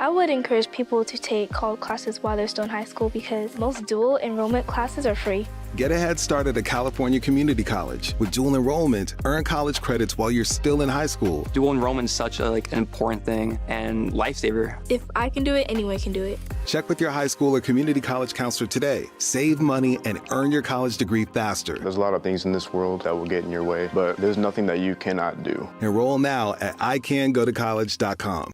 I would encourage people to take college classes while they're still in high school because most dual enrollment classes are free. Get a head start at a California community college. With dual enrollment, earn college credits while you're still in high school. Dual enrollment is such an important thing and lifesaver. If I can do it, anyone can do it. Check with your high school or community college counselor today. Save money and earn your college degree faster. There's a lot of things in this world that will get in your way, but there's nothing that you cannot do. Enroll now at icangotocollege.com.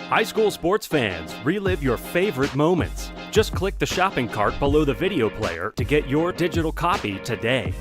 High school sports fans, relive your favorite moments. Just click the shopping cart below the video player to get your digital copy today.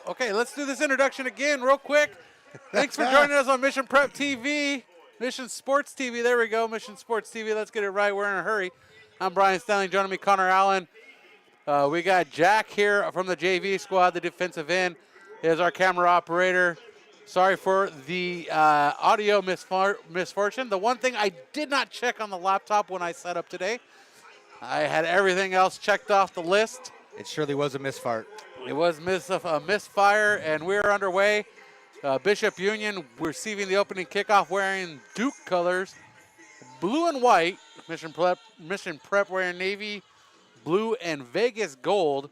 Okay, let's do this introduction again real quick. Thanks for joining us on Mission Prep TV, Mission Sports TV. There we go, Mission Sports TV. Let's get it right. We're in a hurry. I'm Brian Stanley. Joining me, Connor Allen. We got Jack here from the JV squad, the defensive end, is our camera operator. Sorry for the audio misfortune. The one thing I did not check on the laptop when I set up today, I had everything else checked off the list. It surely was a misfire. It was a misfire, and we're underway. Bishop Union receiving the opening kickoff wearing Duke colors, blue and white. Mission Prep wearing navy, blue, and Vegas gold.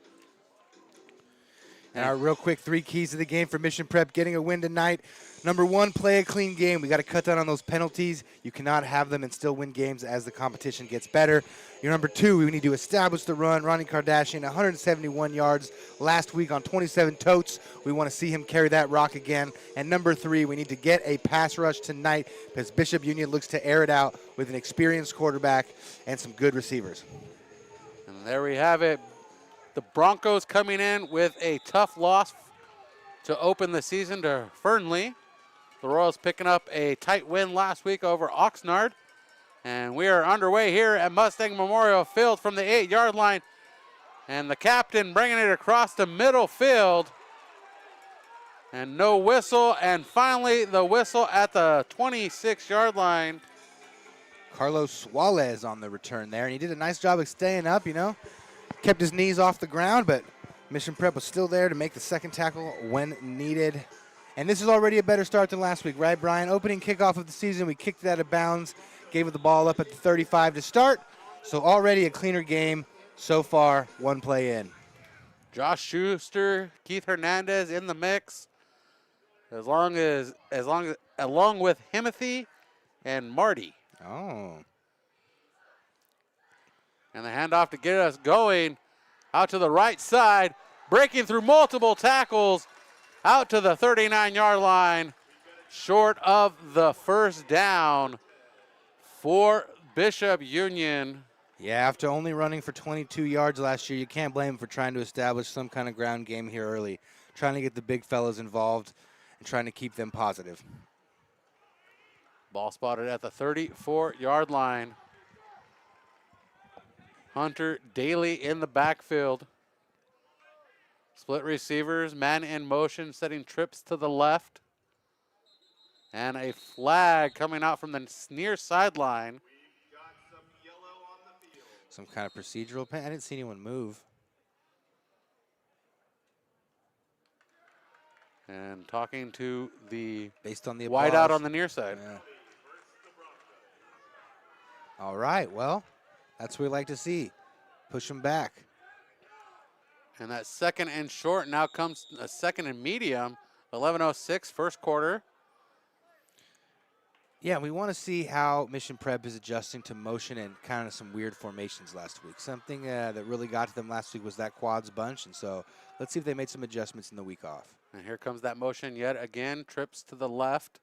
And our real quick 3 keys to the game for Mission Prep getting a win tonight. Number 1, play a clean game. We got to cut down on those penalties. You cannot have them and still win games as the competition gets better. Your number 2, we need to establish the run. Ronnie Kardashian, 171 yards last week on 27 totes. We want to see him carry that rock again. And number 3, we need to get a pass rush tonight because Bishop Union looks to air it out with an experienced quarterback and some good receivers. And there we have it. The Broncos coming in with a tough loss to open the season to Fernley. The Royals picking up a tight win last week over Oxnard. And we are underway here at Mustang Memorial Field from the 8-yard line. And the captain bringing it across the middle field. And no whistle. And finally the whistle at the 26-yard line. Carlos Suarez on the return there. And he did a nice job of staying up, you know. Kept his knees off the ground, but Mission Prep was still there to make the second tackle when needed. And this is already a better start than last week, right, Brian? Opening kickoff of the season, we kicked it out of bounds, gave it the ball up at the 35 to start. So already a cleaner game so far, 1 play in. Josh Schuster, Keith Hernandez in the mix, along with Himothy and Marty. Oh. And the handoff to get us going out to the right side, breaking through multiple tackles out to the 39-yard line, short of the first down for Bishop Union. Yeah, after only running for 22 yards last year, you can't blame him for trying to establish some kind of ground game here early, trying to get the big fellas involved and trying to keep them positive. Ball spotted at the 34-yard line. Hunter Daly in the backfield. Split receivers, man in motion, setting trips to the left. And a flag coming out from the near sideline. Some kind of procedural pen. I didn't see anyone move. And talking to the Based on the wide applause. out on the near side. Yeah. All right, well, that's what we like to see. Push them back. And that second and short now comes a second and medium. 11:06, first quarter. Yeah, we want to see how Mission Prep is adjusting to motion and kind of some weird formations last week. Something that really got to them last week was that quads bunch, and so let's see if they made some adjustments in the week off. And here comes that motion yet again. Trips to the left.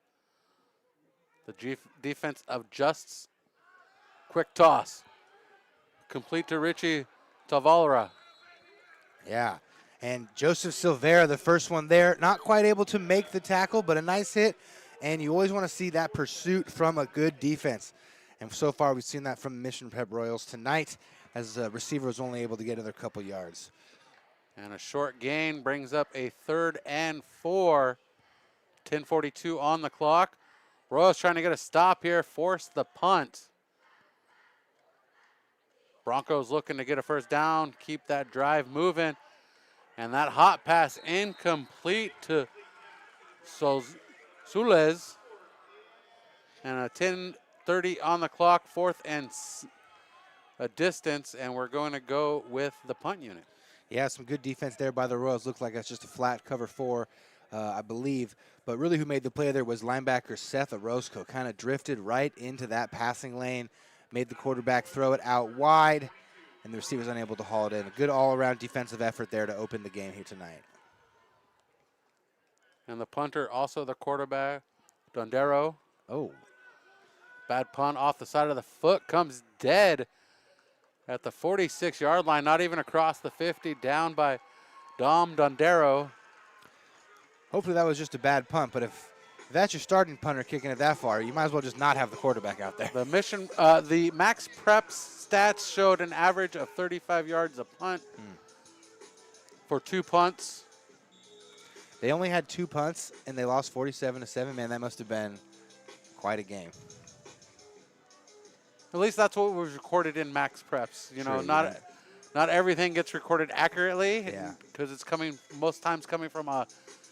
The defense adjusts. Quick toss. Complete to Richie Tavalra. Yeah, and Joseph Silvera, the first one there, not quite able to make the tackle, but a nice hit. And you always want to see that pursuit from a good defense. And so far, we've seen that from Mission Prep Royals tonight, as the receiver was only able to get another couple yards. And a short gain brings up a 3rd and 4. 10:42 on the clock. Royals trying to get a stop here, force the punt. Broncos looking to get a first down, keep that drive moving. And that hot pass incomplete to Sulez. And a 10:30 on the clock, 4th and a distance, and we're going to go with the punt unit. Yeah, some good defense there by the Royals. Looked like that's just a flat cover 4, I believe. But really who made the play there was linebacker Seth Orozco. Kind of drifted right into that passing lane, made the quarterback throw it out wide, and the receiver's unable to haul it in. A good all-around defensive effort there to open the game here tonight. And the punter, also the quarterback, Dondero. Oh. Bad punt off the side of the foot, comes dead at the 46-yard line, not even across the 50, down by Dom Dondero. Hopefully that was just a bad punt, but if that's your starting punter kicking it that far, you might as well just not have the quarterback out there. The Max Preps stats showed an average of 35 yards a punt for 2 punts. They only had 2 punts, and they lost 47-7. Man, that must have been quite a game. At least that's what was recorded in Max Preps. You know, Sure, not everything gets recorded accurately. Yeah. Because it's most times coming from a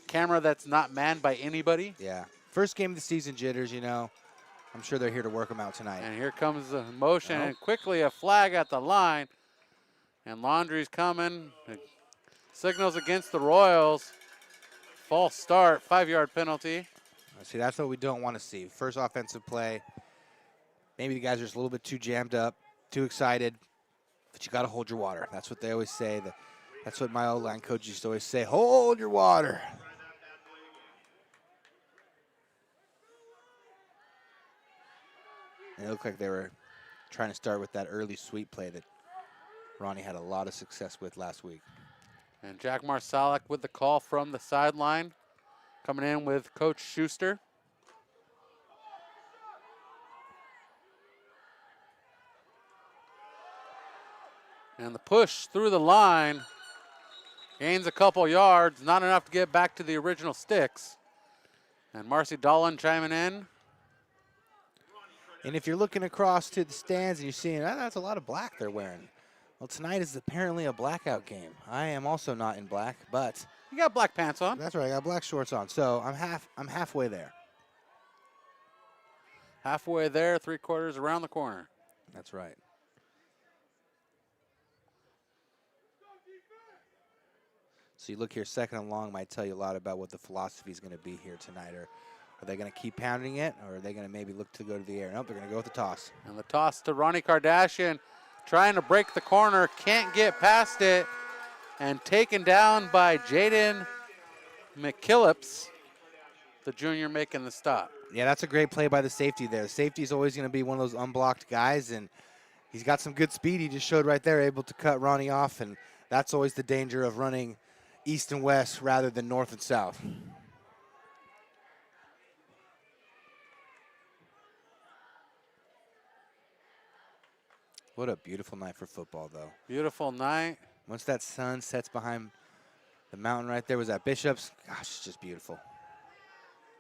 camera that's not manned by anybody. Yeah. First game of the season jitters, you know. I'm sure they're here to work them out tonight. And here comes the motion, and quickly a flag at the line. And Laundry's coming. It signals against the Royals. False start, 5-yard penalty. See, that's what we don't want to see. First offensive play. Maybe the guys are just a little bit too jammed up, too excited, but you got to hold your water. That's what they always say. That's what my O-line coach used to always say, hold your water. And it looked like they were trying to start with that early sweep play that Ronnie had a lot of success with last week. And Jack Marsalek with the call from the sideline, coming in with Coach Schuster. And the push through the line gains a couple yards, not enough to get back to the original sticks. And Marcy Dolan chiming in. And if you're looking across to the stands and you're seeing, that's a lot of black they're wearing. Well, tonight is apparently a blackout game. I am also not in black, but you got black pants on. That's right, I got black shorts on. So I'm halfway there. Halfway there, 3/4 around the corner. That's right. So you look here, second and long might tell you a lot about what the philosophy is going to be here tonight. Are they going to keep pounding it, or are they going to maybe look to go to the air? Nope, they're going to go with the toss. And the toss to Ronnie Kardashian, trying to break the corner, can't get past it, and taken down by Jaden McKillips, the junior making the stop. Yeah, that's a great play by the safety there. The safety is always going to be one of those unblocked guys, and he's got some good speed. He just showed right there, able to cut Ronnie off, and that's always the danger of running east and west rather than north and south. What a beautiful night for football, though. Beautiful night. Once that sun sets behind the mountain right there, was that Bishop's? Gosh, it's just beautiful.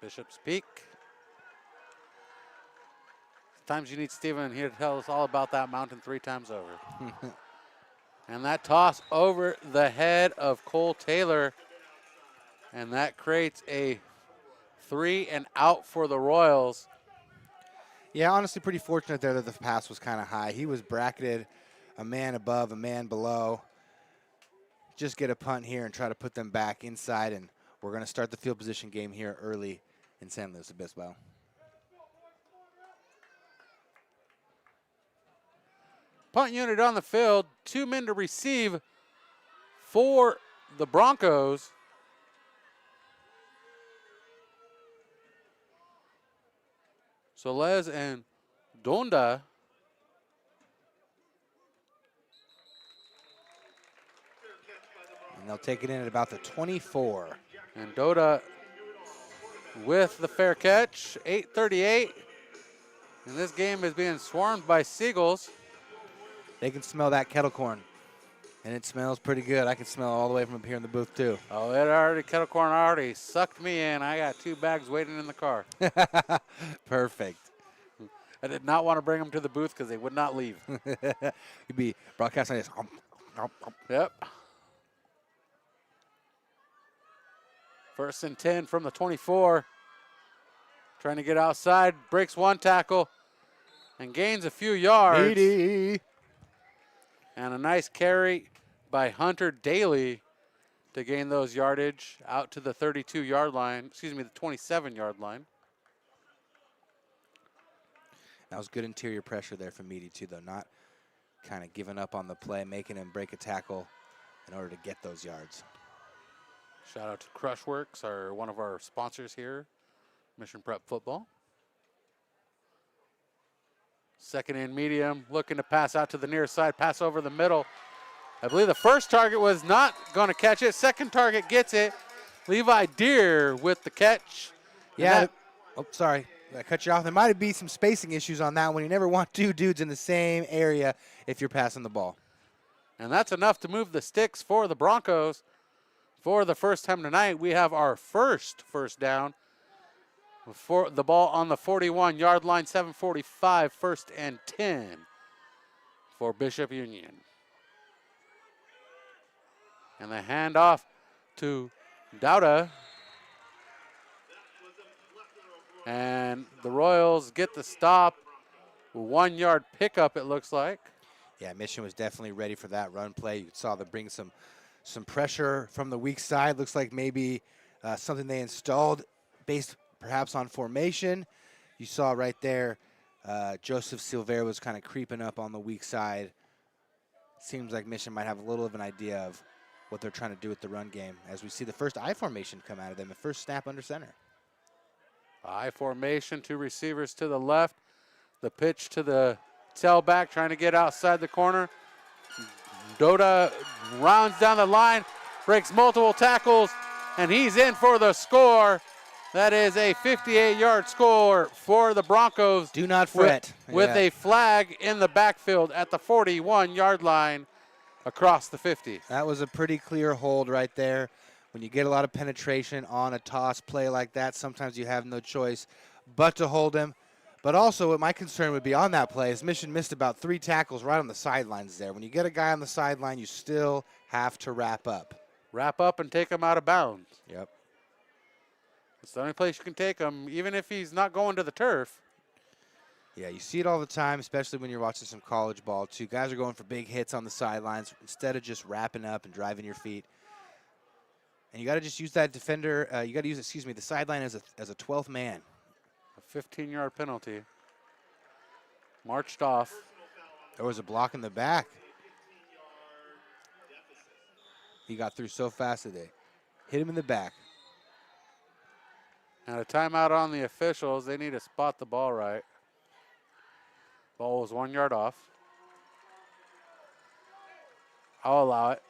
Bishop's Peak. Times you need Steven here to tell us all about that mountain 3 times over. And that toss over the head of Cole Taylor. And that creates a 3 and out for the Royals. Yeah, honestly, pretty fortunate there that the pass was kind of high. He was bracketed a man above, a man below. Just get a punt here and try to put them back inside, and we're going to start the field position game here early in San Luis Obispo. Punt unit on the field, 2 men to receive for the Broncos. Soles and Donda. And they'll take it in at about the 24. And Doda with the fair catch, 8:38. And this game is being swarmed by seagulls. They can smell that kettle corn, and it smells pretty good. I can smell it all the way from up here in the booth, too. Oh, kettle corn already sucked me in. I got 2 bags waiting in the car. Perfect. I did not want to bring them to the booth because they would not leave. You'd be broadcasting this. Yep. 1st and 10 from the 24. Trying to get outside, breaks 1 tackle, and gains a few yards. Edie. And a nice carry by Hunter Daly to gain those yardage out to the 32-yard line, the 27-yard line. That was good interior pressure there from Meady, too, though. Not kind of giving up on the play, making him break a tackle in order to get those yards. Shout out to Crushworks, one of our sponsors here, Mission Prep Football. 2nd and medium, looking to pass out to the near side, pass over the middle. I believe the first target was not going to catch it. Second target gets it. Levi Deer with the catch. Yeah. Sorry. I cut you off. There might be some spacing issues on that one. You never want 2 dudes in the same area if you're passing the ball. And that's enough to move the sticks for the Broncos. For the first time tonight, we have our first down. For the ball on the 41-yard line, 7:45, 1st and 10 for Bishop Union. And the handoff to Dauda. And the Royals get the stop. 1-yard pickup, it looks like. Yeah, Mission was definitely ready for that run play. You saw them bring some pressure from the weak side. Looks like maybe something they installed based perhaps on formation. You saw right there, Joseph Silvera was kind of creeping up on the weak side. Seems like Mission might have a little of an idea of what they're trying to do with the run game as we see the first I formation come out of them, the first snap under center. I formation, 2 receivers to the left. The pitch to the tailback, trying to get outside the corner. Doda rounds down the line, breaks multiple tackles, and he's in for the score. That is a 58-yard score for the Broncos. Do not fret. With a flag in the backfield at the 41-yard line across the 50. That was a pretty clear hold right there. When you get a lot of penetration on a toss play like that, sometimes you have no choice but to hold him. But also what my concern would be on that play is Mission missed about 3 tackles right on the sidelines there. When you get a guy on the sideline, you still have to wrap up. Wrap up and take him out of bounds. Yep. It's the only place you can take him, even if he's not going to the turf. Yeah, you see it all the time, especially when you're watching some college ball, too. Guys are going for big hits on the sidelines instead of just wrapping up and driving your feet. And you got to just use that defender. You got to use, the sideline as a 12th man. A 15-yard penalty. Marched off. There was a block in the back. He got through so fast today. Hit him in the back. And a timeout on the officials. They need to spot the ball right. Ball was 1 yard off. I'll allow it.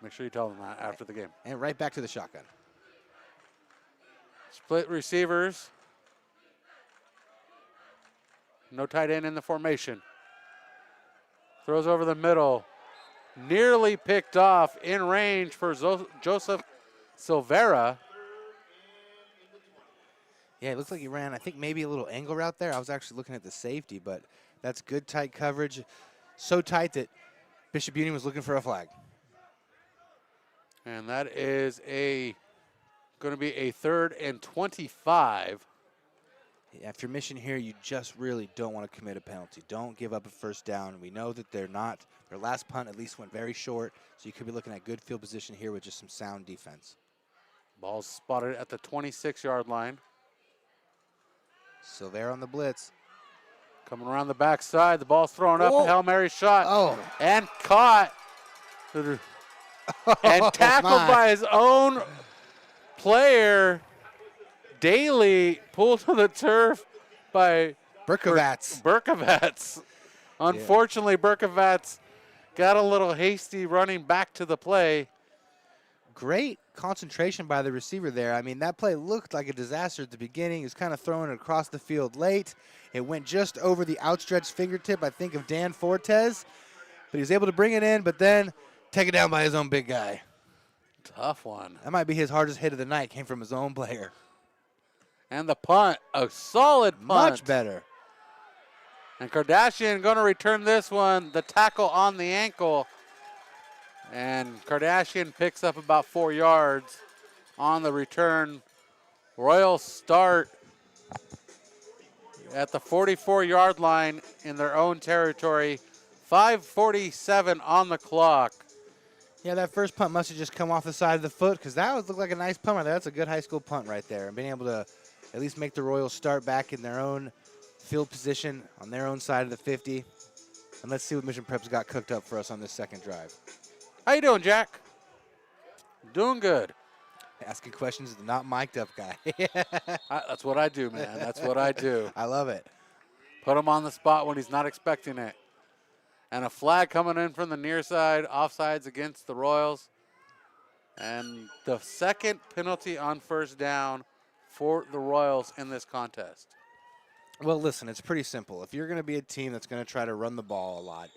Make sure you tell them that after the game. And right back to the shotgun. Split receivers. No tight end in the formation. Throws over the middle. Nearly picked off in range for Joseph Silvera. Yeah, it looks like he ran, I think, maybe a little angle route there. I was actually looking at the safety, but that's good, tight coverage. So tight that Bishop Union was looking for a flag. And that is going to be a 3rd and 25. Yeah, if you're Mission here, you just really don't want to commit a penalty. Don't give up a first down. We know that their last punt at least went very short, so you could be looking at good field position here with just some sound defense. Ball's spotted at the 26-yard line. Silver on the blitz. Coming around the backside, the ball's thrown up, Whoa. Hail Mary shot, Oh. and caught, and tackled by his own player. Daly pulled to the turf by Berkovats. Unfortunately, Berkovats got a little hasty running back to the play. Great concentration by the receiver there. I mean, that play looked like a disaster at the beginning. He was kind of throwing it across the field late. It went just over the outstretched fingertip, I think, of Dan Fortes. But he was able to bring it in, but then take it down by his own big guy. Tough one. That might be his hardest hit of the night. Came from his own player. And the punt, a solid punt. Much better. And Kardashian going to return this one, the tackle on the ankle. And Kardashian picks up about 4 yards on the return. Royals start at the 44-yard line in their own territory. 5:47 on the clock. Yeah, that first punt must have just come off the side of the foot because that looked like a nice punt right there. That's a good high school punt right there. And being able to at least make the Royals start back in their own field position on their own side of the 50. And let's see what Mission Prep's got cooked up for us on this second drive. How you doing, Jack? Doing good. Asking questions to the not mic'd up guy. That's what I do, man. That's what I do. I love it. Put him on the spot when he's not expecting it. And a flag coming in from the near side, offsides against the Royals. And the second penalty on first down for the Royals in this contest. Well, listen, it's pretty simple. If you're going to be a team that's going to try to run the ball a lot,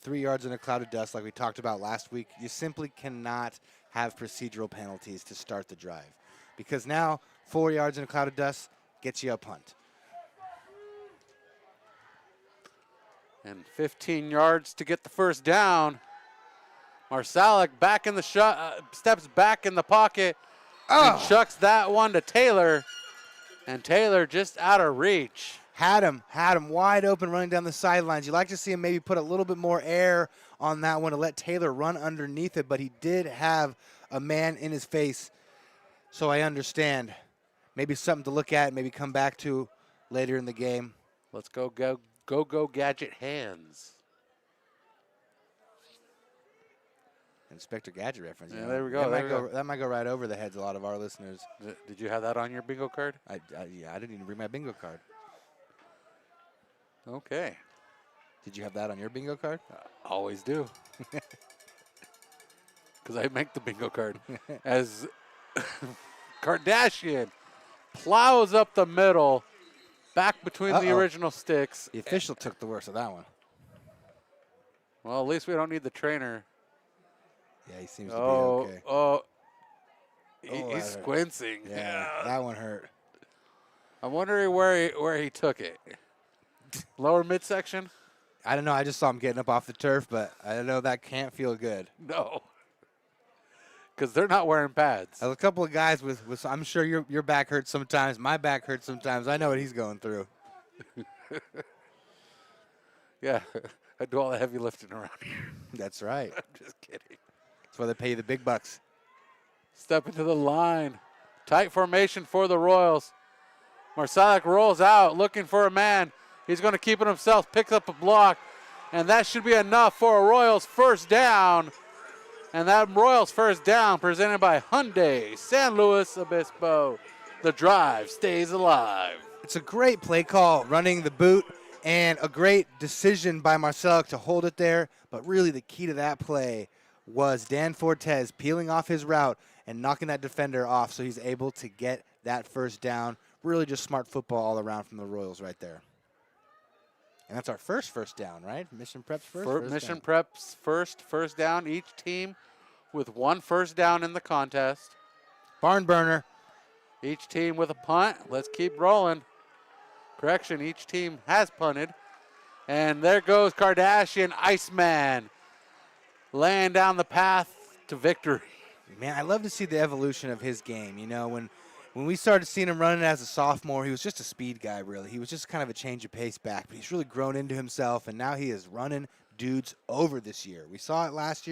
3 yards in a cloud of dust like we talked about last week, you simply cannot have procedural penalties to start the drive. Because now 4 yards in a cloud of dust gets you a punt. And 15 yards to get the first down. Marsalic back in the shot, steps back in the pocket and chucks that one to Taylor. And Taylor just out of reach. Had him wide open running down the sidelines. You like to see him maybe put a little bit more air on that one to let Taylor run underneath it, but he did have a man in his face. So I understand. Maybe something to look at, maybe come back to later in the game. Let's go Gadget hands. Inspector Gadget reference. Yeah, there we go. That might go right over the heads of a lot of our listeners. Did you have that on your bingo card? Yeah, I didn't even bring my bingo card. Okay. Did you have that on your bingo card? Always do. Because I make the bingo card. As Kardashian plows up the middle, back between the original sticks. The official took the worst of that one. Well, at least we don't need the trainer. Yeah, he seems to be okay. He's squincing. Yeah, that one hurt. I'm wondering where he took it. Lower midsection? I don't know. I just saw him getting up off the turf, but I don't know. That can't feel good. No. Because they're not wearing pads. There's a couple of guys with I'm sure your back hurts sometimes. My back hurts sometimes. I know what he's going through. Yeah, I do all the heavy lifting around here. That's right. I'm just kidding. That's why they pay you the big bucks. Step into the line. Tight formation for the Royals. Marsalic rolls out looking for a man. He's going to keep it himself, picks up a block, and that should be enough for a Royals first down. And that Royals first down presented by Hyundai San Luis Obispo. The drive stays alive. It's a great play call, running the boot, and a great decision by Marcelic to hold it there. But really the key to that play was Dan Fortes peeling off his route and knocking that defender off so he's able to get that first down. Really just smart football all around from the Royals right there. And that's our first down, right? Mission Prep's first Mission down. Prep's first down. Each team with one first down in the contest. Barn burner. Each team with a punt. Let's keep rolling. Correction, each team has punted. And there goes Kardashian Iceman, laying down the path to victory. Man, I love to see the evolution of his game. You know, when we started seeing him running as a sophomore, he was just a speed guy, really. He was just kind of a change of pace back, but he's really grown into himself, and now he is running dudes over this year. We saw it last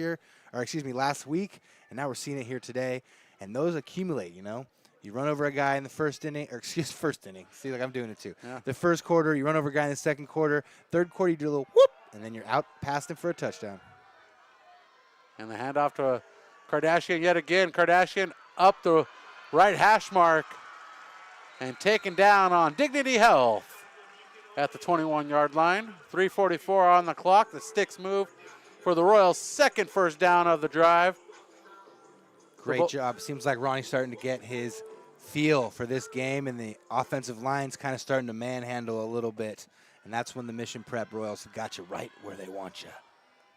week, and now we're seeing it here today, and those accumulate, you know. You run over a guy in the first inning. See, like I'm doing it too. Yeah. The first quarter, you run over a guy in the second quarter. Third quarter, you do a little whoop, and then you're out past him for a touchdown. And the handoff to Kardashian yet again. Kardashian up the right hash mark and taken down on Dignity Health at the 21-yard line. 3:44 on the clock. The sticks move for the Royals' second first down of the drive. Great job. Seems like Ronnie's starting to get his feel for this game, and the offensive line's kind of starting to manhandle a little bit. And that's when the Mission Prep Royals have got you right where they want you.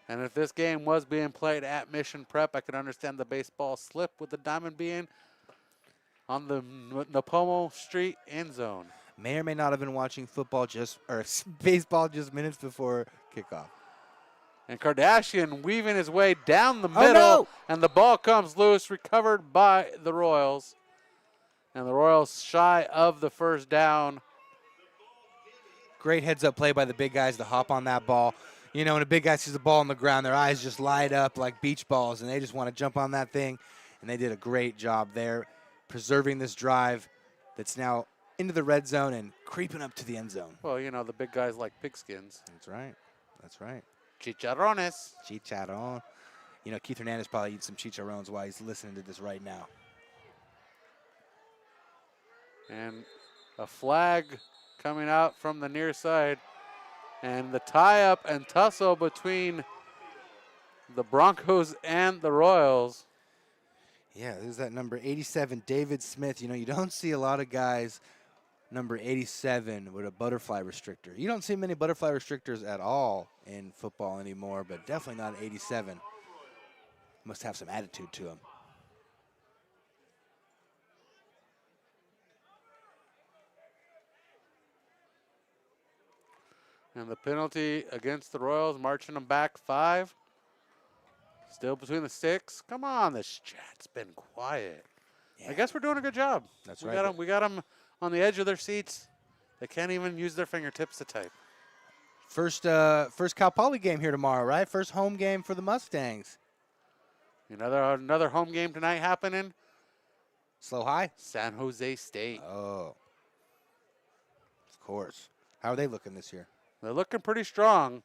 And if this game was being played at Mission Prep, I could understand the baseball slip with the diamond being on the Napomo Street end zone. May or may not have been watching baseball just minutes before kickoff. And Kardashian weaving his way down the middle, and the ball comes loose, recovered by the Royals. And the Royals shy of the first down. Great heads-up play by the big guys to hop on that ball. You know, when a big guy sees the ball on the ground, their eyes just light up like beach balls, and they just want to jump on that thing. And they did a great job there, preserving this drive that's now into the red zone and creeping up to the end zone. Well, you know, the big guys like pigskins. That's right. That's right. Chicharrones. Chicharron. You know, Keith Hernandez probably eats some chicharrones while he's listening to this right now. And a flag coming out from the near side. And the tie-up and tussle between the Broncos and the Royals. Yeah, there's that number 87, David Smith. You know, you don't see a lot of guys number 87 with a butterfly restrictor. You don't see many butterfly restrictors at all in football anymore, but definitely not 87. Must have some attitude to him. And the penalty against the Royals, marching them back 5. Still between the sticks. Come on, this chat's been quiet. Yeah. I guess we're doing a good job. That's right. We got them on the edge of their seats. They can't even use their fingertips to type. First Cal Poly game here tomorrow, right? First home game for the Mustangs. Another home game tonight happening. Slow High? San Jose State. Oh, of course. How are they looking this year? They're looking pretty strong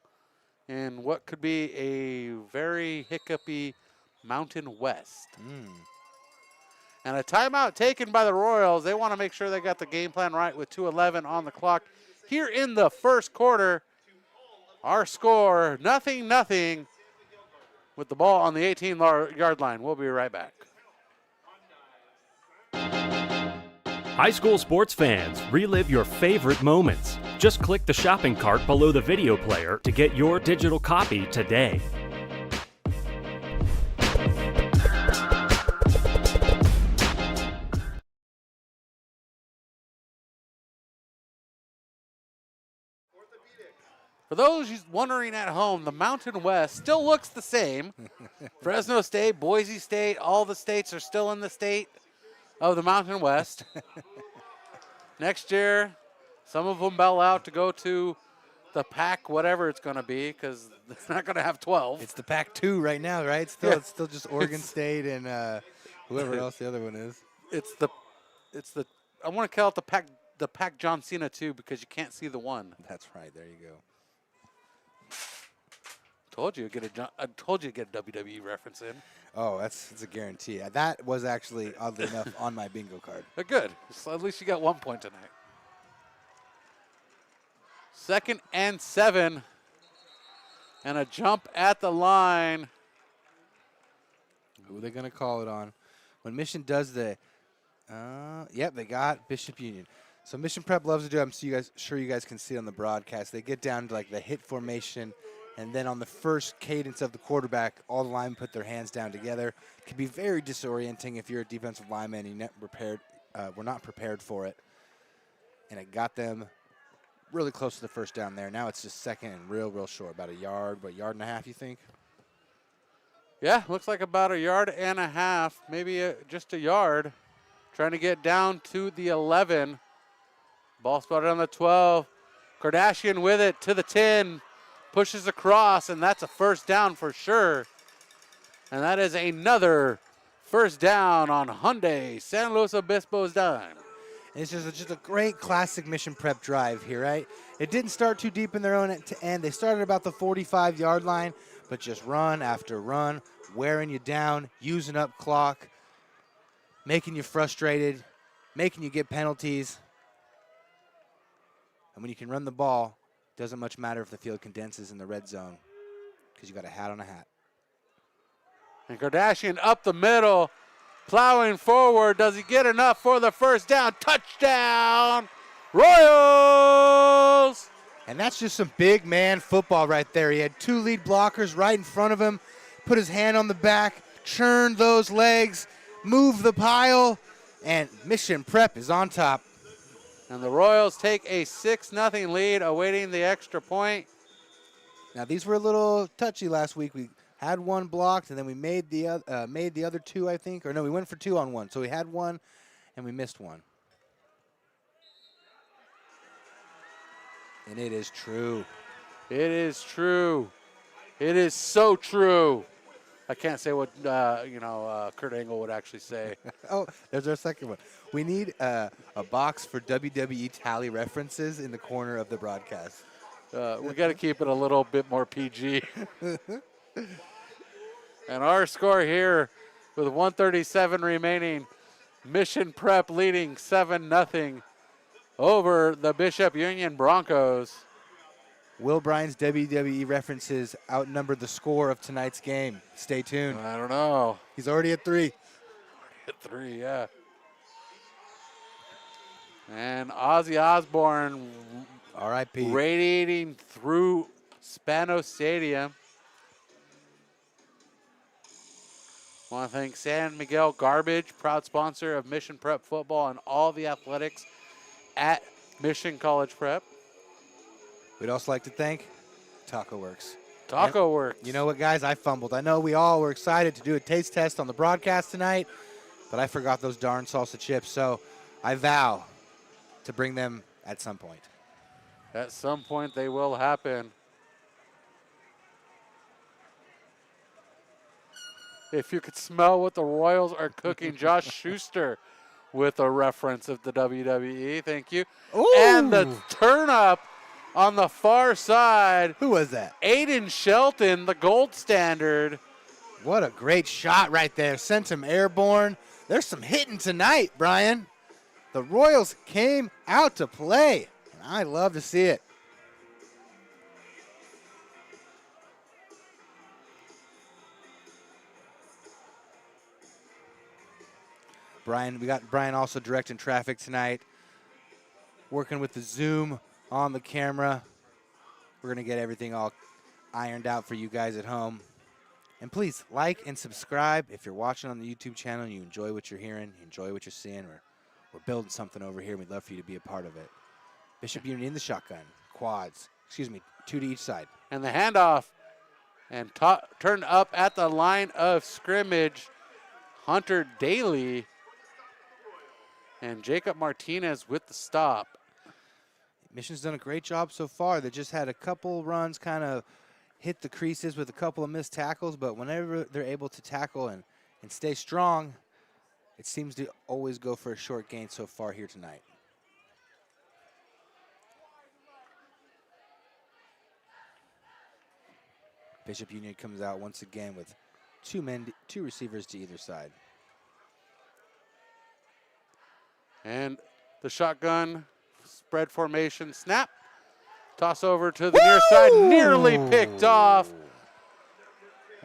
in what could be a very hiccupy Mountain West. And a timeout taken by the Royals. They want to make sure they got the game plan right with 2:11 on the clock. Here in the first quarter, our score, 0-0 with the ball on the 18-yard line. We'll be right back. High school sports fans, relive your favorite moments. Just click the shopping cart below the video player to get your digital copy today. For those wondering at home, the Mountain West still looks the same. Fresno State, Boise State, all the states are still in the state of the Mountain West. Next year, some of them bail out to go to the Pac, whatever it's going to be, because it's not going to have 12. It's the Pac-2 right now, right? It's still just Oregon State and whoever else the other one is. It's the I want to call it the Pac John Cena too, because you can't see the one. That's right. There you go. I told you to get a WWE reference in. Oh, it's a guarantee. That was actually, oddly enough, on my bingo card. Good. So at least you got 1 point tonight. 2nd and 7. And a jump at the line. Who are they going to call it on? When Mission does the, they got Bishop Union. So Mission Prep loves to do, I'm sure you guys can see it on the broadcast. They get down to like the hit formation, and then on the first cadence of the quarterback, all the linemen put their hands down together. It can be very disorienting if you're a defensive lineman and you're not prepared were not prepared for it, and it got them really close to the first down there. Now it's just second and real short, about a yard, yard and a half, you think? Yeah, looks like about a yard and a half, maybe just a yard. Trying to get down to the 11. Ball spotted on the 12. Kardashian with it to the 10. Pushes across, and that's a first down for sure. And that is another first down on Hyundai San Luis Obispo's dime. It's just a great classic Mission Prep drive here, right? It didn't start too deep in their own end. They started about the 45-yard line, but just run after run, wearing you down, using up clock, making you frustrated, making you get penalties. And when you can run the ball, it doesn't much matter if the field condenses in the red zone because you got a hat on a hat. And Kardashian up the middle, plowing forward. Does he get enough for the first down? Touchdown, Royals! And that's just some big man football right there. He had 2 lead blockers right in front of him, put his hand on the back, churned those legs, moved the pile, and Mission Prep is on top. And the Royals take a 6-0 lead, awaiting the extra point. Now these were a little touchy last week. We had one blocked, and then we made the other 2, I think. Or no, we went for 2 on 1. So we had 1, and we missed 1. And it is true. It is true. It is so true. I can't say what Kurt Angle would actually say. Oh, there's our second one. We need a box for WWE tally references in the corner of the broadcast. We got to keep it a little bit more PG. And our score here, with 1:37 remaining, Mission Prep leading 7-0 over the Bishop Union Broncos. Will Bryan's WWE references outnumber the score of tonight's game? Stay tuned. I don't know. He's already at 3. At 3, yeah. And Ozzy Osbourne R.I.P. radiating through Spanos Stadium. Want to thank San Miguel Garbage, proud sponsor of Mission Prep football and all the athletics at Mission College Prep. We'd also like to thank Taco Works. Taco Works. You know what, guys? I fumbled. I know we all were excited to do a taste test on the broadcast tonight, but I forgot those darn salsa chips, so I vow to bring them at some point. At some point they will happen. If you could smell what the Royals are cooking, Josh Schuster with a reference of the WWE. Thank you. Ooh. And the turn up on the far side. Who was that? Aiden Shelton, the gold standard. What a great shot right there. Sent him airborne. There's some hitting tonight, Brian. The Royals came out to play, and I love to see it. Brian, we got Brian also directing traffic tonight, working with the zoom on the camera. We're going to get everything all ironed out for you guys at home. And please like and subscribe if you're watching on the YouTube channel and you enjoy what you're hearing, you enjoy what you're seeing. We're building something over here. We'd love for you to be a part of it. Bishop Union in the shotgun, quads, 2 to each side. And the handoff and turned up at the line of scrimmage. Hunter Daly and Jacob Martinez with the stop. Mission's done a great job so far. They just had a couple runs kind of hit the creases with a couple of missed tackles, but whenever they're able to tackle and stay strong, it seems to always go for a short gain so far here tonight. Bishop Union comes out once again with 2 receivers to either side. And the shotgun spread formation snap. Toss over to the near side, nearly picked off.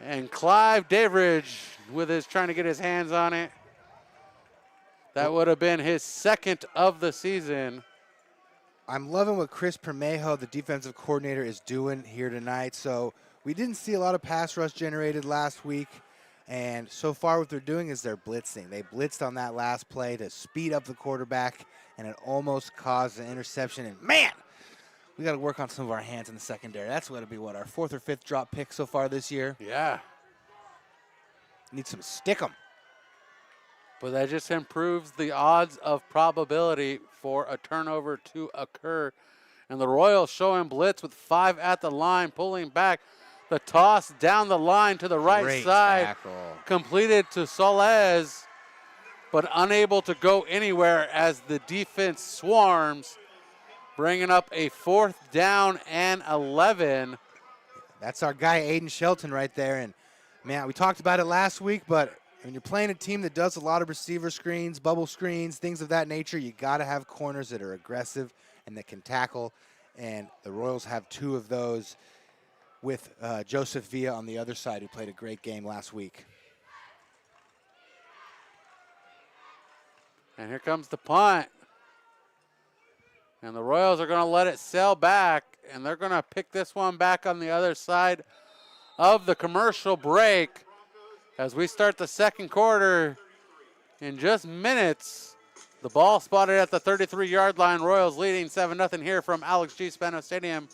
And Clive Daveridge trying to get his hands on it. That would have been his second of the season. I'm loving what Chris Permejo, the defensive coordinator, is doing here tonight. So we didn't see a lot of pass rush generated last week. And so far what they're doing is they're blitzing. They blitzed on that last play to speed up the quarterback, and it almost caused an interception. And man, we got to work on some of our hands in the secondary. That's going to be what, our 4th or 5th drop pick so far this year? Yeah. Need some stick 'em. But that just improves the odds of probability for a turnover to occur. And the Royals showing blitz with 5 at the line, pulling back. The toss down the line to the right Great side, tackle. completed to Solez, but unable to go anywhere as the defense swarms, bringing up a 4th down and 11. That's our guy, Aiden Shelton, right there. And, man, we talked about it last week, but when you're playing a team that does a lot of receiver screens, bubble screens, things of that nature, you got to have corners that are aggressive and that can tackle. And the Royals have 2 of those with Joseph Villa on the other side, who played a great game last week. And here comes the punt. And the Royals are going to let it sail back, and they're going to pick this one back on the other side of the commercial break as we start the second quarter in just minutes. The ball spotted at the 33-yard line. Royals leading 7-0 here from Alex G. Spanos Stadium.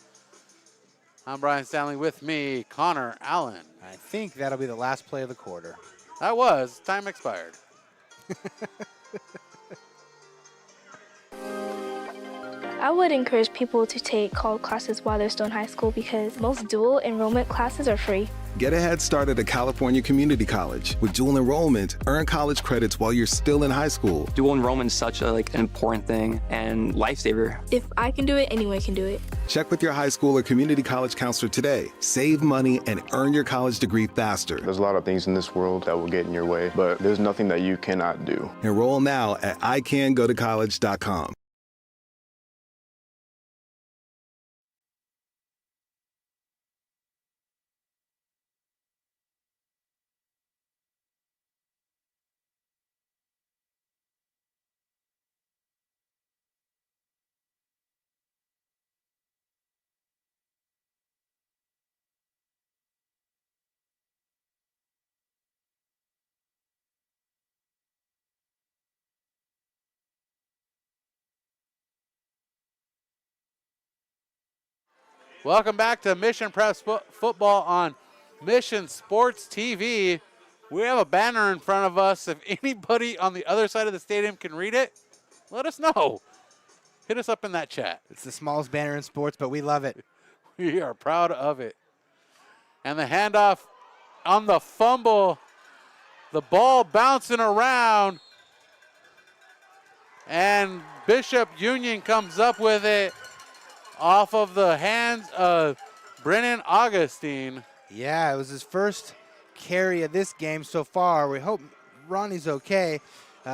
I'm Brian Stanley, with me, Connor Allen. I think that'll be the last play of the quarter. That was. Time expired. I would encourage people to take college classes while they're still in high school because most dual enrollment classes are free. Get a head start at a California community college. With dual enrollment, earn college credits while you're still in high school. Dual enrollment is such an important thing and lifesaver. If I can do it, anyone can do it. Check with your high school or community college counselor today. Save money and earn your college degree faster. There's a lot of things in this world that will get in your way, but there's nothing that you cannot do. Enroll now at icangotocollege.com. Welcome back to Mission Prep Football on Mission Sports TV. We have a banner in front of us. If anybody on the other side of the stadium can read it, let us know. Hit us up in that chat. It's the smallest banner in sports, but we love it. We are proud of it. And the handoff on the fumble. The ball bouncing around. And Bishop Union comes up with it off of the hands of Brennan Augustine. Yeah, it was his first carry of this game so far. We hope Ronnie's okay.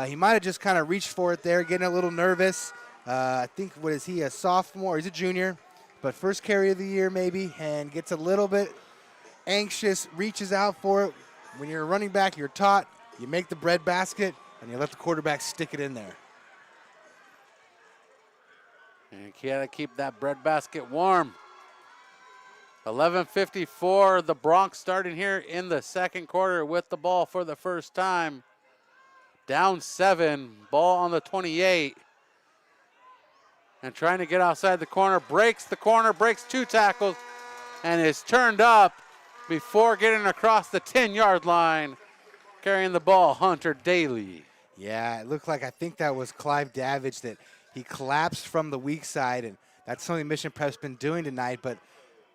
He might have just kind of reached for it there, getting a little nervous. I think, what is he, a sophomore? He's a junior, but first carry of the year maybe, and gets a little bit anxious, reaches out for it. When you're a running back, you're taught, you make the bread basket, and you let the quarterback stick it in there. And you gotta keep that bread basket warm. 11:54, the Broncs starting here in the second quarter with the ball for the first time. Down 7, ball on the 28. And trying to get outside the corner, breaks 2 tackles, and is turned up before getting across the 10-yard line. Carrying the ball, Hunter Daly. Yeah, it looked like, I think that was Clive Davidge, that he collapsed from the weak side, and that's something Mission Prep's been doing tonight, but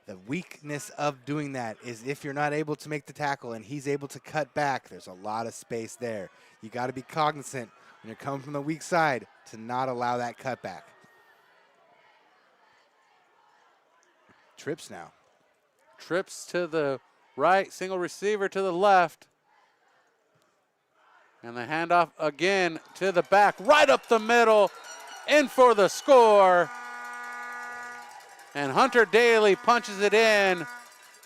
the weakness of doing that is if you're not able to make the tackle and he's able to cut back, there's a lot of space there. You got to be cognizant when you're coming from the weak side to not allow that cutback. Trips now. Trips to the right, single receiver to the left. And the handoff again to the back, right up the middle, in for the score. And Hunter Daly punches it in,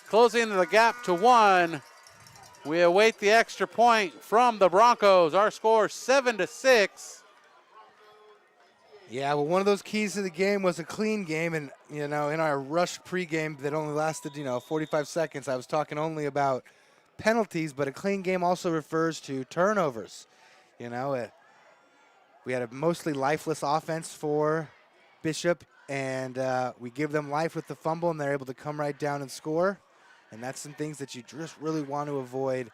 closing the gap to 1. We await the extra point from the Broncos. Our score 7-6. Yeah, well, one of those keys to the game was a clean game, and, you know, in our rush pregame that only lasted, 45 seconds, I was talking only about penalties, but a clean game also refers to turnovers. You know, we had a mostly lifeless offense for Bishop, and we give them life with the fumble, and they're able to come right down and score. And that's some things that you just really want to avoid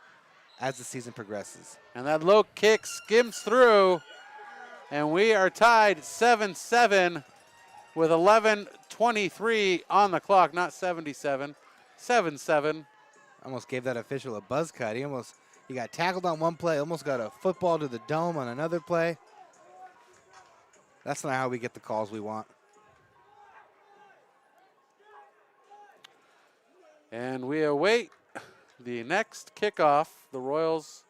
as the season progresses. And that low kick skims through, and we are tied 7-7 with 11:23 on the clock, not 77. 7-7. Almost gave that official a buzz cut. He got tackled on one play, almost got a football to the dome on another play. That's not how we get the calls we want. And we await the next kickoff. The Royals,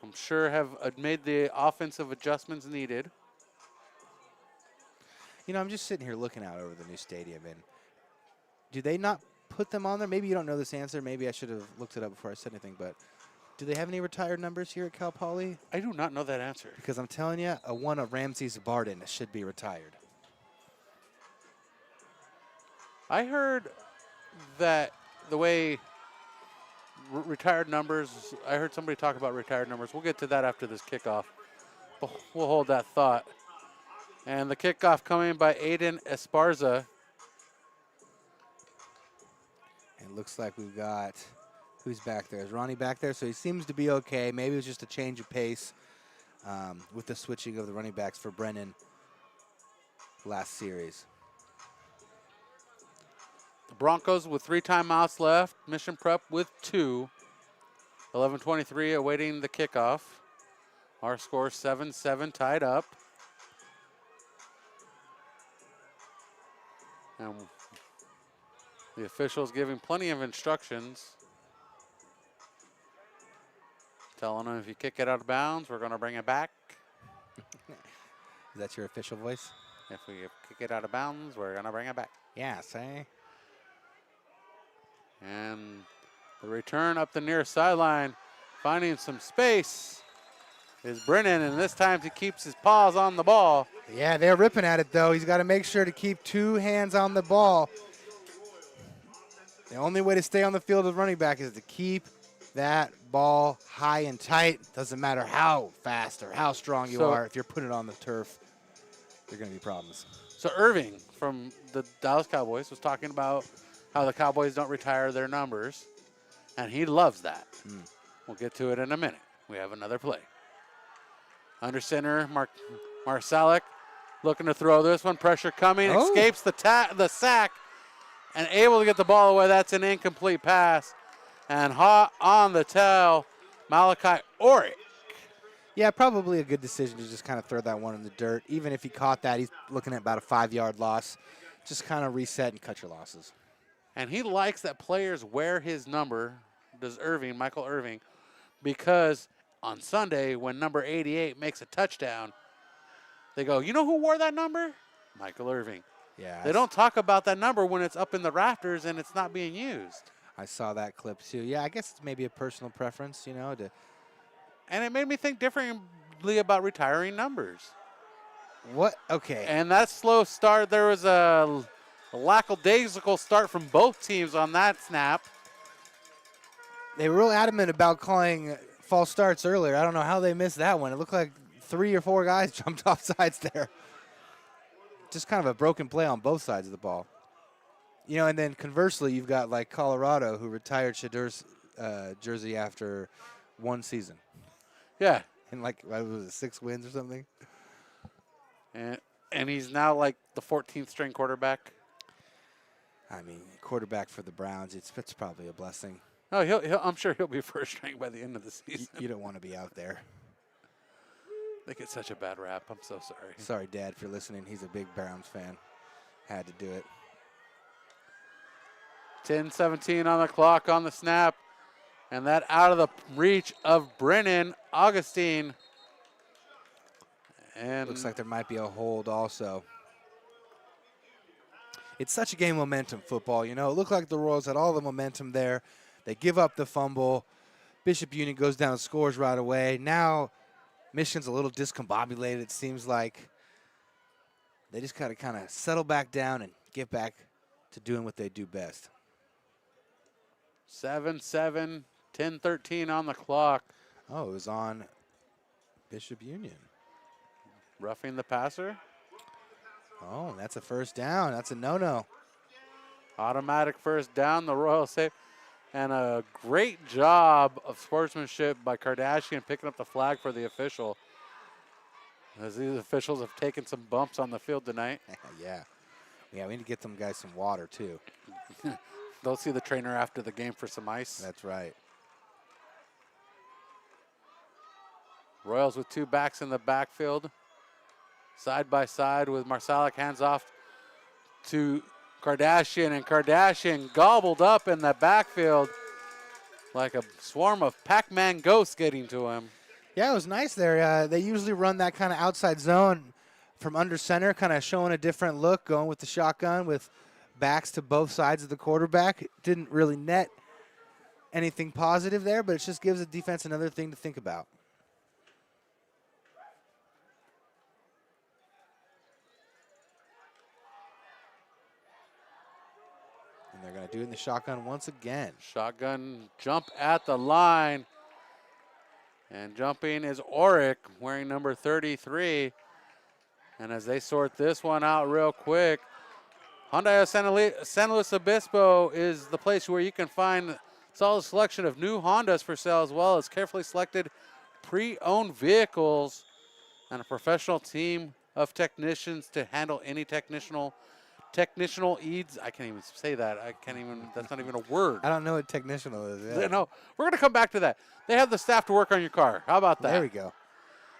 I'm sure, have made the offensive adjustments needed. You know, I'm just sitting here looking out over the new stadium, and do they not put them on there? Maybe you don't know this answer. Maybe I should have looked it up before I said anything, but do they have any retired numbers here at Cal Poly? I do not know that answer. Because I'm telling you, a one of Ramses Barden should be retired. I heard that the way retired numbers, I heard somebody talk about retired numbers. We'll get to that after this kickoff. We'll hold that thought. And the kickoff coming by Aiden Esparza. And it looks like we've got, who's back there? Is Ronnie back there? So he seems to be okay. Maybe it was just a change of pace with the switching of the running backs for Brennan last series. The Broncos with 3 timeouts left. Mission Prep with 2. 11:23 awaiting the kickoff. Our score 7-7, tied up. And the officials giving plenty of instructions. Telling them if you kick it out of bounds, we're going to bring it back. Is that your official voice? If we kick it out of bounds, we're going to bring it back. Yeah, say. And the return up the near sideline, finding some space, is Brennan, and this time he keeps his paws on the ball. Yeah, they're ripping at it, though. He's got to make sure to keep 2 hands on the ball. The only way to stay on the field as running back is to keep that ball high and tight. Doesn't matter how fast or how strong you are. If you're putting it on the turf, there are going to be problems. So Irving from the Dallas Cowboys was talking about how the Cowboys don't retire their numbers, and he loves that. We'll get to it in a minute. We have another play. Under center, Marsalek looking to throw this one. Pressure coming, escapes the sack, and able to get the ball away. That's an incomplete pass. And hot on the tail, Malachi Orick. Yeah, probably a good decision to just kind of throw that one in the dirt. Even if he caught that, he's looking at about a 5-yard loss. Just kind of reset and cut your losses. And he likes that players wear his number, does Michael Irving, because on Sunday when number 88 makes a touchdown, they go, you know who wore that number? Michael Irving. Yeah. They don't talk about that number when it's up in the rafters and it's not being used. I saw that clip too. Yeah, I guess it's maybe a personal preference, you know. And it made me think differently about retiring numbers. What? Okay. And that slow start, there was a lackadaisical start from both teams on that snap. They were real adamant about calling false starts earlier. I don't know how they missed that one. It looked like 3 or 4 guys jumped off sides there. Just kind of a broken play on both sides of the ball. You know, and then conversely, you've got like Colorado who retired Shadur's jersey after 1 season. Yeah. And like, what was it, 6 wins or something? And he's now like the 14th string quarterback. I mean, quarterback for the Browns, it's probably a blessing. Oh, I'm sure he'll be first string by the end of the season. You don't want to be out there. They get such a bad rap. I'm so sorry. Sorry, Dad, for listening. He's a big Browns fan. Had to do it. 10-17 on the clock on the snap. And that out of the reach of Brennan Augustine. And looks like there might be a hold also. It's such a game of momentum football, you know. It looked like the Royals had all the momentum there. They give up the fumble. Bishop Union goes down and scores right away. Now Michigan's a little discombobulated, it seems like. They just got to kind of settle back down and get back to doing what they do best. 7-7, 10-13 on the clock. Oh, it was on Bishop Union. Roughing the passer. Oh, that's a first down. That's a no-no. Automatic first down, the Royals save. And a great job of sportsmanship by Kardashian picking up the flag for the official. As these officials have taken some bumps on the field tonight. Yeah. Yeah, we need to get some guys some water, too. They'll see the trainer after the game for some ice. That's right. Royals with 2 backs in the backfield. Side by side with Marsalic, hands off to Kardashian, and Kardashian gobbled up in the backfield like a swarm of Pac-Man ghosts getting to him. Yeah, it was nice there. They usually run that kind of outside zone from under center, kind of showing a different look, going with the shotgun with backs to both sides of the quarterback. It didn't really net anything positive there, but it just gives the defense another thing to think about. And they're going to do it in the shotgun once again. Shotgun jump at the line. And jumping is Oric, wearing number 33. And as they sort this one out real quick, Hyundai of San Luis Obispo is the place where you can find a solid selection of new Hondas for sale, as well as carefully selected pre-owned vehicles and a professional team of technicians to handle any technical needs. I can't even say that. That's not even a word. I don't know what technitional is. Yeah. No, we're going to come back to that. They have the staff to work on your car. How about that? There we go.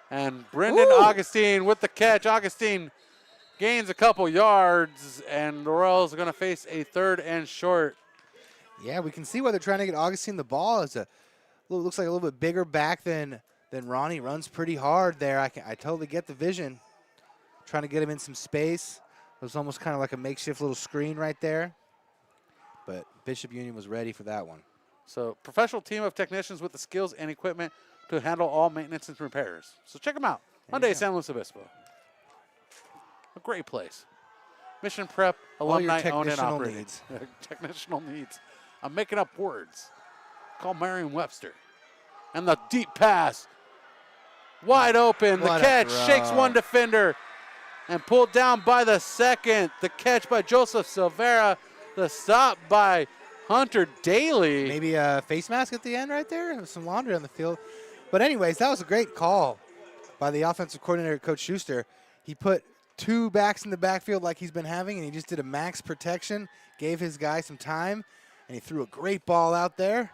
And Brendan Augustine with the catch. Augustine gains a couple yards, and the Royals are going to face a 3rd and short. Yeah, we can see why they're trying to get Augustine the ball. Looks like a little bit bigger back than Ronnie. Runs pretty hard there. I totally get the vision. Trying to get him in some space. It was almost kind of like a makeshift little screen right there. But Bishop Union was ready for that one. So professional team of technicians with the skills and equipment to handle all maintenance and repairs. So check them out. Hyundai San Luis Obispo. A great place. Mission Prep, alumni owned and operated. Technical needs. I'm making up words. Call Merriam-Webster. And the deep pass. Wide open. The catch shakes one defender and pulled down by the second. The catch by Joseph Silvera. The stop by Hunter Daly. Maybe a face mask at the end right there. Some laundry on the field. But anyways, that was a great call by the offensive coordinator, Coach Schuster. He put 2 backs in the backfield like he's been having, and he just did a max protection, gave his guy some time, and he threw a great ball out there.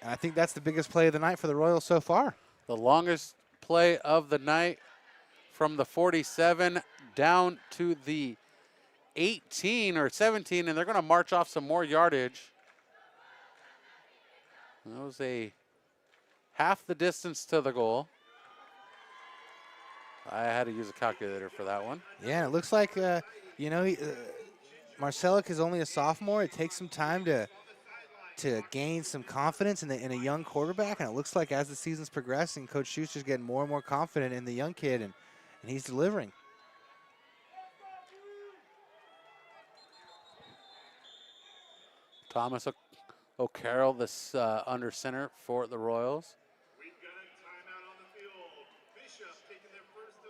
And I think that's the biggest play of the night for the Royals so far. The longest play of the night from the 47 down to the 18 or 17, and they're going to march off some more yardage. That was a half the distance to the goal. I had to use a calculator for that one. Yeah, and it looks like, Marcelic is only a sophomore. It takes some time to gain some confidence in a young quarterback, and it looks like as the season's progressing, Coach Schuster's getting more and more confident in the young kid, and he's delivering. Thomas O'Carroll, this under center for the Royals.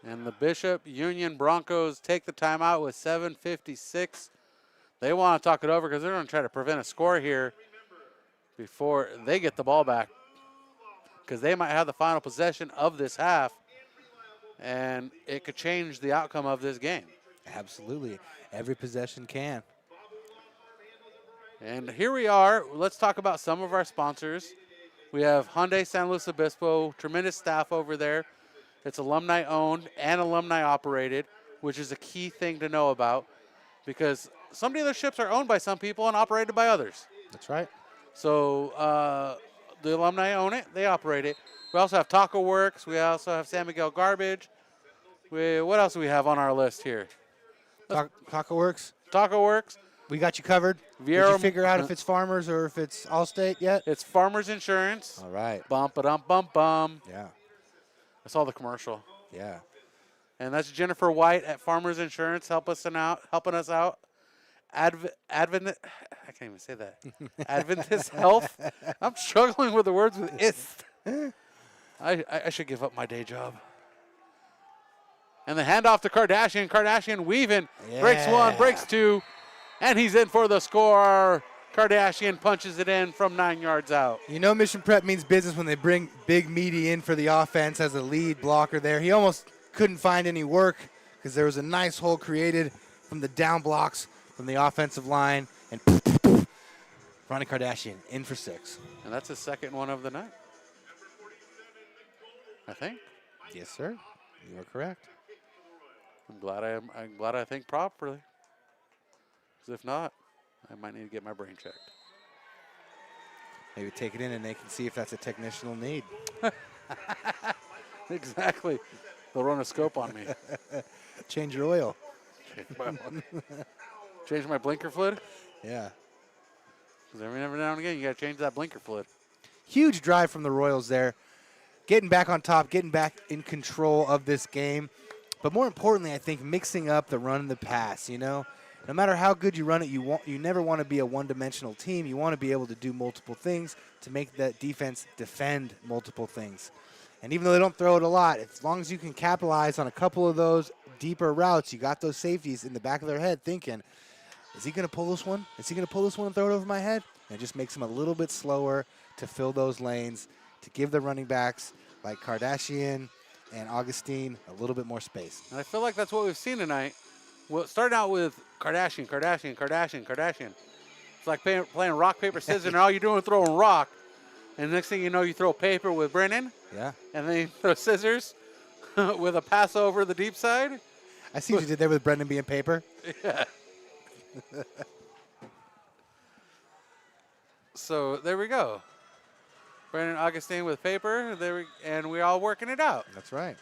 And the Bishop Union Broncos take the timeout with 7:56. They want to talk it over because they're going to try to prevent a score here before they get the ball back, because they might have the final possession of this half, and it could change the outcome of this game. Absolutely. Every possession can. And here we are. Let's talk about some of our sponsors. We have Hyundai San Luis Obispo, tremendous staff over there. It's alumni owned and alumni operated, which is a key thing to know about, because some dealerships are owned by some people and operated by others. That's right. So the alumni own it, they operate it. We also have Taco Works. We also have San Miguel Garbage. What else do we have on our list here? Taco Works. Taco Works. We got you covered. Did you figure out if it's Farmers or if it's Allstate yet? It's Farmers Insurance. All right. Bum-ba-dum-bum-bum. Yeah. I saw the commercial. Yeah. And that's Jennifer White at Farmers Insurance helping us out. Advent. I can't even say that. Adventist Health. I'm struggling with the words with ist. I should give up my day job. And the handoff to Kardashian. Kardashian weaving. Breaks one, breaks two. And he's in for the score. Kardashian punches it in from 9 yards out. You know Mission Prep means business when they bring Big Meaty in for the offense as a lead blocker there. He almost couldn't find any work because there was a nice hole created from the down blocks from the offensive line. And Ronnie Kardashian in for 6. And that's his second one of the night, I think. Yes, sir. You are correct. I'm glad I think properly. Because if not, I might need to get my brain checked. Maybe take it in and they can see if that's a technical need. Exactly. They'll run a scope on me. Change your oil. Change my blinker fluid? Yeah. Because every now and again, you got to change that blinker fluid. Huge drive from the Royals there. Getting back on top, getting back in control of this game. But more importantly, I think mixing up the run and the pass, you know. No matter how good you run it, you never want to be a one-dimensional team. You want to be able to do multiple things to make that defense defend multiple things. And even though they don't throw it a lot, as long as you can capitalize on a couple of those deeper routes, you got those safeties in the back of their head thinking, is he going to pull this one? Is he going to pull this one and throw it over my head? And it just makes them a little bit slower to fill those lanes, to give the running backs like Kardashian and Augustine a little bit more space. And I feel like that's what we've seen tonight. Well, starting out with Kardashian. It's like playing rock, paper, scissors, and all you're doing is throwing rock. And the next thing you know, you throw paper with Brennan. Yeah. And then you throw scissors with a pass over the deep side. I see what you did there with Brendan being paper. Yeah. So there we go. Brennan Augustine with paper, and we all working it out. That's right.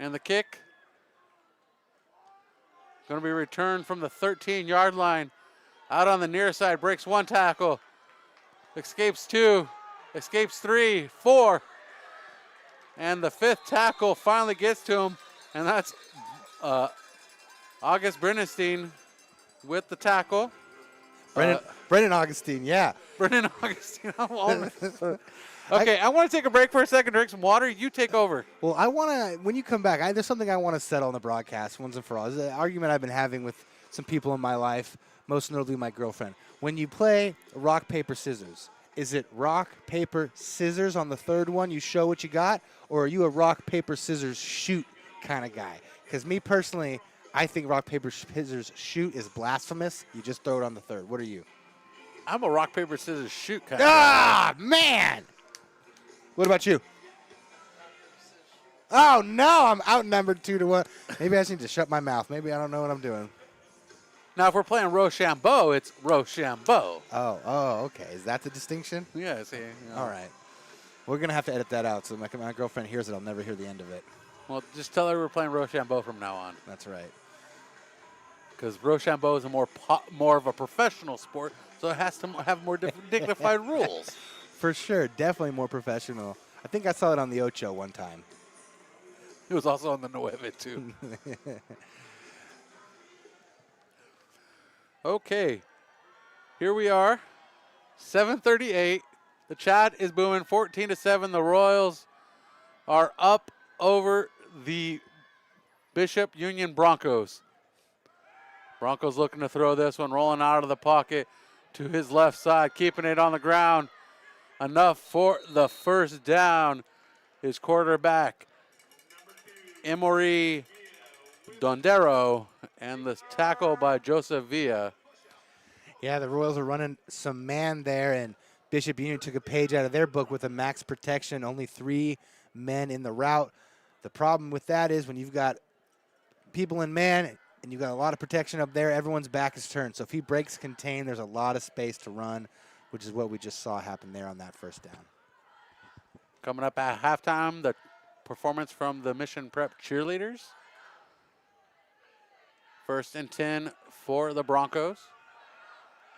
And the kick going to be returned from the 13-yard line. Out on the near side, breaks one tackle. Escapes two, escapes 3, 4. And the 5th tackle finally gets to him. And that's August Brennenstein with the tackle. Brendan Augustine, yeah. Brennan Augustine. Okay, I want to take a break for a second, drink some water. You take over. Well, I want to, when you come back, there's something I want to settle on the broadcast once and for all. It's an argument I've been having with some people in my life, most notably my girlfriend. When you play rock, paper, scissors, is it rock, paper, scissors on the third one, you show what you got, or are you a rock, paper, scissors, shoot kind of guy? Because me personally, I think rock, paper, scissors, shoot is blasphemous. You just throw it on the third. What are you? I'm a rock, paper, scissors, shoot kind of guy. Man! What about you? Oh, no, I'm outnumbered 2-1. Maybe I just need to shut my mouth. Maybe I don't know what I'm doing. Now, if we're playing Rochambeau, it's Rochambeau. Oh, okay. Is that the distinction? Yeah, see. You know. All right. We're going to have to edit that out so my girlfriend hears it. I'll never hear the end of it. Well, just tell her we're playing Rochambeau from now on. That's right. Because Rochambeau is a more of a professional sport, so it has to have more dignified rules. For sure. Definitely more professional. I think I saw it on the Ocho one time. It was also on the Nueve, too. Okay. Here we are. 7:38. The chat is booming 14-7. The Royals are up over the Bishop Union Broncos. Broncos looking to throw this one, rolling out of the pocket to his left side, keeping it on the ground. Enough for the first down. His quarterback, Emory Dondero, and the tackle by Joseph Villa. Yeah, the Royals are running some man there, and Bishop Union took a page out of their book with a max protection, only 3 men in the route. The problem with that is when you've got people in man and you've got a lot of protection up there, everyone's back is turned. So if he breaks contain, there's a lot of space to run, which is what we just saw happen there on that first down. Coming up at halftime, the performance from the Mission Prep cheerleaders. 1st and 10 for the Broncos.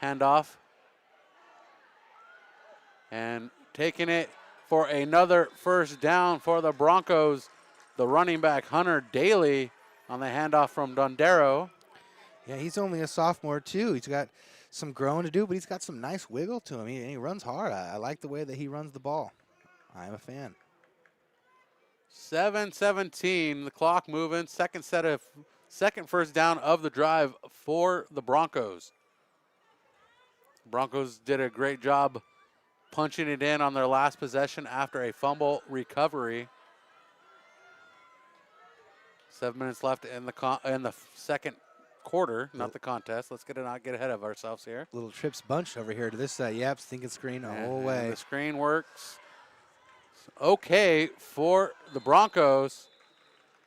Handoff. And taking it for another first down for the Broncos. The running back, Hunter Daly, on the handoff from Dondero. Yeah, he's only a sophomore, too. He's got some growing to do, but he's got some nice wiggle to him. He runs hard. I like the way that he runs the ball. I'm a fan. 7:17, the clock moving. Second first down of the drive for the Broncos. Broncos did a great job punching it in on their last possession after a fumble recovery. 7 minutes left in the second quarter, not the contest. Let's not get ahead of ourselves here. Little trips bunch over here to this side. Yep, thinking screen the whole way. The screen works okay for the Broncos.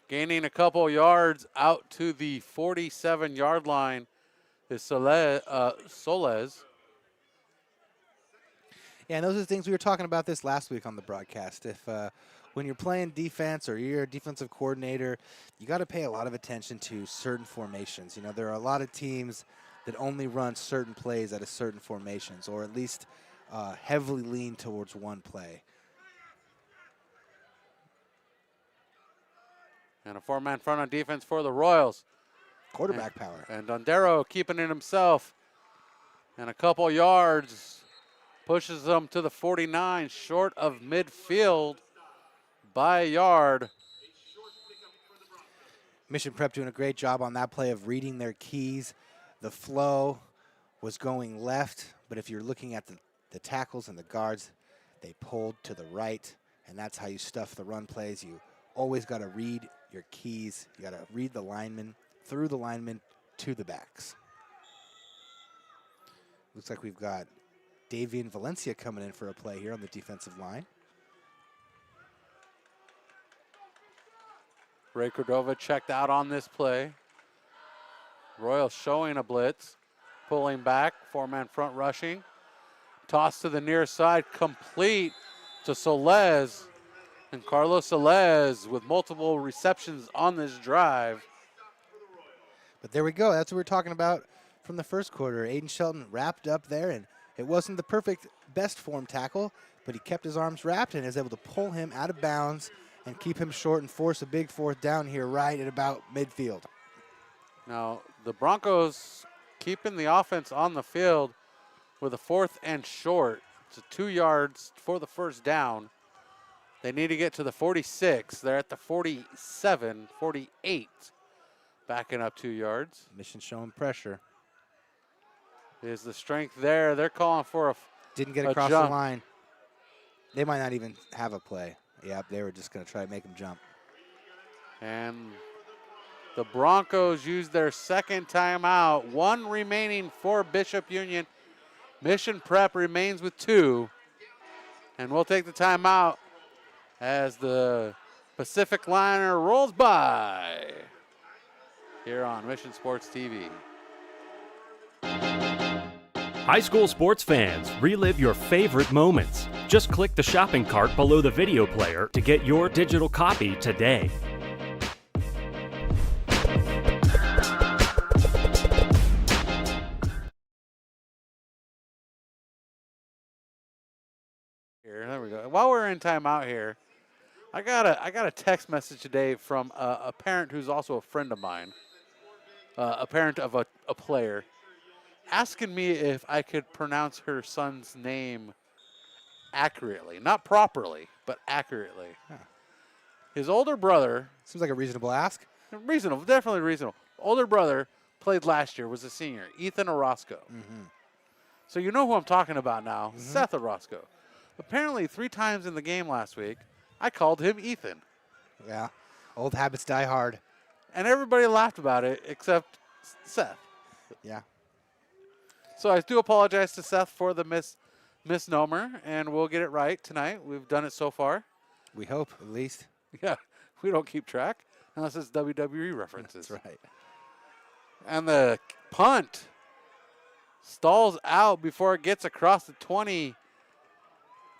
Gaining a couple yards out to the 47-yard line is Soles. Yeah, and those are the things we were talking about this last week on the broadcast. If when you're playing defense or you're a defensive coordinator, you got to pay a lot of attention to certain formations. You know, there are a lot of teams that only run certain plays out of certain formations, or at least heavily lean towards one play. And a four-man front on defense for the Royals. Quarterback power. And Dondero keeping it himself. And a couple yards. Pushes them to the 49, short of midfield by a yard. Mission Prep doing a great job on that play of reading their keys. The flow was going left, but if you're looking at the tackles and the guards, they pulled to the right, and that's how you stuff the run plays. You always got to read your keys. You got to read the linemen, through the linemen to the backs. Looks like we've got Davian Valencia coming in for a play here on the defensive line. Ray Cordova checked out on this play. Royals showing a blitz, pulling back, four-man front rushing. Toss to the near side, complete to Soles. And Carlos Soles with multiple receptions on this drive. But there we go. That's what we were talking about from the first quarter. Aiden Shelton wrapped up there, and it wasn't the perfect best form tackle, but he kept his arms wrapped and is able to pull him out of bounds and keep him short and force a big fourth down here right at about midfield. Now, the Broncos keeping the offense on the field with a 4th and short. It's 2 yards for the first down. They need to get to the 46. They're at the 47, 48, backing up 2 yards. Mission showing pressure. Is the strength there? They're calling for a Didn't get across jump. the line. They might not even have a play. Yep, they were just going to try to make him jump. And the Broncos use their second timeout. 1 remaining for Bishop Union. Mission Prep remains with 2. And we'll take the timeout as the Pacific Liner rolls by here on Mission Sports TV. High school sports fans, relive your favorite moments. Just click the shopping cart below the video player to get your digital copy today. There we go. While we're in timeout here, I got a text message today from a parent who's also a friend of mine, a parent of a player, asking me if I could pronounce her son's name accurately. Not properly, but accurately. Huh. His older brother. Seems like a reasonable ask. Reasonable, definitely reasonable. Older brother played last year, was a senior, Ethan Orozco. Mm-hmm. So you know who I'm talking about now, Seth Orozco. Apparently 3 times in the game last week, I called him Ethan. Yeah, old habits die hard. And everybody laughed about it except Seth. Yeah. So I do apologize to Seth for the misnomer, and we'll get it right tonight. We've done it so far. We hope, at least. Yeah, we don't keep track unless it's WWE references. That's right. And the punt stalls out before it gets across the 20.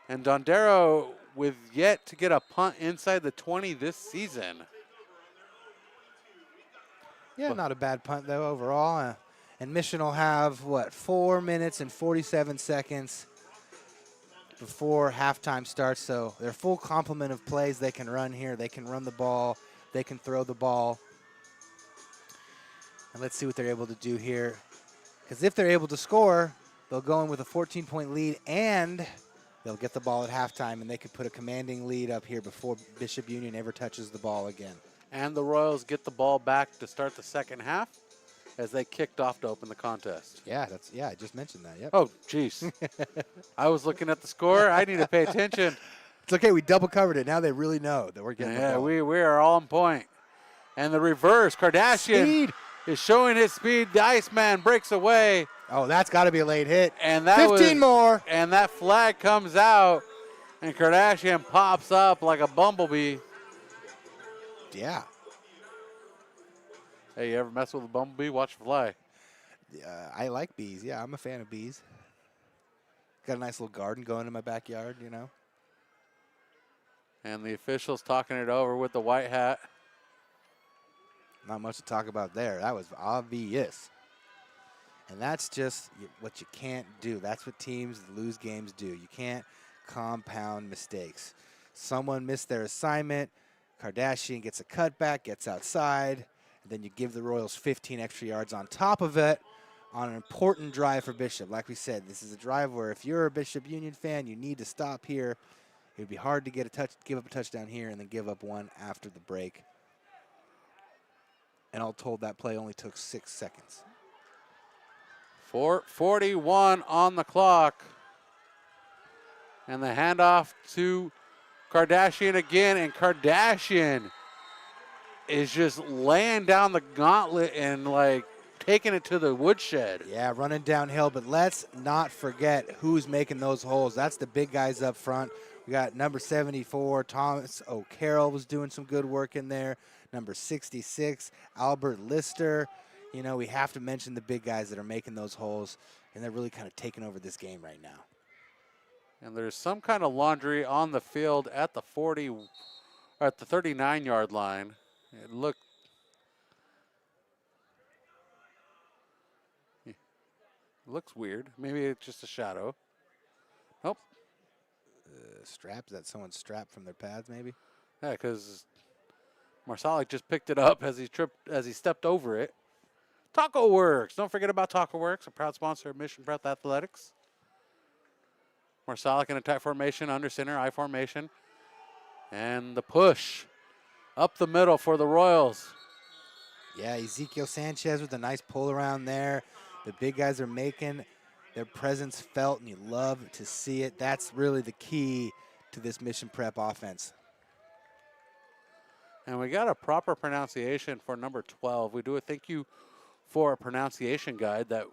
And Dondero with yet to get a punt inside the 20 this season. Yeah, not a bad punt, though, overall. And Mission will have, 4 minutes and 47 seconds before halftime starts. So their full complement of plays they can run here. They can run the ball. They can throw the ball. And let's see what they're able to do here. Because if they're able to score, they'll go in with a 14-point lead, and they'll get the ball at halftime, and they could put a commanding lead up here before Bishop Union ever touches the ball again. And the Royals get the ball back to start the second half as they kicked off to open the contest. Yeah, I just mentioned that. Yep. Oh, jeez. I was looking at the score. I need to pay attention. It's okay. We double covered it. Now they really know that we're getting the Yeah, ball. we are all on point. And the reverse, Kardashian Speed. is showing his speed. The Iceman breaks away. Oh, that's got to be a late hit. And that 15 more. And that flag comes out, and Kardashian pops up like a bumblebee. Yeah. Hey, you ever mess with a bumblebee? Watch it fly. I like bees. Yeah, I'm a fan of bees. Got a nice little garden going in my backyard, you know. And the officials talking it over with the white hat. Not much to talk about there. That was obvious. And that's just what you can't do. That's what teams that lose games do. You can't compound mistakes. Someone missed their assignment. Kardashian gets a cutback, gets outside. And then you give the Royals 15 extra yards on top of it on an important drive for Bishop. Like we said, this is a drive where if you're a Bishop Union fan, you need to stop here. It would be hard to give up a touchdown here and then give up one after the break. And all told, that play only took 6 seconds. 4:41 on the clock. And the handoff to Kardashian again. And Kardashian is just laying down the gauntlet and, like, taking it to the woodshed. Yeah, running downhill. But let's not forget who's making those holes. That's the big guys up front. We got number 74, Thomas O'Carroll was doing some good work in there. Number 66, Albert Lister. You know, we have to mention the big guys that are making those holes, and they're really kind of taking over this game right now. And there's some kind of laundry on the field at the 40, or at the 39-yard line. It looks weird. Maybe it's just a shadow. Nope. Straps, that someone's strap from their pads, maybe? Yeah, because Marsalik just picked it up as he stepped over it. Taco Works. Don't forget about Taco Works, a proud sponsor of Mission Prep Athletics. Marsalik in attack formation, under center, I formation. And the push up the middle for the Royals. Yeah, Ezekiel Sanchez with a nice pull around there. The big guys are making their presence felt, and you love to see it. That's really the key to this Mission Prep offense. And we got a proper pronunciation for number 12. We do a thank you for a pronunciation guide that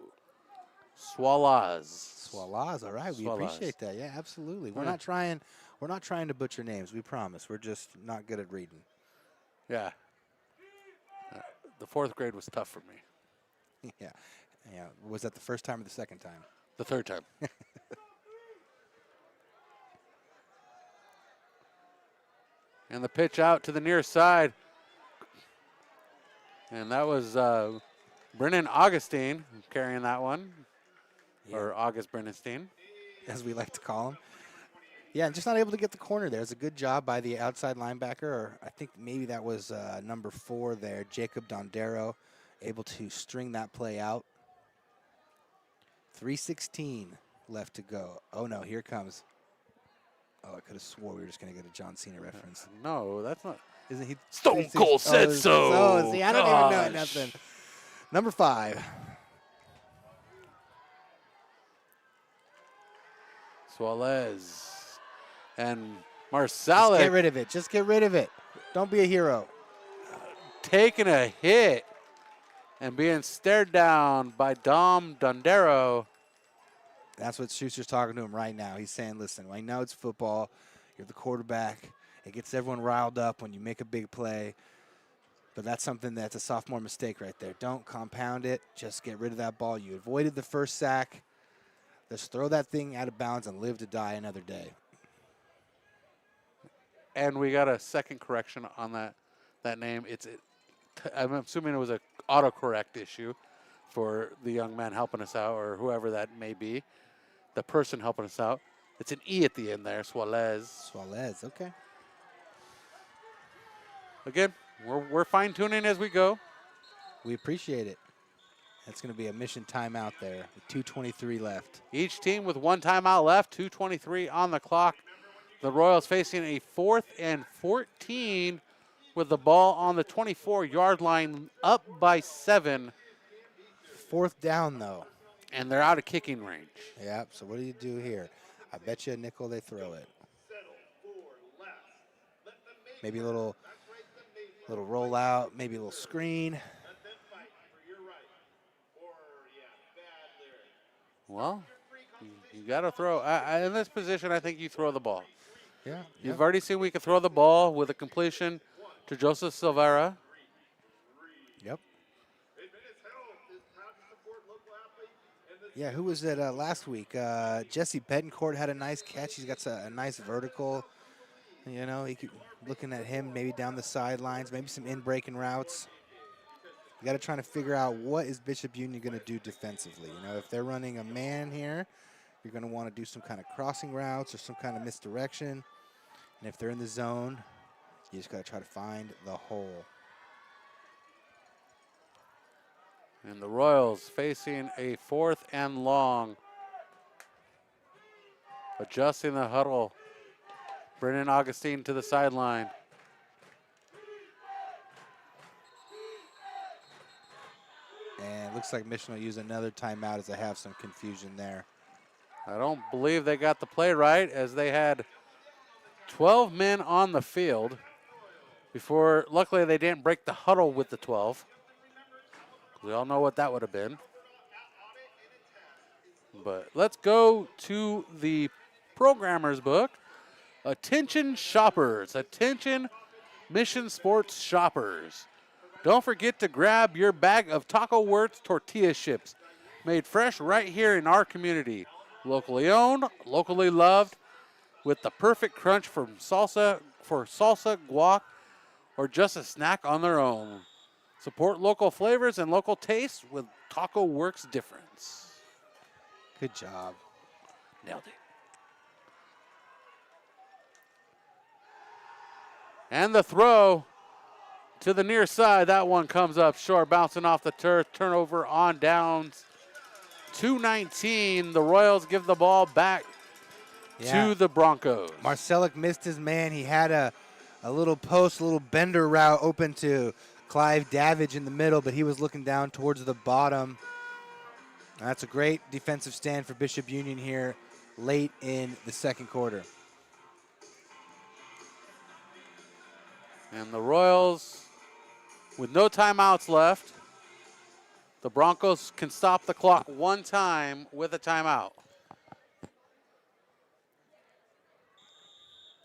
Swalaz. Swalaz, all right. We appreciate that. Yeah, absolutely. We're not trying to butcher names, we promise. We're just not good at reading. Yeah. The 4th grade was tough for me. Yeah. Yeah. Was that the first time or the second time? The 3rd time. And the pitch out to the near side. And that was Brennan Augustine carrying that one. Yeah. Or August Brennenstein, as we like to call him. Yeah, just not able to get the corner there. It's a good job by the outside linebacker, or I think maybe that was number 4 there, Jacob Dondero, able to string that play out. 3:16 left to go. Oh, no, here comes. Oh, I could have swore we were just going to get a John Cena reference. No, that's not. Isn't he? Stone Cold said so. Oh, see, I don't even know nothing. Number 5. Suarez and Marsalik. Just get rid of it. Just get rid of it. Don't be a hero. Taking a hit and being stared down by Dom Dondero. That's what Schuster's talking to him right now. He's saying, listen, I know it's football. You're the quarterback. It gets everyone riled up when you make a big play. But that's something that's a sophomore mistake right there. Don't compound it. Just get rid of that ball. You avoided the first sack. Let's throw that thing out of bounds and live to die another day. And we got a second correction on that name. I'm assuming it was an autocorrect issue for the young man helping us out, or whoever that may be, the person helping us out. It's an E at the end there, Suarez. Suarez, okay. Again, we're fine-tuning as we go. We appreciate it. That's going to be a Mission timeout there with 2:23 left. Each team with 1 timeout left, 2:23 on the clock. The Royals facing a 4th and 14 with the ball on the 24-yard line, up by 7. 4th down, though. And they're out of kicking range. Yep, so what do you do here? I bet you a nickel they throw it. Maybe a little rollout, maybe a little screen. Well, you got to throw. In this position, I think you throw the ball. Yeah. You've already seen we can throw the ball with a completion to Joseph Silvera. Yep. Yeah, who was it last week? Jesse Betancourt had a nice catch. He's got a nice vertical. You know, looking at him maybe down the sidelines, maybe some in-breaking routes. You got to try to figure out what is Bishop Union going to do defensively. You know, if they're running a man here, you're going to want to do some kind of crossing routes or some kind of misdirection. And if they're in the zone, you just got to try to find the hole. And the Royals facing a 4th and long. Adjusting the huddle. Brennan Augustine to the sideline. And it looks like Mission will use another timeout as they have some confusion there. I don't believe they got the play right, as they had 12 men on the field before. Luckily, they didn't break the huddle with the 12. We all know what that would have been. But let's go to the programmer's book. Attention shoppers, attention Mission Sports shoppers. Don't forget to grab your bag of Taco Wertz tortilla chips, made fresh right here in our community. Locally owned, locally loved, with the perfect crunch for salsa, guac, or just a snack on their own. Support local flavors and local tastes with Taco Wertz difference. Good job. Nailed it. And the throw to the near side. That one comes up short, bouncing off the turf. Turnover on downs. 2:19. The Royals give the ball back to the Broncos. Marcelic missed his man. He had a little post, a little bender route open to Clive Davidge in the middle, but he was looking down towards the bottom. That's a great defensive stand for Bishop Union here late in the second quarter. And the Royals, with no timeouts left, the Broncos can stop the clock one time with a timeout.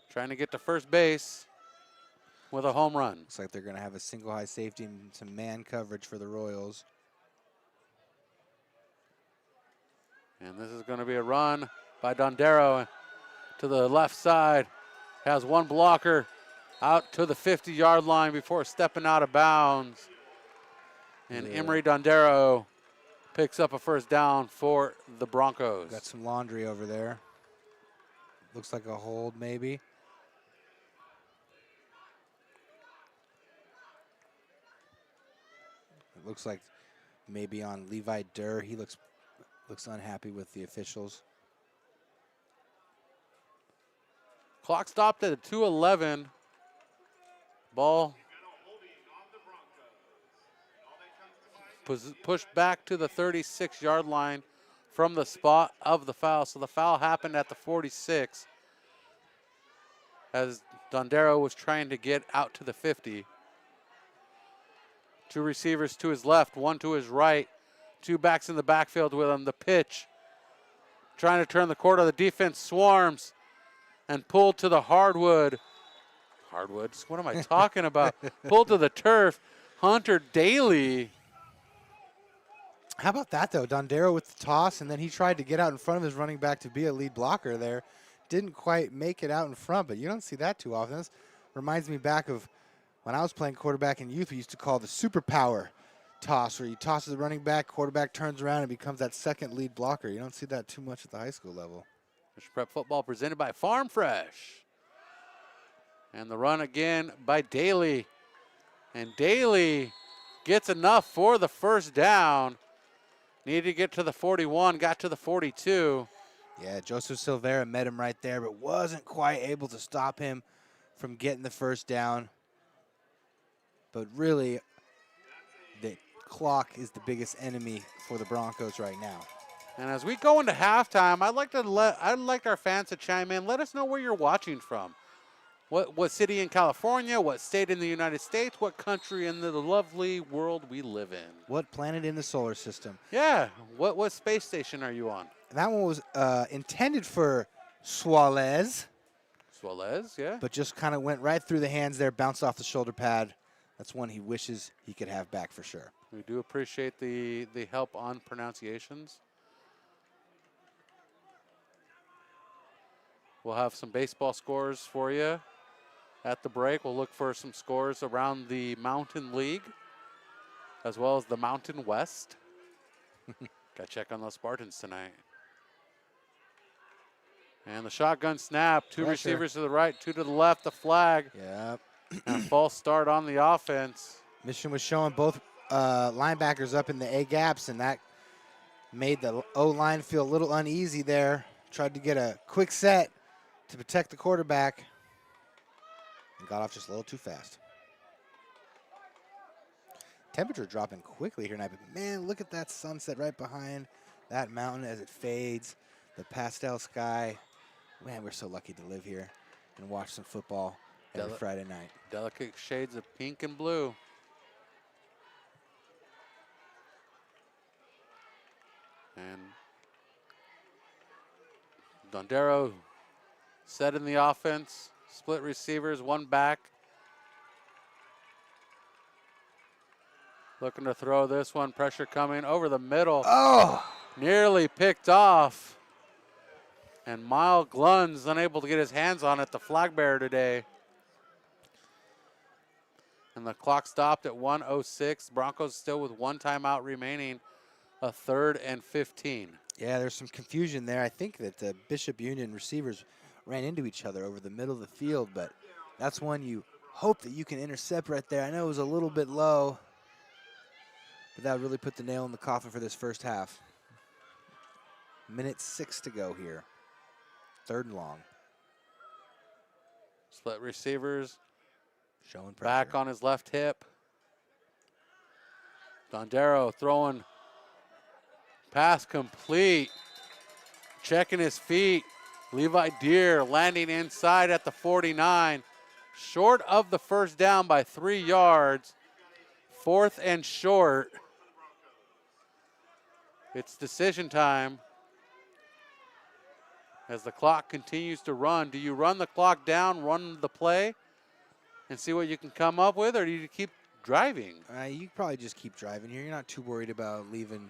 Trying to get to first base with a home run. Looks like they're going to have a single high safety and some man coverage for the Royals. And this is going to be a run by Dondero to the left side. Has one blocker out to the 50-yard line before stepping out of bounds. And Emery Dondero picks up a first down for the Broncos. Got some laundry over there. Looks like a hold maybe. It looks like maybe on Levi Durr. He looks unhappy with the officials. Clock stopped at 2:11. Ball pushed back to the 36-yard line from the spot of the foul. So the foul happened at the 46 as Dondero was trying to get out to the 50. Two receivers to his left, one to his right. Two backs in the backfield with him. The pitch, trying to turn the corner. The defense swarms and pulled to the hardwoods. What am I talking about? Pulled to the turf. Hunter Daly. How about that, though? Dondero with the toss, and then he tried to get out in front of his running back to be a lead blocker there. Didn't quite make it out in front, but you don't see that too often. This reminds me back of when I was playing quarterback in youth. We used to call the superpower toss, where you toss to the running back, quarterback turns around and becomes that second lead blocker. You don't see that too much at the high school level. Mission Prep football presented by Farm Fresh. And the run again by Daly. And Daly gets enough for the first down. Needed to get to the 41, got to the 42. Yeah, Joseph Silvera met him right there, but wasn't quite able to stop him from getting the first down. But really, the clock is the biggest enemy for the Broncos right now. And as we go into halftime, I'd like our fans to chime in. Let us know where you're watching from. What city in California, what state in the United States, what country in the lovely world we live in. What planet in the solar system? Yeah, what space station are you on? That one was intended for Suarez, Suarez, yeah. but just kind of went right through the hands there, bounced off the shoulder pad. That's one he wishes he could have back for sure. We do appreciate the help on pronunciations. We'll have some baseball scores for you at the break. We'll look for some scores around the Mountain League as well as the Mountain West. Got to check on those Spartans tonight. And the shotgun snap. Two Pressure. receivers to the right, two to the left, the flag. Yep. And a false start on the offense. Mission was showing both linebackers up in the A gaps, and that made the O-line feel a little uneasy there. Tried to get a quick set to protect the quarterback and got off just a little too fast. Temperature dropping quickly here tonight, but man, look at that sunset right behind that mountain as it fades. The pastel sky. Man, we're so lucky to live here and watch some football every Friday night. Delicate shades of pink and blue. And Dondero set in the offense. Split receivers, one back. Looking to throw this one. Pressure coming over the middle. Oh! Nearly picked off. And Miles Glun's unable to get his hands on it, the flag bearer today. And the clock stopped at 1:06. Broncos still with one timeout remaining, a 3rd and 15. Yeah, there's some confusion there. I think that the Bishop Union receivers ran into each other over the middle of the field, but that's one you hope that you can intercept right there. I know it was a little bit low, but that really put the nail in the coffin for this first half. 1:06 to go here. 3rd and long. Split receivers. Showing pressure. Back on his left hip. Dondero throwing. Pass complete. Checking his feet. Levi Deere landing inside at the 49. Short of the first down by 3 yards. 4th and short. It's decision time. As the clock continues to run, do you run the clock down, run the play, and see what you can come up with, or do you keep driving? You probably just keep driving here. You're not too worried about leaving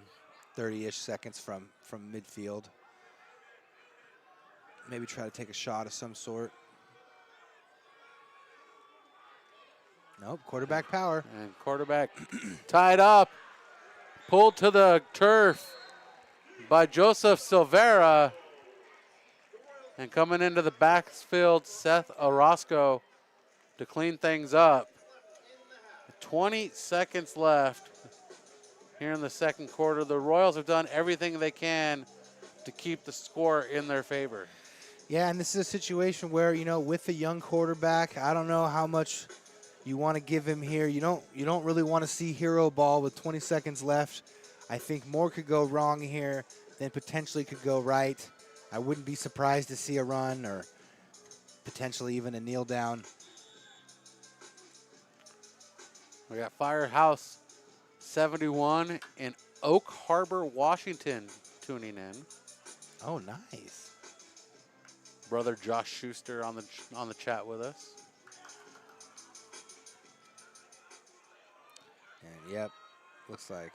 30-ish seconds from midfield. Maybe try to take a shot of some sort. Nope, quarterback power. And quarterback tied up, pulled to the turf by Joseph Silvera. And coming into the backfield, Seth Orozco to clean things up. 20 seconds left here in the second quarter. The Royals have done everything they can to keep the score in their favor. Yeah, and this is a situation where, you know, with the young quarterback, I don't know how much you want to give him here. You don't really want to see hero ball with 20 seconds left. I think more could go wrong here than potentially could go right. I wouldn't be surprised to see a run or potentially even a kneel down. We got Firehouse 71 in Oak Harbor, Washington tuning in. Oh, nice. Brother Josh Schuster on the chat with us. And yep, looks like.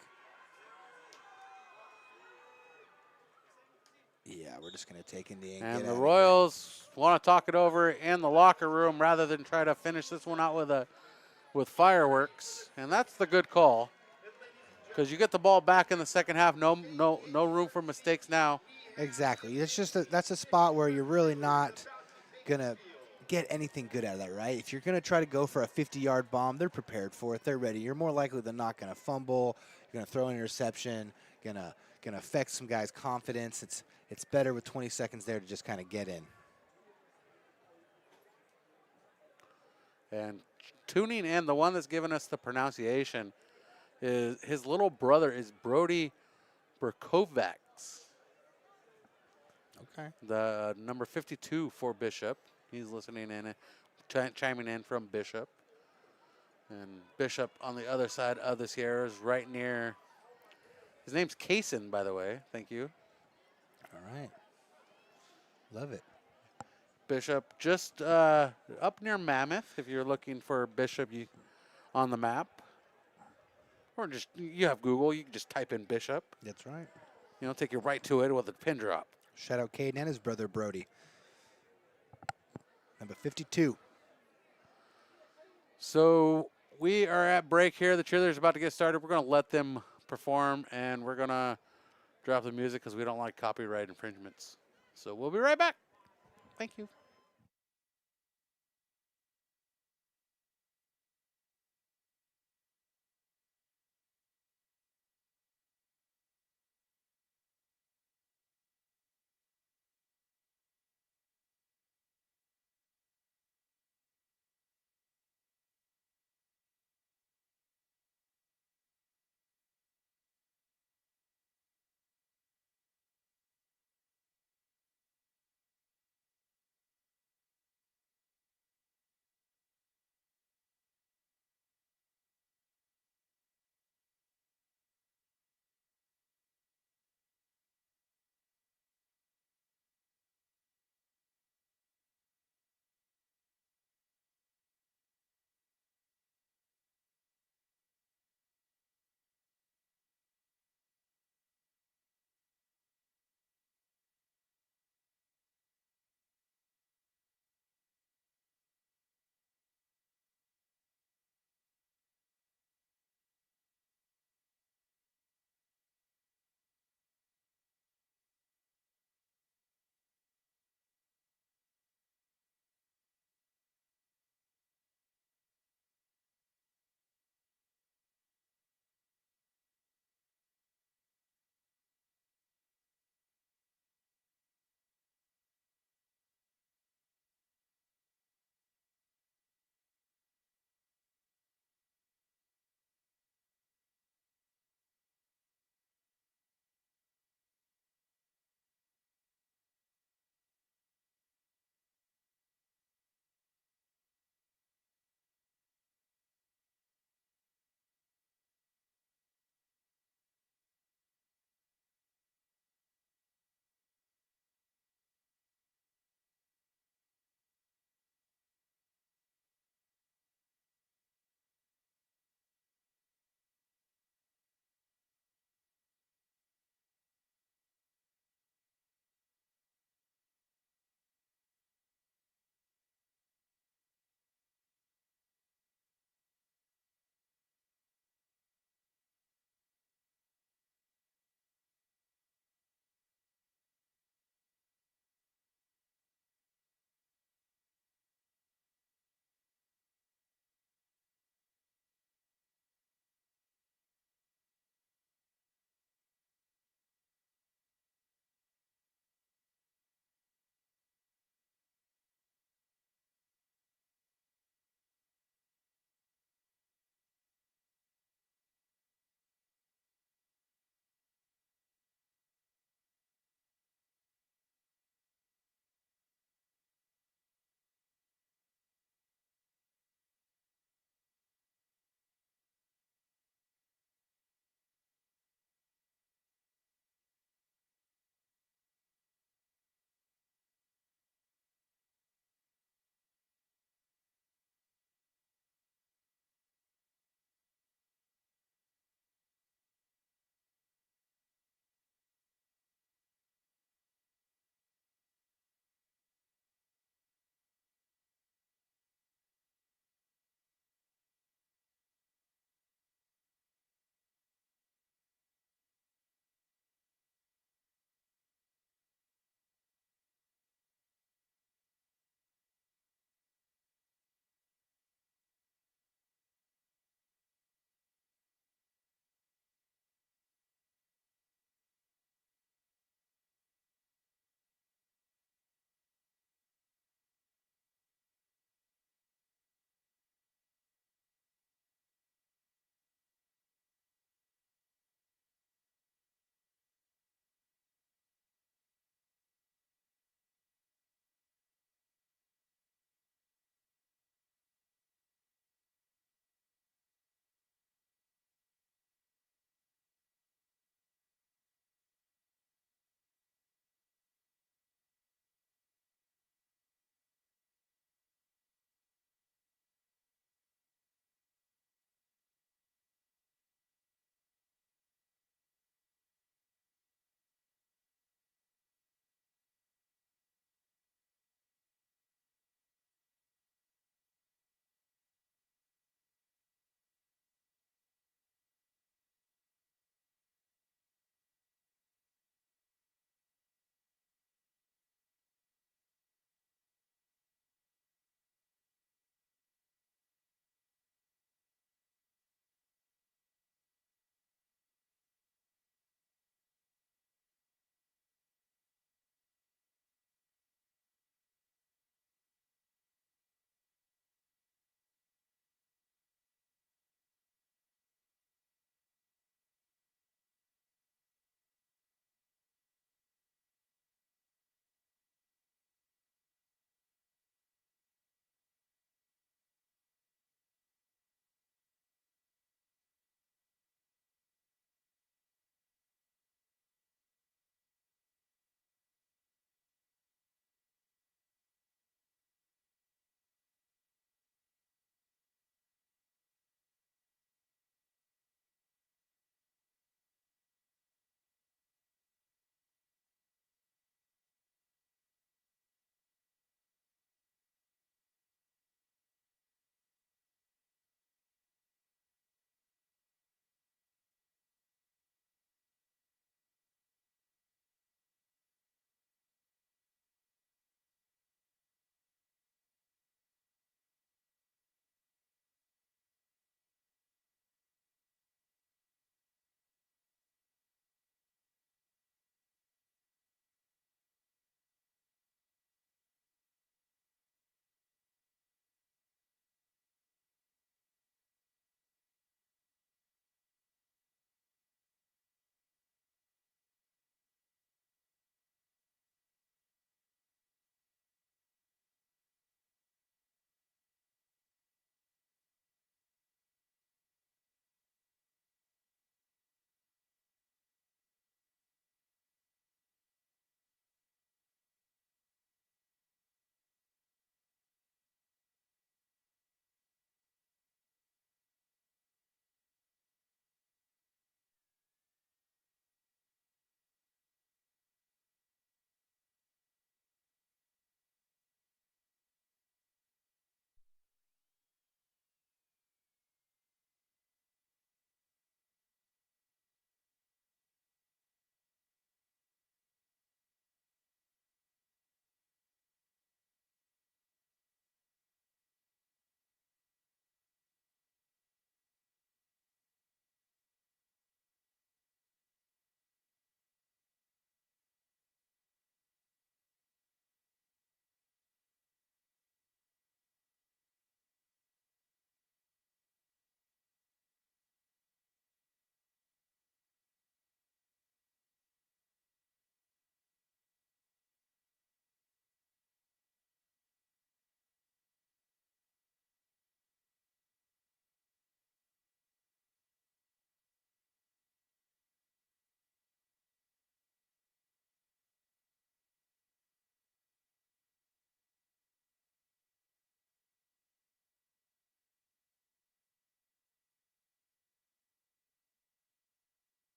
Yeah, we're just going to take in the ink. And the Royals want to talk it over in the locker room rather than try to finish this one out with fireworks. And that's the good call, because you get the ball back in the second half. No room for mistakes now. Exactly. It's just that's a spot where you're really not going to get anything good out of that, right? If you're going to try to go for a 50-yard bomb, they're prepared for it. They're ready. You're more likely than not going to fumble. You're going to throw an interception, going to going to affect some guys' confidence. It's better with 20 seconds there to just kind of get in. And tuning in, the one that's given us the pronunciation is his little brother is Brody Berkovacs. Okay. The number 52 for Bishop. He's listening in, chiming in from Bishop. And Bishop on the other side of the Sierras, right near. His name's Kaysen, by the way. Thank you. All right. Love it. Bishop just up near Mammoth. If you're looking for Bishop on the map, or just you have Google, you can just type in Bishop. That's right. Take you right to it with a pin drop. Shout out Caden and his brother Brody. Number 52. So we are at break here. The cheerleaders are about to get started. We're going to let them perform, and we're going to drop the music because we don't like copyright infringements. So we'll be right back. Thank you.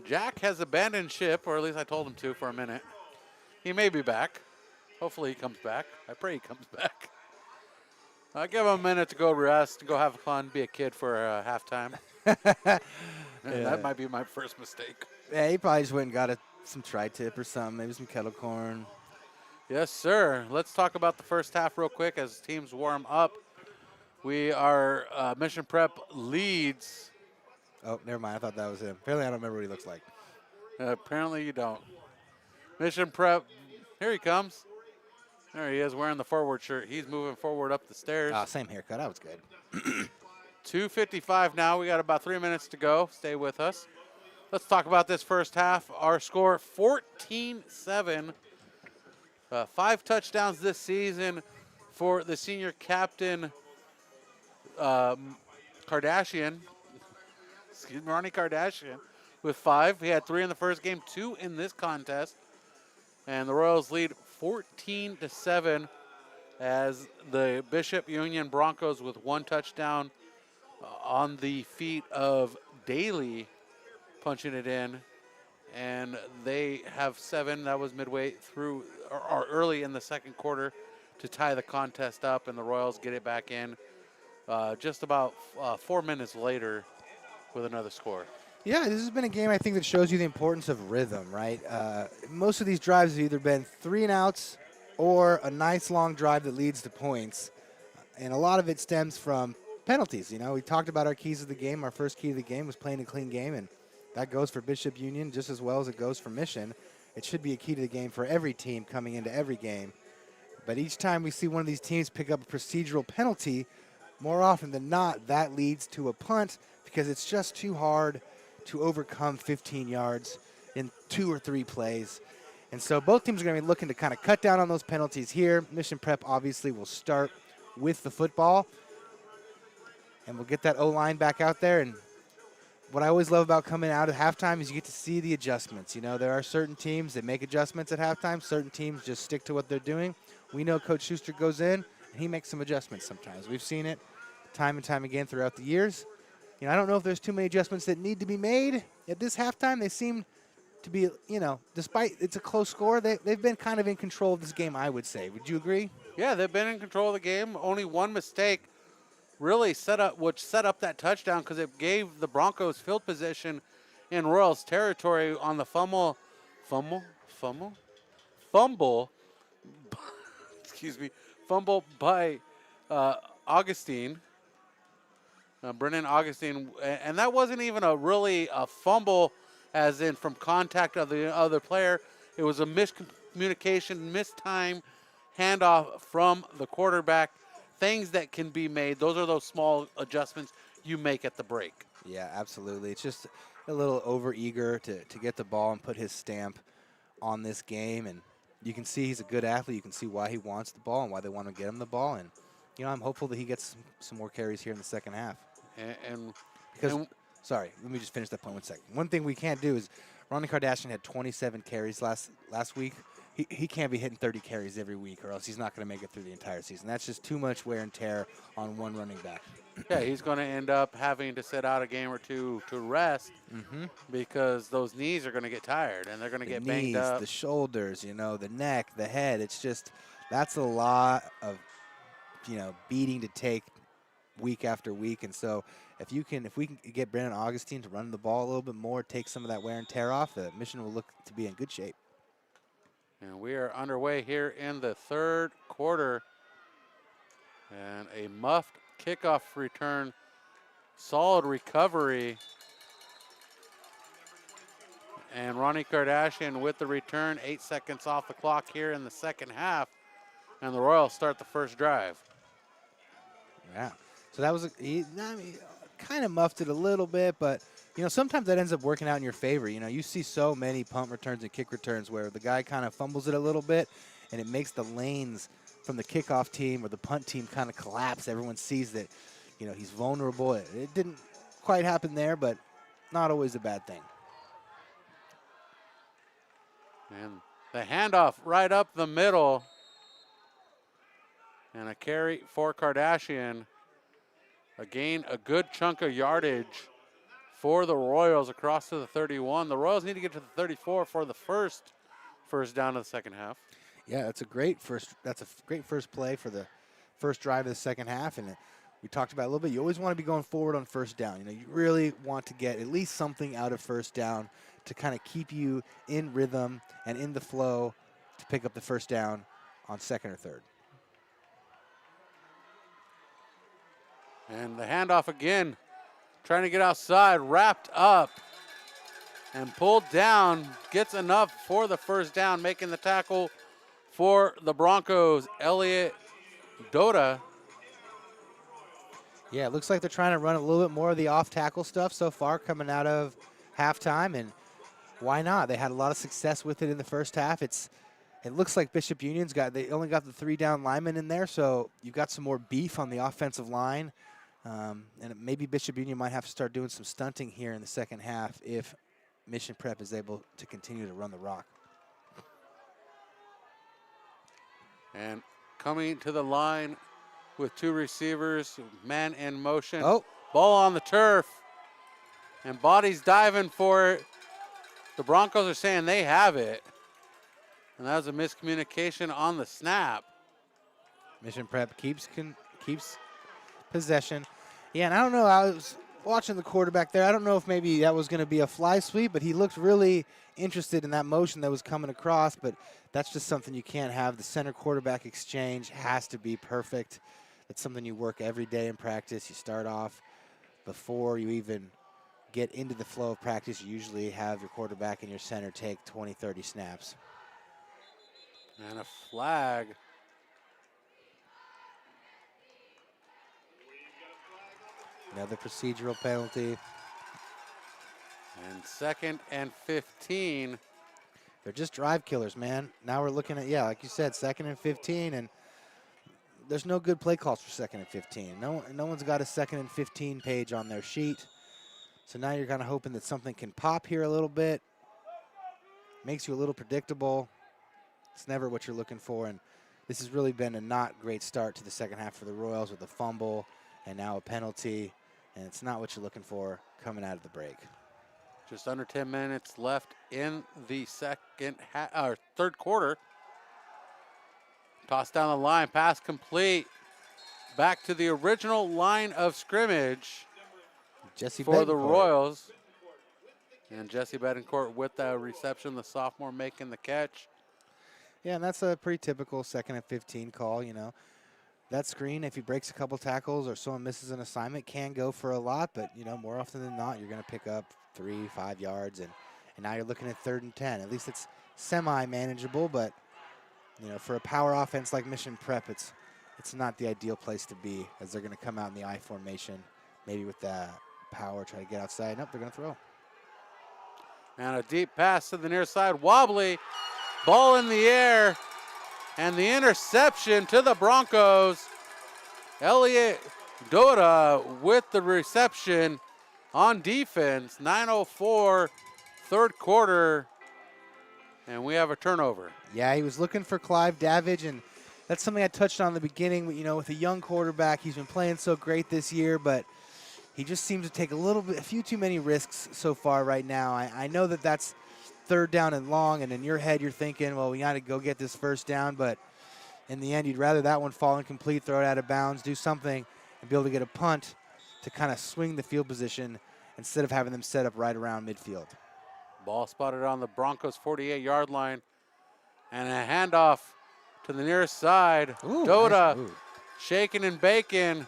Jack has abandoned ship, or at least I told him to for a minute. He may be back. Hopefully he comes back. I pray he comes back. I'll give him a minute to go rest, go have fun, be a kid for halftime. That might be my first mistake. Yeah, he probably just went and got some tri-tip or something, maybe some kettle corn. Yes, sir. Let's talk about the first half real quick as teams warm up. We are Mission Prep leads. Oh, never mind. I thought that was him. Apparently, I don't remember what he looks like. Apparently you don't. Mission Prep, here he comes. There he is wearing the forward shirt. He's moving forward up the stairs. Same haircut. That was good. 2:55 now. We got about 3 minutes to go. Stay with us. Let's talk about this first half. Our score, 14-7. 5 touchdowns this season for the senior captain, Kardashian. Excuse me, Ronnie Kardashian with 5. He had 3 in the first game, 2 in this contest. And the Royals lead 14-7 as the Bishop Union Broncos with 1 touchdown on the feet of Daly punching it in. And they have 7. That was midway through or early in the second quarter to tie the contest up, and the Royals get it back in just about 4 minutes later with another score. Yeah, this has been a game I think that shows you the importance of rhythm, right? Most of these drives have either been 3 and outs or a nice long drive that leads to points. And a lot of it stems from penalties. You know, we talked about our keys of the game. Our first key of the game was playing a clean game, and that goes for Bishop Union just as well as it goes for Mission. It should be a key to the game for every team coming into every game. But each time we see one of these teams pick up a procedural penalty, more often than not, that leads to a punt because it's just too hard to overcome 15 yards in 2 or 3 plays. And so both teams are going to be looking to kind of cut down on those penalties here. Mission Prep obviously will start with the football. And we'll get that O-line back out there. And what I always love about coming out at halftime is you get to see the adjustments. You know, there are certain teams that make adjustments at halftime. Certain teams just stick to what they're doing. We know Coach Schuster goes in, and he makes some adjustments sometimes. We've seen it time and time again throughout the years. You know, I don't know if there's too many adjustments that need to be made at this halftime. They seem to be, you know, despite it's a close score, they've been kind of in control of this game, I would say. Would you agree? Yeah, they've been in control of the game. Only one mistake really set up that touchdown because it gave the Broncos field position in Royals territory on the fumble, excuse me, fumble by Augustine. Brennan Augustine, and that wasn't even a fumble as in from contact of the other player. It was a miscommunication, mistime handoff from the quarterback. Things that can be made. Those are those small adjustments you make at the break. Yeah, absolutely. It's just a little over-eager to get the ball and put his stamp on this game. And you can see he's a good athlete. You can see why he wants the ball and why they want to get him the ball. And, you know, I'm hopeful that he gets some more carries here in the second half. Sorry, let me just finish that point 1 second. One thing we can't do is Ronnie Kardashian had 27 carries last week. He can't be hitting 30 carries every week or else he's not going to make it through the entire season. That's just too much wear and tear on one running back. Yeah, he's going to end up having to sit out a game or two to rest because those knees are going to get tired and they're going to get banged up. The shoulders, you know, the neck, the head. It's just that's a lot of, you know, beating to take week after week. And so if we can get Brennan Augustine to run the ball a little bit more, take some of that wear and tear off, the Mission will look to be in good shape. And we are underway here in the third quarter. And a muffed kickoff return. Solid recovery. And Ronnie Kardashian with the return. 8 seconds off the clock here in the second half. And the Royals start the first drive. Yeah. So that was kind of muffed it a little bit, but you know, sometimes that ends up working out in your favor. You know, you see so many punt returns and kick returns where the guy kind of fumbles it a little bit, and it makes the lanes from the kickoff team or the punt team kind of collapse. Everyone sees that, you know, he's vulnerable. It didn't quite happen there, but not always a bad thing. And the handoff right up the middle. And a carry for Kardashian. Again, a good chunk of yardage for the Royals across to the 31. The Royals need to get to the 34 for the first down of the second half. Yeah, that's a great first play for the first drive of the second half. And we talked about it a little bit. You always want to be going forward on first down. You know, you really want to get at least something out of first down to kind of keep you in rhythm and in the flow to pick up the first down on second or third. And the handoff again, trying to get outside, wrapped up and pulled down, gets enough for the first down, making the tackle for the Broncos, Elliot Dota. Yeah, it looks like they're trying to run a little bit more of the off-tackle stuff so far coming out of halftime, and why not? They had a lot of success with it in the first half. It looks like Bishop Union's they only got the 3 down linemen in there, so you've got some more beef on the offensive line. And maybe Bishop Union might have to start doing some stunting here in the second half if Mission Prep is able to continue to run the rock. And coming to the line with 2 receivers, man in motion. Oh. Ball on the turf. And Body's diving for it. The Broncos are saying they have it. And that was a miscommunication on the snap. Mission Prep keeps possession. Yeah, and I don't know, I was watching the quarterback there. I don't know if maybe that was going to be a fly sweep, but he looked really interested in that motion that was coming across, but that's just something you can't have. The center quarterback exchange has to be perfect. It's something you work every day in practice. You start off before you even get into the flow of practice. You usually have your quarterback and your center take 20, 30 snaps. And a flag. Another procedural penalty. And 2nd and 15. They're just drive killers, man. Now we're looking at, yeah, like you said, 2nd and 15, and there's no good play calls for 2nd and 15. No one's got a 2nd and 15 page on their sheet. So now you're kind of hoping that something can pop here a little bit. Makes you a little predictable. It's never what you're looking for, and this has really been a not great start to the second half for the Royals with a fumble and now a penalty, and it's not what you're looking for coming out of the break. Just under 10 minutes left in the third quarter. Toss down the line, pass complete. Back to the original line of scrimmage for the Royals. And Jesse Betancourt with the reception, the sophomore making the catch. Yeah, and that's a pretty typical 2nd and 15 call, you know. That screen, if he breaks a couple tackles or someone misses an assignment, can go for a lot, but, you know, more often than not, you're going to pick up 3-5 yards, and now you're looking at 3rd and 10. At least it's semi-manageable, but, you know, for a power offense like Mission Prep, it's not the ideal place to be, as they're going to come out in the I formation, maybe with that power, try to get outside. Nope, they're going to throw. And a deep pass to the near side, wobbly, ball in the air, and the interception to the Broncos. Elliot Dota with the reception on defense. 9:04, third quarter, and we have a turnover. Yeah, he was looking for Clive Davidge, and that's something I touched on in the beginning. You know, with a young quarterback, he's been playing so great this year, but he just seems to take a few too many risks so far right now. I know that that's 3rd down and long, and in your head you're thinking, well, we got to go get this first down, but in the end you'd rather that one fall incomplete, throw it out of bounds, do something, and be able to get a punt to kind of swing the field position instead of having them set up right around midfield. Ball spotted on the Broncos 48-yard line, and a handoff to the nearest side. Ooh, Dota nice shaking and baking,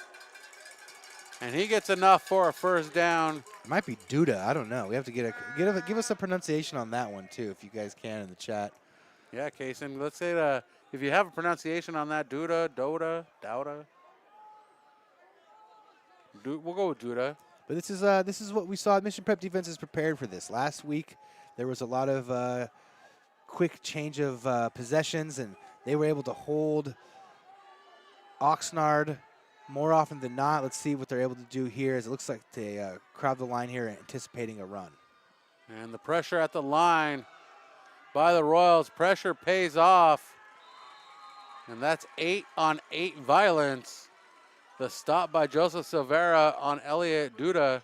and he gets enough for a first down. It might be Duda. I don't know. We have to give us a pronunciation on that one too, if you guys can in the chat. Yeah, Kaysen. Let's say if you have a pronunciation on that, Duda, Dota, Dauda. We'll go with Duda. But this is what we saw. Mission Prep defense is prepared for this. Last week there was a lot of quick change of possessions, and they were able to hold Oxnard more often than not. Let's see what they're able to do here, as it looks like they crowd the line here anticipating a run. And the pressure at the line by the Royals. Pressure pays off. And that's 8-on-8 violence. The stop by Joseph Silvera on Elliot Duda.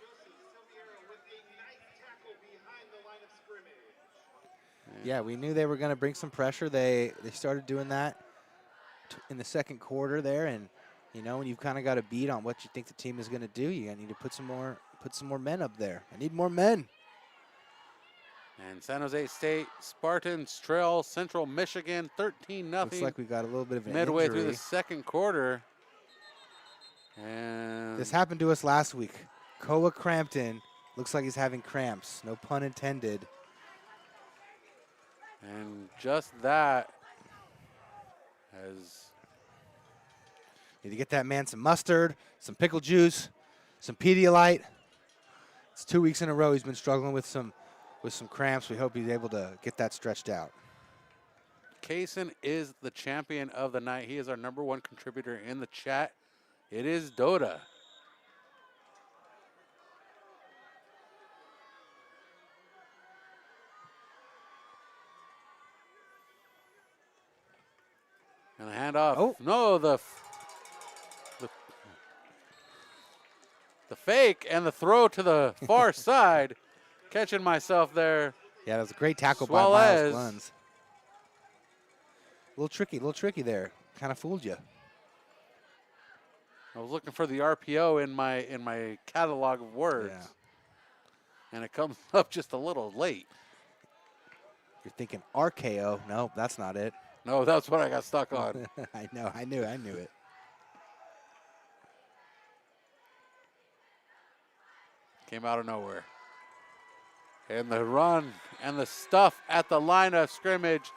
Yeah, we knew they were going to bring some pressure. They started doing that in the second quarter there, and you know, when you've kind of got a beat on what you think the team is going to do, you need to put some more men up there. I need more men. And San Jose State Spartans trail Central Michigan 13-0. Looks like we got a little bit of an midway injury. through the second quarter. And This happened to us last week. Koa Crampton looks like he's having cramps. No pun intended. And just that has Need to get that man some mustard, some pickle juice, some Pedialyte. It's 2 weeks in a row he's been struggling with some cramps. We hope he's able to get that stretched out. Kaysen is the champion of the night. He is our #1 contributor in the chat. It is Dota. And the handoff. Oh. No, the fake and the throw to the far side. Catching myself there. Yeah, that was a great tackle by Suarez. Miles Gluns. A little tricky there. Kind of fooled you. I was looking for the RPO in my catalog of words. Yeah. And it comes up just a little late. You're thinking RKO. No, that's not it. No, that's what I got stuck on. I know. I knew it. Came out of nowhere. And the run and the stuff at the line of scrimmage.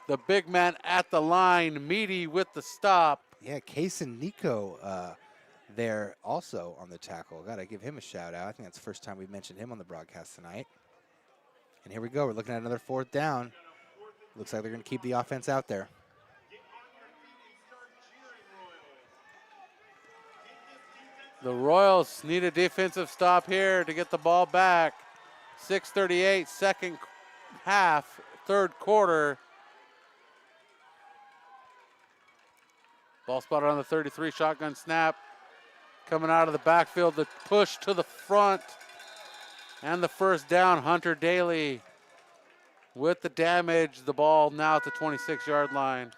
The big man at the line, Meaty with the stop. Yeah, Kaysen Nico there also on the tackle. Got to give him a shout out. I think that's the first time we've mentioned him on the broadcast tonight. And here we go. We're looking at another 4th down. Looks like they're going to keep the offense out there. The Royals need a defensive stop here to get the ball back. 6:38, second half, third quarter. Ball spotted on the 33, shotgun snap. Coming out of the backfield, the push to the front. And the first down, Hunter Daly with the damage. The ball now at the 26-yard line.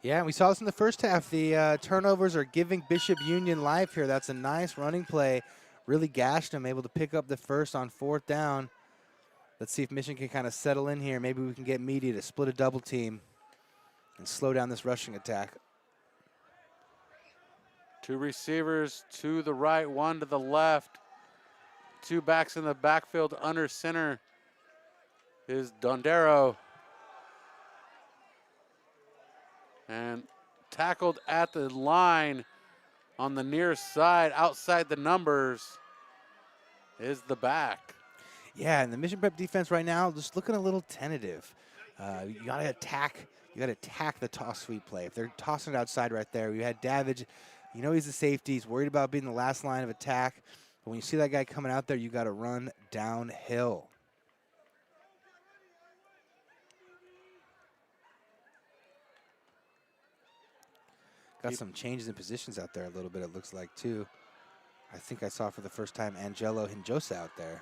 Yeah, we saw this in the first half. The turnovers are giving Bishop Union life here. That's a nice running play. Really gashed them, able to pick up the first on 4th down. Let's see if Michigan can kind of settle in here. Maybe we can get Meaty to split a double team and slow down this rushing attack. 2 receivers to the right, 1 to the left. 2 backs in the backfield under center is Dondero. And tackled at the line on the near side, outside the numbers, is the back. Yeah, and the Mission Prep defense right now just looking a little tentative. You gotta attack the toss sweep play. If they're tossing it outside right there, we had Davidge. You know he's a safety. He's worried about being the last line of attack. But when you see that guy coming out there, you got to run downhill. Got some changes in positions out there a little bit, it looks like, too. I think I saw for the first time Angelo Hinjosa out there.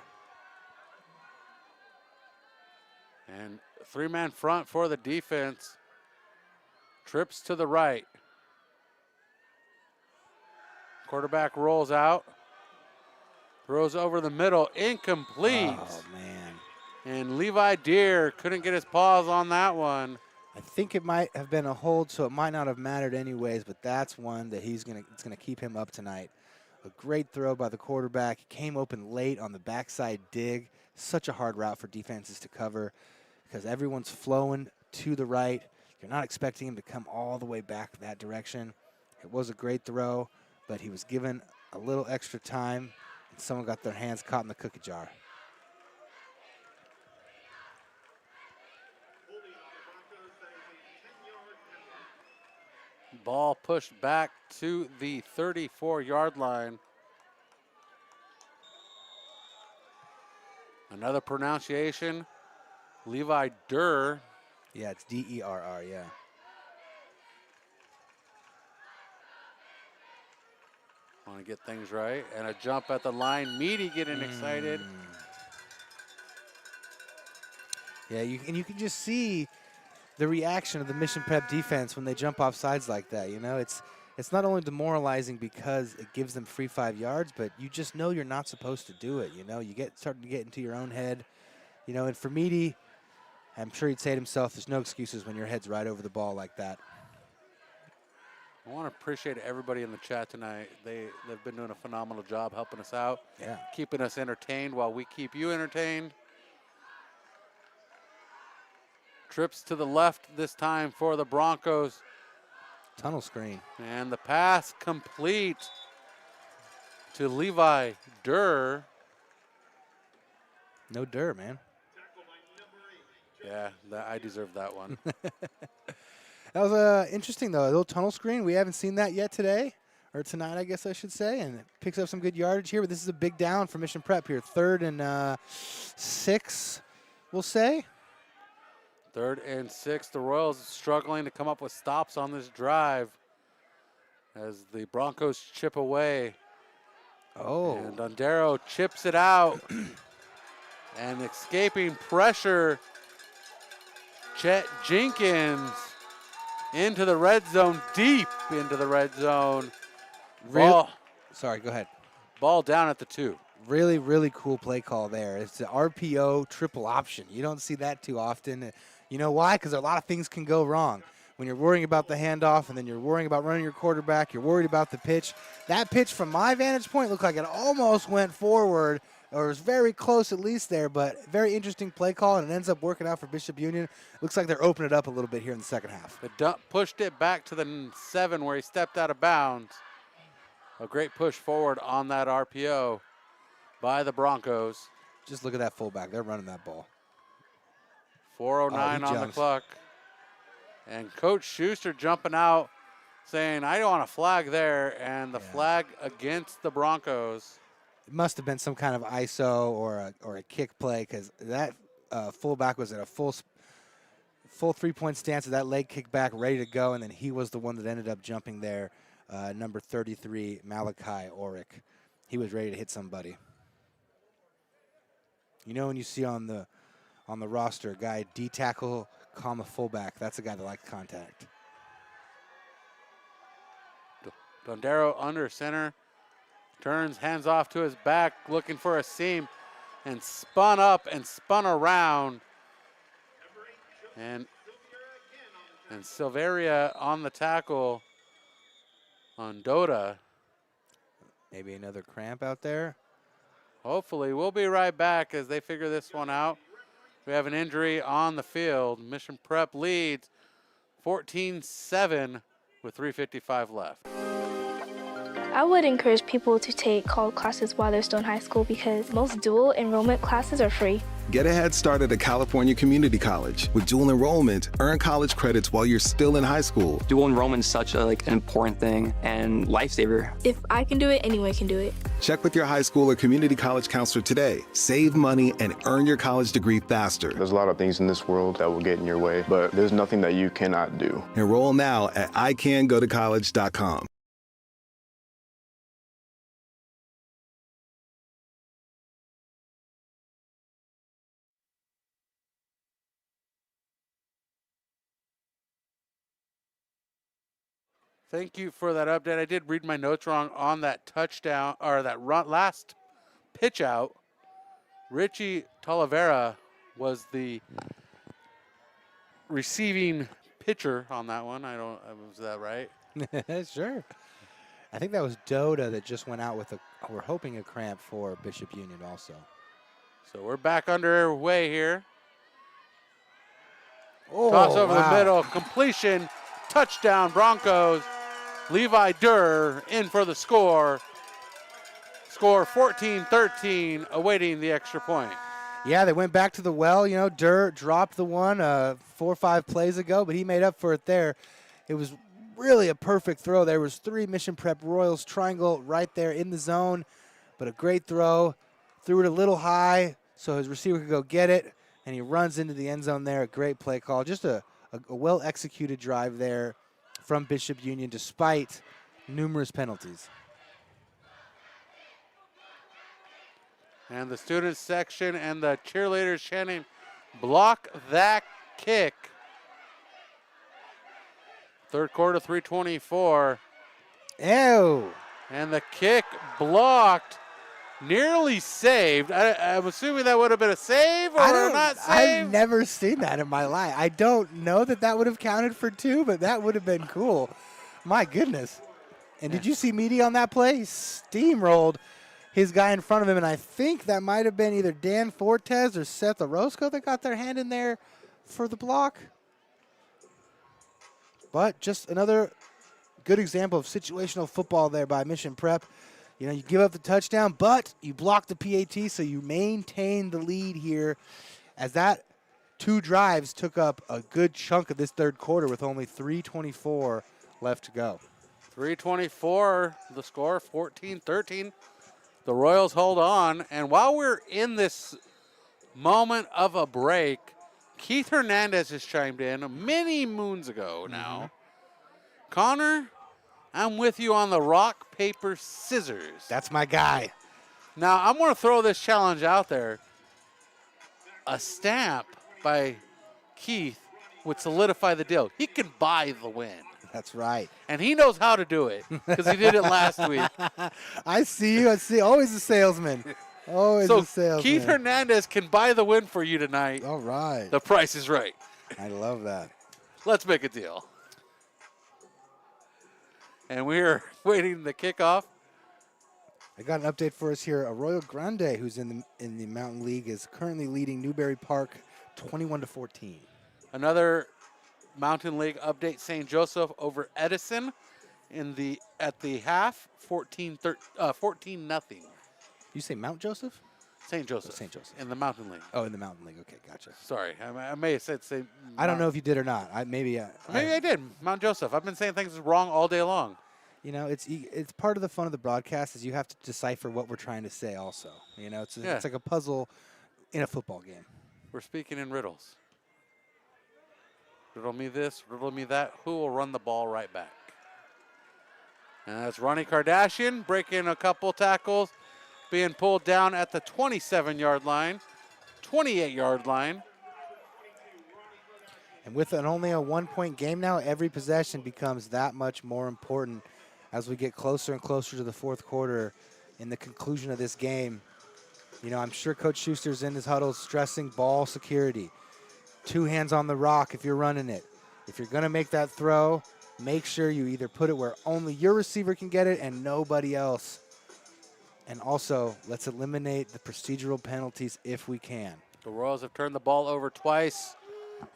And 3-man front for the defense. Trips to the right. Quarterback rolls out. Throws over the middle, incomplete. Oh, man. And Levi Deere couldn't get his paws on that one. I think it might have been a hold, so it might not have mattered anyways, but that's one that it's gonna keep him up tonight. A great throw by the quarterback. He came open late on the backside dig. Such a hard route for defenses to cover because everyone's flowing to the right. You're not expecting him to come all the way back that direction. It was a great throw, but he was given a little extra time, and someone got their hands caught in the cookie jar. Ball pushed back to the 34-yard line. Another pronunciation, Levi Durr. Yeah, it's D-E-R-R, yeah. Want to get things right. And a jump at the line. Meaty getting excited. Yeah, and you can just see the reaction of the Mission Prep defense when they jump off sides like that. You know, it's not only demoralizing because it gives them free 5 yards, but you just know you're not supposed to do it. You know, you starting to get into your own head. You know, and for Meady, I'm sure he'd say to himself, there's no excuses when your head's right over the ball like that. I want to appreciate everybody in the chat tonight. They've been doing a phenomenal job helping us out, keeping us entertained while we keep you entertained. Trips to the left this time for the Broncos. Tunnel screen. And the pass complete to Levi Durr. No Durr, man. Yeah, I deserve that one. That was interesting, though. A little tunnel screen. We haven't seen that yet today, or tonight, I guess I should say, and it picks up some good yardage here. But this is a big down for Mission Prep here. 3rd and 6, we'll say. 3rd and 6. The Royals struggling to come up with stops on this drive as the Broncos chip away. Oh. And Dondero chips it out. And escaping pressure, Chet Jenkins into the red zone, deep into the red zone. Sorry, go ahead. Ball down at the 2. Really, really cool play call there. It's the RPO triple option. You don't see that too often. You know why? Because a lot of things can go wrong. When you're worrying about the handoff and then you're worrying about running your quarterback, you're worried about the pitch. That pitch from my vantage point looked like it almost went forward, or was very close at least there, but very interesting play call, and it ends up working out for Bishop Union. Looks like they're opening it up a little bit here in the second half. The dump pushed it back to the 7 where he stepped out of bounds. A great push forward on that RPO by the Broncos. Just look at that fullback. They're running that ball. 4:09 on the clock. And Coach Schuster jumping out saying, I don't want a flag there, and the flag against the Broncos. It must have been some kind of ISO or a kick play, because that fullback was at a full 3-point stance with that leg kick back ready to go, and then he was the one that ended up jumping there. Number 33, Malachi Orick. He was ready to hit somebody. You know, when you see on the roster a guy D tackle, comma fullback, that's a guy that likes contact. Dondero under center. Turns, hands off to his back, looking for a seam, and spun up and spun around. And Silveria on the tackle on Dota. Maybe another cramp out there. Hopefully. We'll be right back as they figure this one out. We have an injury on the field. Mission Prep leads 14-7 with 3:55 left. I would encourage people to take college classes while they're still in high school because most dual enrollment classes are free. Get a head start at a California community college. With dual enrollment, earn college credits while you're still in high school. Dual enrollment is such an important thing and lifesaver. If I can do it, anyone can do it. Check with your high school or community college counselor today. Save money and earn your college degree faster. There's a lot of things in this world that will get in your way, but there's nothing that you cannot do. Enroll now at icangotocollege.com. Thank you for that update. I did read my notes wrong on that touchdown, or that last pitch out. Richie Talavera was the receiving pitcher on that one. Was that right? Sure. I think that was Dota that just went out with we're hoping a cramp for Bishop Union also. So we're back underway here. Oh, Toss over the middle, completion, touchdown Broncos. Levi Durr in for the score. Score 14-13, awaiting the extra point. Yeah, they went back to the well. You know, Durr dropped the one 4 or 5 plays ago, but he made up for it there. It was really a perfect throw. There was 3 Mission Prep Royals triangle right there in the zone, but a great throw. Threw it a little high so his receiver could go get it, and he runs into the end zone there. A great play call. Just a well-executed drive there from Bishop Union despite numerous penalties. And the student section and the cheerleaders chanting, block that kick. Third quarter, 3:24. Ew. And the kick blocked, nearly saved. I'm assuming that would have been a save or not save. I've never seen that in my life. I don't know that would have counted for 2, but that would have been cool. My goodness. And did you see Meaty on that play? He steamrolled his guy in front of him, and I think that might have been either Dan Fortes or Seth Orozco that got their hand in there for the block. But just another good example of situational football there by Mission Prep. You know, you give up the touchdown, but you block the PAT, so you maintain the lead here as that 2 drives took up a good chunk of this third quarter with only 3:24 left to go. 3:24, the score, 14-13. The Royals hold on, and while we're in this moment of a break, Keith Hernandez has chimed in many moons ago now. Connor, I'm with you on the rock, paper, scissors. That's my guy. Now, I'm going to throw this challenge out there. A stamp by Keith would solidify the deal. He can buy the win. That's right. And he knows how to do it because he did it last week. I see you. I see. Always a salesman. Always a salesman. Keith Hernandez can buy the win for you tonight. All right. The price is right. I love that. Let's make a deal. And we're waiting the kickoff. I got an update for us here. Arroyo Grande, who's in the Mountain League, is currently leading Newberry Park 21-14. Another Mountain League update: St. Joseph over Edison at the half, 14-0. You say Mount Joseph? St. Joseph. St. Joseph. In the Mountain League. Oh, in the Mountain League. Okay, gotcha. Sorry, I may have said St. I don't know if you did or not. Maybe I did. Mount Joseph. I've been saying things wrong all day long. You know, it's part of the fun of the broadcast is you have to decipher what we're trying to say also. You know, it's like a puzzle in a football game. We're speaking in riddles. Riddle me this, riddle me that. Who will run the ball right back? And that's Ronnie Kardashian breaking a couple tackles, being pulled down at the 27-yard line, 28-yard line. And with only a 1-point game now, every possession becomes that much more important as we get closer and closer to the fourth quarter in the conclusion of this game. You know, I'm sure Coach Schuster's in his huddle stressing ball security. 2 hands on the rock if you're running it. If you're going to make that throw, make sure you either put it where only your receiver can get it and nobody else. And also, let's eliminate the procedural penalties if we can. The Royals have turned the ball over twice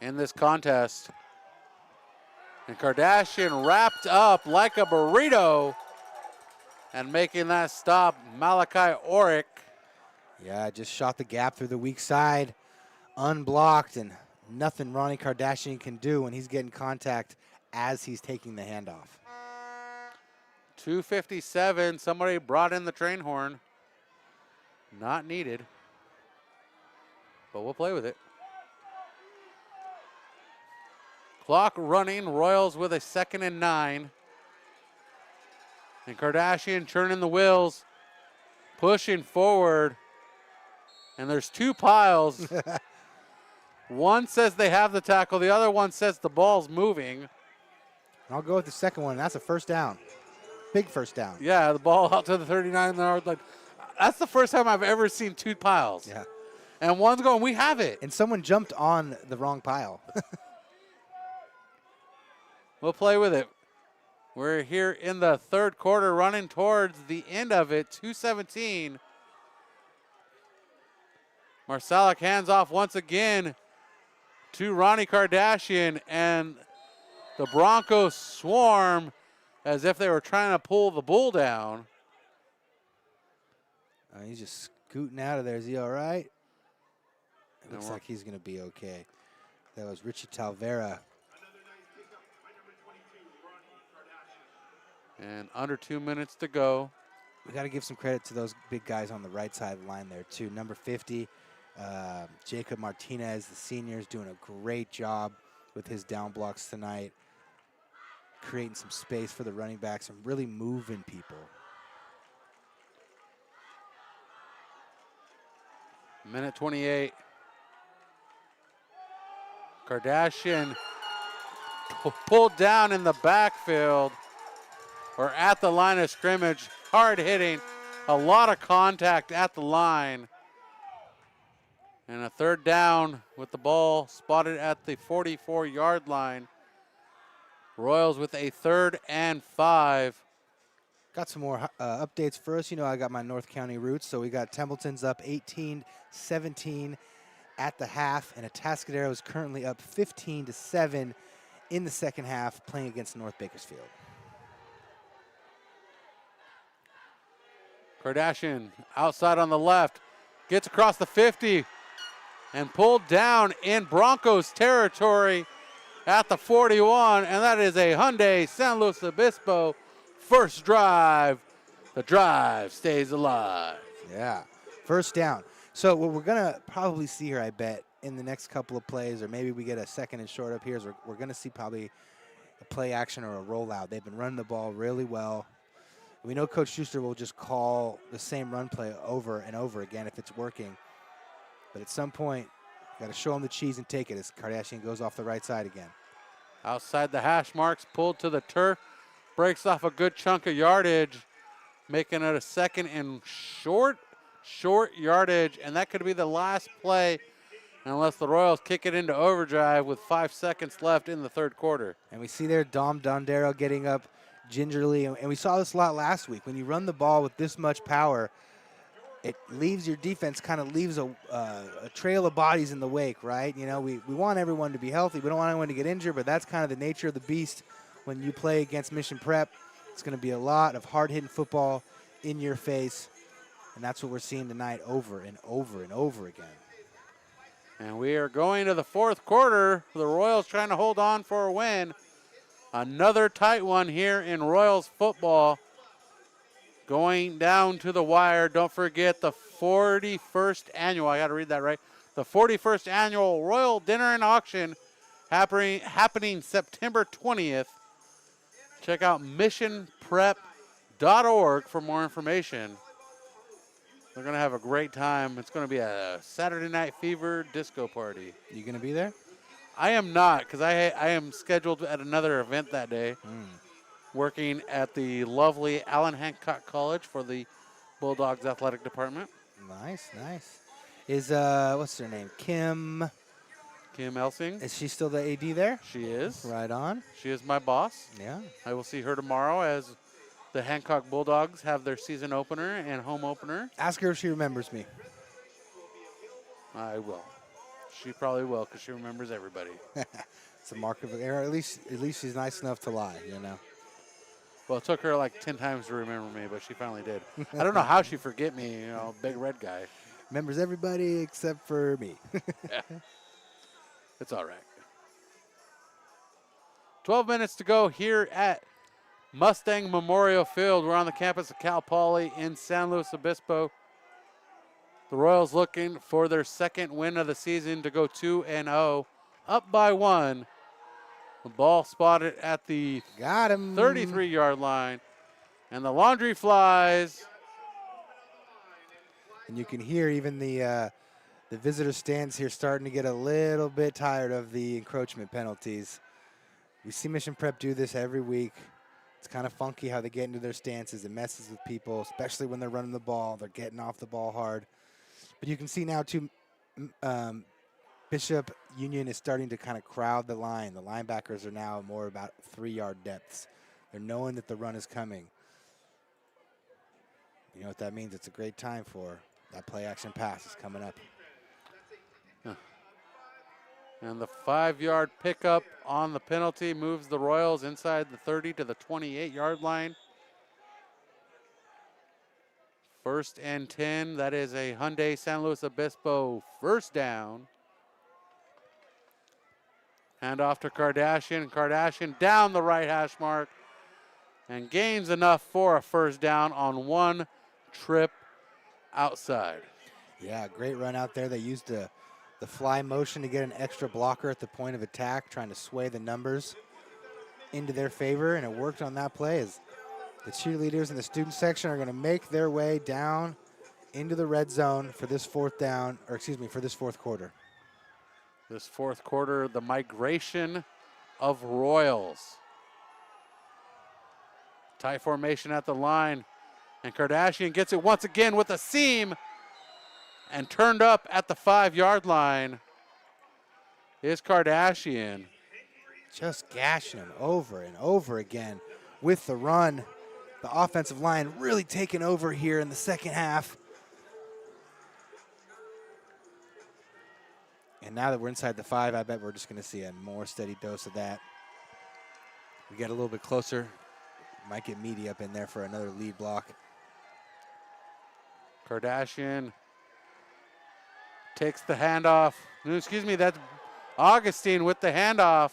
in this contest. And Kardashian wrapped up like a burrito and making that stop, Malachi Orick. Yeah, just shot the gap through the weak side, unblocked, and nothing Ronnie Kardashian can do when he's getting contact as he's taking the handoff. 2:57, somebody brought in the train horn. Not needed, but we'll play with it. Clock running, Royals with a 2nd and 9. And Kardashian churning the wheels, pushing forward. And there's 2 piles. One says they have the tackle, the other one says the ball's moving. I'll go with the second one. That's a first down. Big first down. Yeah, the ball out to the 39-yard line. That's the first time I've ever seen 2 piles. Yeah. And one's going, we have it. And someone jumped on the wrong pile. We'll play with it. We're here in the third quarter, running towards the end of it, 2:17. Marsalek hands off once again to Ronnie Kardashian, and the Broncos swarm as if they were trying to pull the bull down. He's just scooting out of there. Is he all right? It looks No. like he's going to be okay. That was Richie Talvera. And under 2 minutes to go. We got to give some credit to those big guys on the right side of the line there, too. Number 50, Jacob Martinez, the senior, is doing a great job with his down blocks tonight, creating some space for the running backs and really moving people. Minute 28. Kardashian pulled down in the backfield or at the line of scrimmage. Hard hitting, a lot of contact at the line. And a third down with the ball spotted at the 44-yard line. Royals with a 3rd and 5. Got some more updates for us. You know, I got my North County roots, so we got Templeton's up 18-17 at the half, and Atascadero is currently up 15-7 in the second half, playing against North Bakersfield. Kardashian outside on the left, gets across the 50 and pulled down in Broncos territory at the 41, and that is a Hyundai San Luis Obispo first drive. The drive stays alive. Yeah, first down. So what we're going to probably see here, I bet, in the next couple of plays, or maybe we get a second and short up here, is we're going to see probably a play action or a rollout. They've been running the ball really well. We know Coach Schuster will just call the same run play over and over again if it's working. But at some point, you got to show him the cheese and take it as Kardashian goes off the right side again. Outside the hash marks, pulled to the turf, breaks off a good chunk of yardage, making it a second and short yardage, and that could be the last play unless the Royals kick it into overdrive with 5 seconds left in the third quarter. And we see there Dom Dondero getting up gingerly, and we saw this a lot last week. When you run the ball with this much power, it leaves your defense kind of leaves a trail of bodies in the wake, right? You know, we want everyone to be healthy. We don't want anyone to get injured, but that's kind of the nature of the beast when you play against Mission Prep. It's going to be a lot of hard-hitting football in your face, and that's what we're seeing tonight over and over and over again. And we are going to the fourth quarter. The Royals trying to hold on for a win. Another tight one here in Royals football. Going down to the wire. Don't forget the 41st annual, I got to read that right, the 41st annual Royal Dinner and Auction happening September 20th. Check out missionprep.org for more information. They're going to have a great time. It's going to be a Saturday Night Fever disco party. You going to be there? I am not, because I am scheduled at another event that day. Working at the lovely Allen Hancock College for the Bulldogs athletic department. Nice, nice. Is, what's her name? Kim Elsing. Is she still the AD there? She is. Right on. She is my boss. Yeah. I will see her tomorrow as the Hancock Bulldogs have their season opener and home opener. Ask her if she remembers me. I will. She probably will because she remembers everybody. It's a mark of error. At least she's nice enough to lie, you know. Well, it took her like 10 times to remember me, but she finally did. I don't know how she forget me, you know, big red guy. Remembers everybody except for me. Yeah. It's all right. 12 minutes to go here at Mustang Memorial Field. We're on the campus of Cal Poly in San Luis Obispo. The Royals looking for their second win of the season to go 2-0, up by 1. The ball spotted at the 33-yard line, and the laundry flies. And you can hear even the visitor stands here starting to get a little bit tired of the encroachment penalties. We see Mission Prep do this every week. It's kind of funky how they get into their stances. It messes with people, especially when they're running the ball. They're getting off the ball hard. But you can see now, too, Bishop Union is starting to kind of crowd the line. The linebackers are now more about 3-yard depths. They're knowing that the run is coming. You know what that means? It's a great time for that play action pass is coming up. And the 5-yard pickup on the penalty moves the Royals inside the 30 to the 28-yard line. 1st and 10. That is a Hyundai San Luis Obispo first down. Hand off to Kardashian. Kardashian down the right hash mark and gains enough for a first down on one trip outside. Yeah, great run out there. They used the fly motion to get an extra blocker at the point of attack, trying to sway the numbers into their favor, and it worked on that play as the cheerleaders in the student section are going to make their way down into the red zone for this fourth quarter. This fourth quarter, the migration of Royals. Tight formation at the line. And Kardashian gets it once again with a seam. And turned up at the 5-yard line is Kardashian. Just gashing him over and over again with the run. The offensive line really taking over here in the second half. And now that we're inside the 5, I bet we're just going to see a more steady dose of that. We get a little bit closer. Might get Meaty up in there for another lead block. Kardashian takes the handoff. No, excuse me, that's Augustine with the handoff.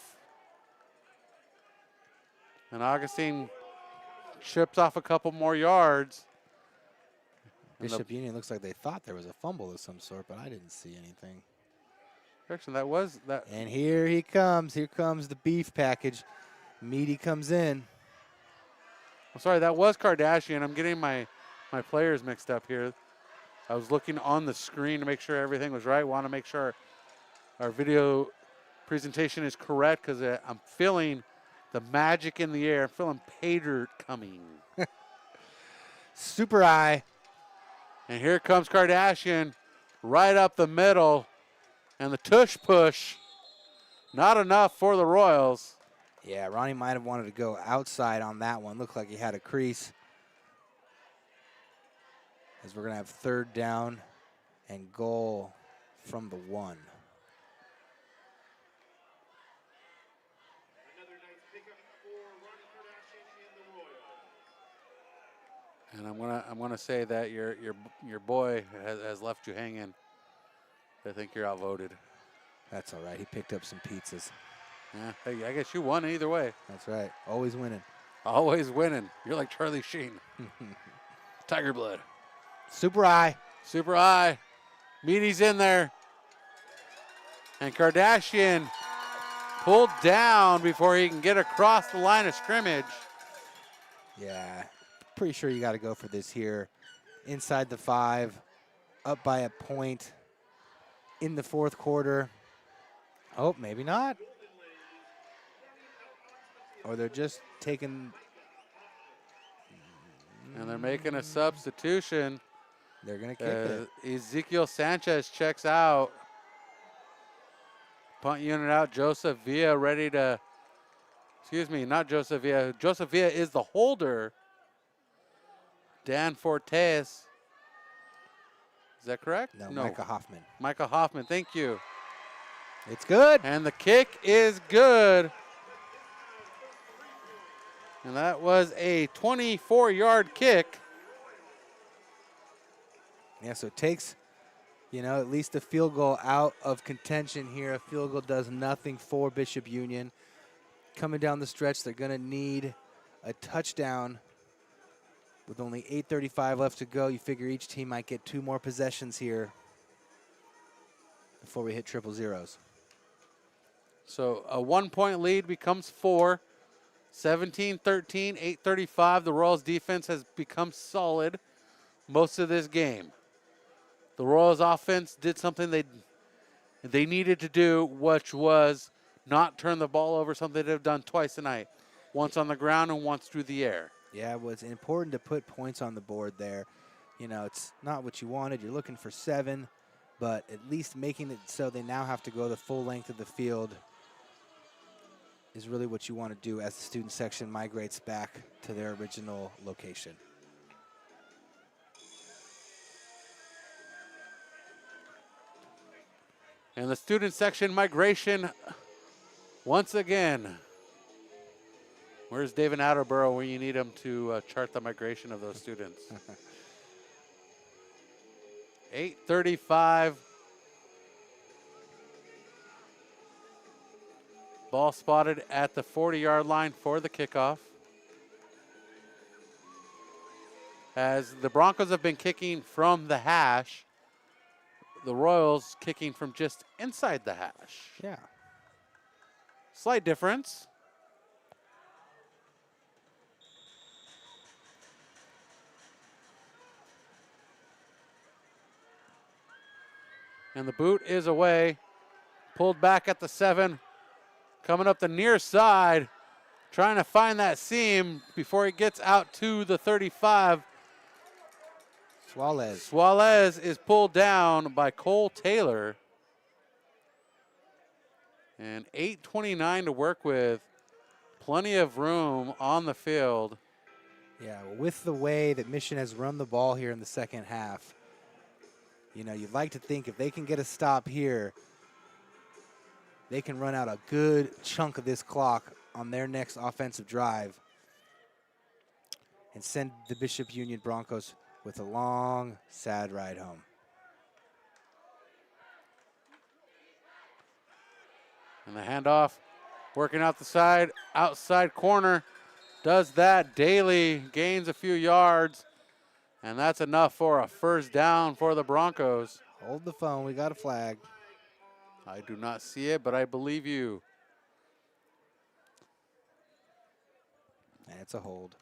And Augustine chips off a couple more yards. Bishop Union looks like they thought there was a fumble of some sort, but I didn't see anything. Actually, that was that. And here he comes. Here comes the beef package. Meaty comes in. I'm sorry, that was Kardashian. I'm getting my players mixed up here. I was looking on the screen to make sure everything was right. Want to make sure our video presentation is correct because I'm feeling the magic in the air. I'm feeling pay dirt coming. Super eye. And here comes Kardashian right up the middle. And the tush push, not enough for the Royals. Yeah, Ronnie might have wanted to go outside on that one. Looked like he had a crease. As we're going to have 3rd down and goal from the 1. And I'm gonna say that your boy has left you hanging. I think you're outvoted. That's all right. He picked up some pizzas. Yeah, hey, I guess you won either way. That's right. Always winning. Always winning. You're like Charlie Sheen. Tiger blood. Super eye. Super eye. Meaty's in there. And Kardashian pulled down before he can get across the line of scrimmage. Yeah, pretty sure you got to go for this here. Inside the 5, up by a point in the 4th quarter. Oh, maybe not. Or they're just taking. And they're making a substitution. They're going to kick it. Ezekiel Sanchez checks out. Punt unit out. Joseph Villa ready to. Excuse me, not Joseph Villa. Joseph Villa is the holder. Dan Fortes. Is that correct? No, Micah Hoffman. Micah Hoffman, thank you. It's good. And the kick is good. And that was a 24-yard kick. Yeah, so it takes, at least a field goal out of contention here. A field goal does nothing for Bishop Union. Coming down the stretch, they're going to need a touchdown. With only 8:35 left to go, you figure each team might get 2 more possessions here before we hit triple zeros. So a 1-point lead becomes 4. 17-13, 8:35. The Royals defense has become solid most of this game. The Royals offense did something they needed to do, which was not turn the ball over, something they've done twice tonight. Once on the ground and once through the air. Yeah, it was important to put points on the board there. It's not what you wanted. You're looking for 7, but at least making it so they now have to go the full length of the field is really what you want to do as the student section migrates back to their original location. And the student section migration once again. Where's David Attleboro when you need him to chart the migration of those students? 8:35. Ball spotted at the 40-yard line for the kickoff. As the Broncos have been kicking from the hash, the Royals kicking from just inside the hash. Yeah. Slight difference. And the boot is away. Pulled back at the 7. Coming up the near side. Trying to find that seam before he gets out to the 35. Suarez is pulled down by Cole Taylor. And 8:29 to work with. Plenty of room on the field. Yeah, well, with the way that Mission has run the ball here in the second half, you know, you'd like to think if they can get a stop here, they can run out a good chunk of this clock on their next offensive drive and send the Bishop Union Broncos with a long, sad ride home. And the handoff, working out the side, outside corner. Does that. Daly gains a few yards, and that's enough for a first down for the Broncos. Hold the phone, we got a flag. I do not see it, but I believe you. And it's a hold.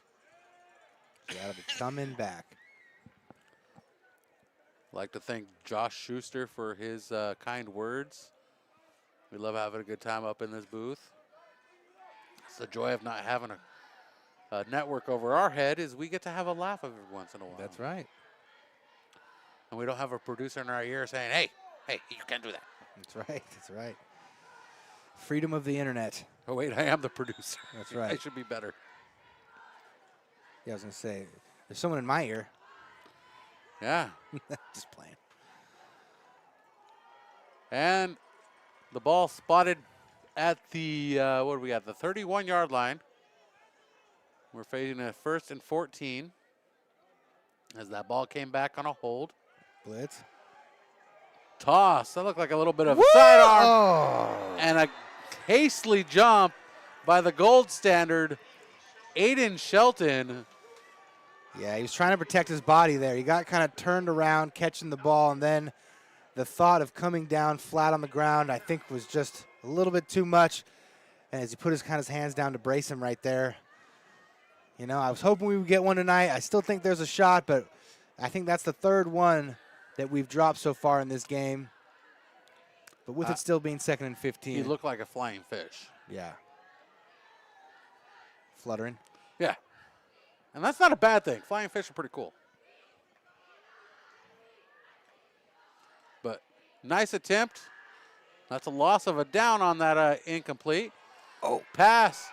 So that'll be coming back. I'd like to thank Josh Schuster for his kind words. We love having a good time up in this booth. It's the joy of not having a network over our head is we get to have a laugh every once in a while. That's right. And we don't have a producer in our ear saying, hey, you can't do that. That's right, that's right. Freedom of the internet. Oh, wait, I am the producer. That's right. I should be better. Yeah, I was going to say, there's someone in my ear. Yeah. Just playing. And the ball spotted at the, what do we got, the 31-yard line. We're facing a 1st and 14 as that ball came back on a hold. Blitz. Toss. That looked like a little bit of a sidearm. Oh. And a hastily jump by the gold standard, Aiden Shelton. Yeah, he was trying to protect his body there. He got kind of turned around, catching the ball, and then the thought of coming down flat on the ground, I think, was just a little bit too much. And as he put his hands down to brace him right there, you know, I was hoping we would get one tonight. I still think there's a shot, but I think that's the third one that we've dropped so far in this game. But with it still being 2nd and 15. He looked like a flying fish. Yeah. Fluttering. Yeah. And that's not a bad thing. Flying fish are pretty cool. But nice attempt. That's a loss of a down on that incomplete. Oh, pass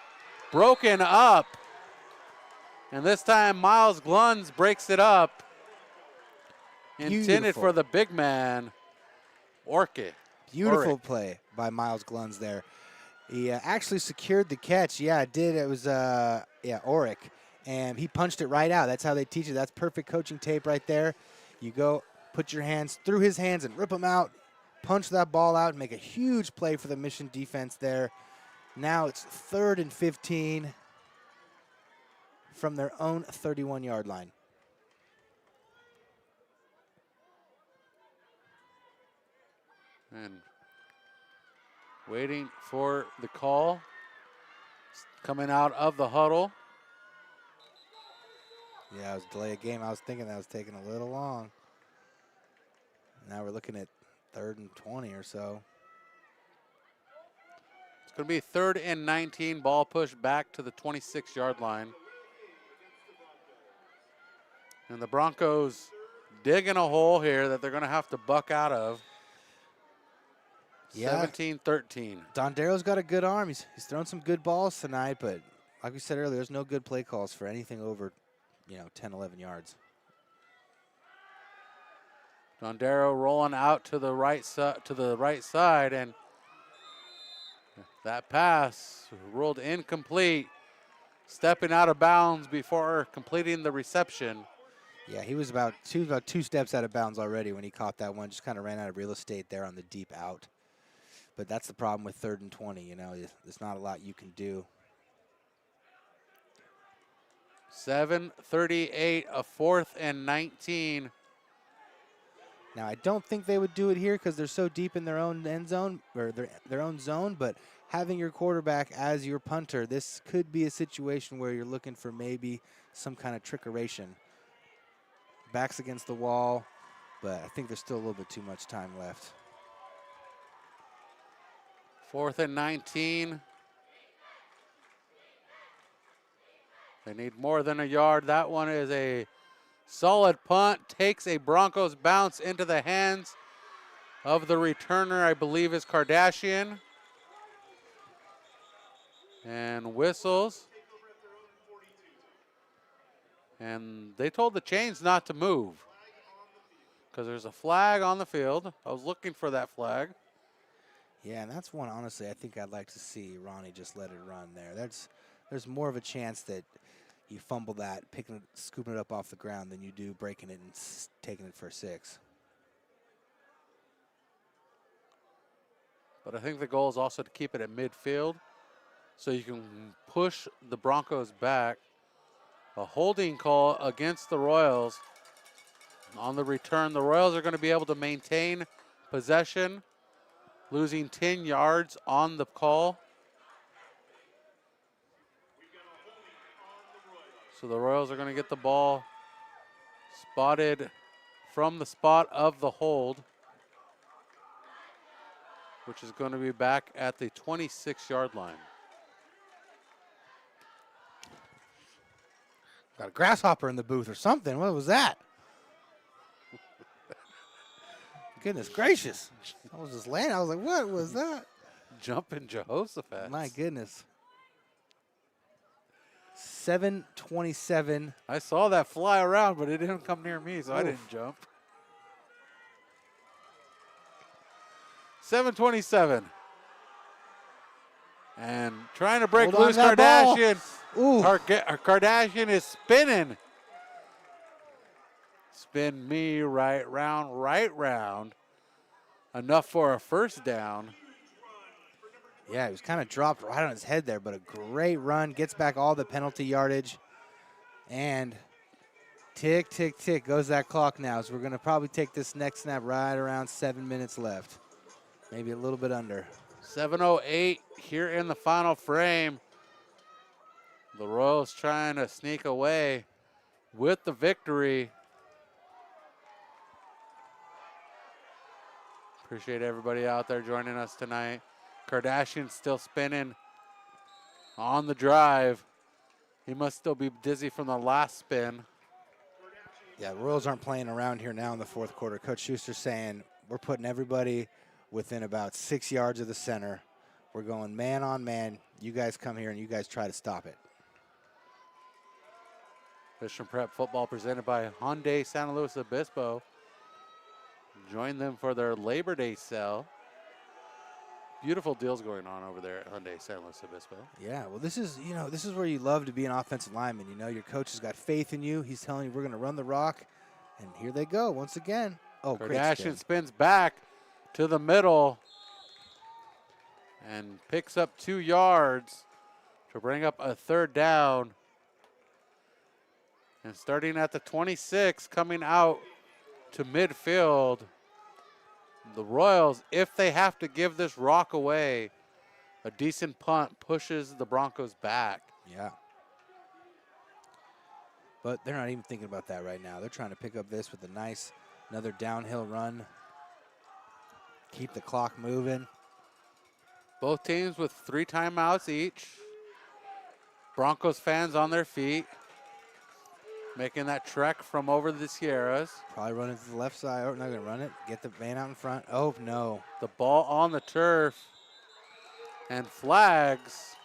broken up. And this time Miles Gluns breaks it up. Intended for the big man, Orke. Beautiful play by Miles Gluns there. He actually secured the catch. Yeah, it did. It was, Oric. And he punched it right out. That's how they teach it. That's perfect coaching tape right there. You go, put your hands through his hands and rip them out, punch that ball out, and make a huge play for the Mission defense there. Now it's 3rd and 15 from their own 31-yard line. And waiting for the call. Coming out of the huddle. Yeah, it was a delay of game. I was thinking that was taking a little long. Now we're looking at 3rd and 20 or so. It's going to be 3rd and 19. Ball pushed back to the 26-yard line. And the Broncos digging a hole here that they're going to have to buck out of. Yeah. 17-13. Dondaro's got a good arm. He's thrown some good balls tonight, but like we said earlier, there's no good play calls for anything over, 10, 11 yards. Dondero rolling out to the right side, and that pass ruled incomplete. Stepping out of bounds before completing the reception. Yeah, he was about two steps out of bounds already when he caught that one. Just kind of ran out of real estate there on the deep out. But that's the problem with 3rd and 20. There's not a lot you can do. 7:38, a 4th and 19. Now, I don't think they would do it here because they're so deep in their own end zone, or their own zone, but having your quarterback as your punter, this could be a situation where you're looking for maybe some kind of trickeration. Backs against the wall, but I think there's still a little bit too much time left. 4th and 19. They need more than a yard. That one is a solid punt. Takes a Broncos bounce into the hands of the returner, I believe is Kardashian. And whistles. And they told the chains not to move because there's a flag on the field. I was looking for that flag. Yeah, and that's one, honestly, I think I'd like to see Ronnie just let it run there. There's more of a chance that you fumble that, scooping it up off the ground than you do breaking it and taking it for a 6. But I think the goal is also to keep it at midfield so you can push the Broncos back. A holding call against the Royals on the return. The Royals are going to be able to maintain possession, losing 10 yards on the call. So the Royals are going to get the ball spotted from the spot of the hold, which is going to be back at the 26-yard line. Got a grasshopper in the booth or something. What was that? Goodness gracious. I was just laying. I was like, what was that? Jumping Jehoshaphat. My goodness. 7:27. I saw that fly around, but it didn't come near me, so I didn't jump. 7:27. And trying to break loose Kardashian. Ooh. Kardashian is spinning. Spin me right round. Enough for a first down. Yeah, he was kind of dropped right on his head there, but a great run. Gets back all the penalty yardage. And tick, tick, tick goes that clock now. So we're going to probably take this next snap right around 7 minutes left. Maybe a little bit under. 7:08 here in the final frame. The Royals trying to sneak away with the victory. Appreciate everybody out there joining us tonight. Kardashian still spinning on the drive. He must still be dizzy from the last spin. Yeah, the Royals aren't playing around here now in the fourth quarter. Coach Schuster's saying we're putting everybody within about 6 yards of the center. We're going man on man. You guys come here and you guys try to stop it. Mission Prep football presented by Hyundai San Luis Obispo. Join them for their Labor Day sale. Beautiful deals going on over there at Hyundai San Luis Obispo. Yeah, well, this is where you love to be an offensive lineman. You know, your coach has got faith in you. He's telling you we're going to run the rock, and here they go once again. Oh, Kardashian spins back to the middle and picks up 2 yards to bring up a third down. And starting at the 26, coming out to midfield, the Royals, if they have to give this rock away, a decent punt pushes the Broncos back. Yeah. But they're not even thinking about that right now. They're trying to pick up this with another downhill run. Keep the clock moving. Both teams with 3 timeouts each. Broncos fans on their feet, making that trek from over the Sierras. Probably running to the left side. Oh, not going to run it. Get the man out in front. Oh, no. The ball on the turf and flags.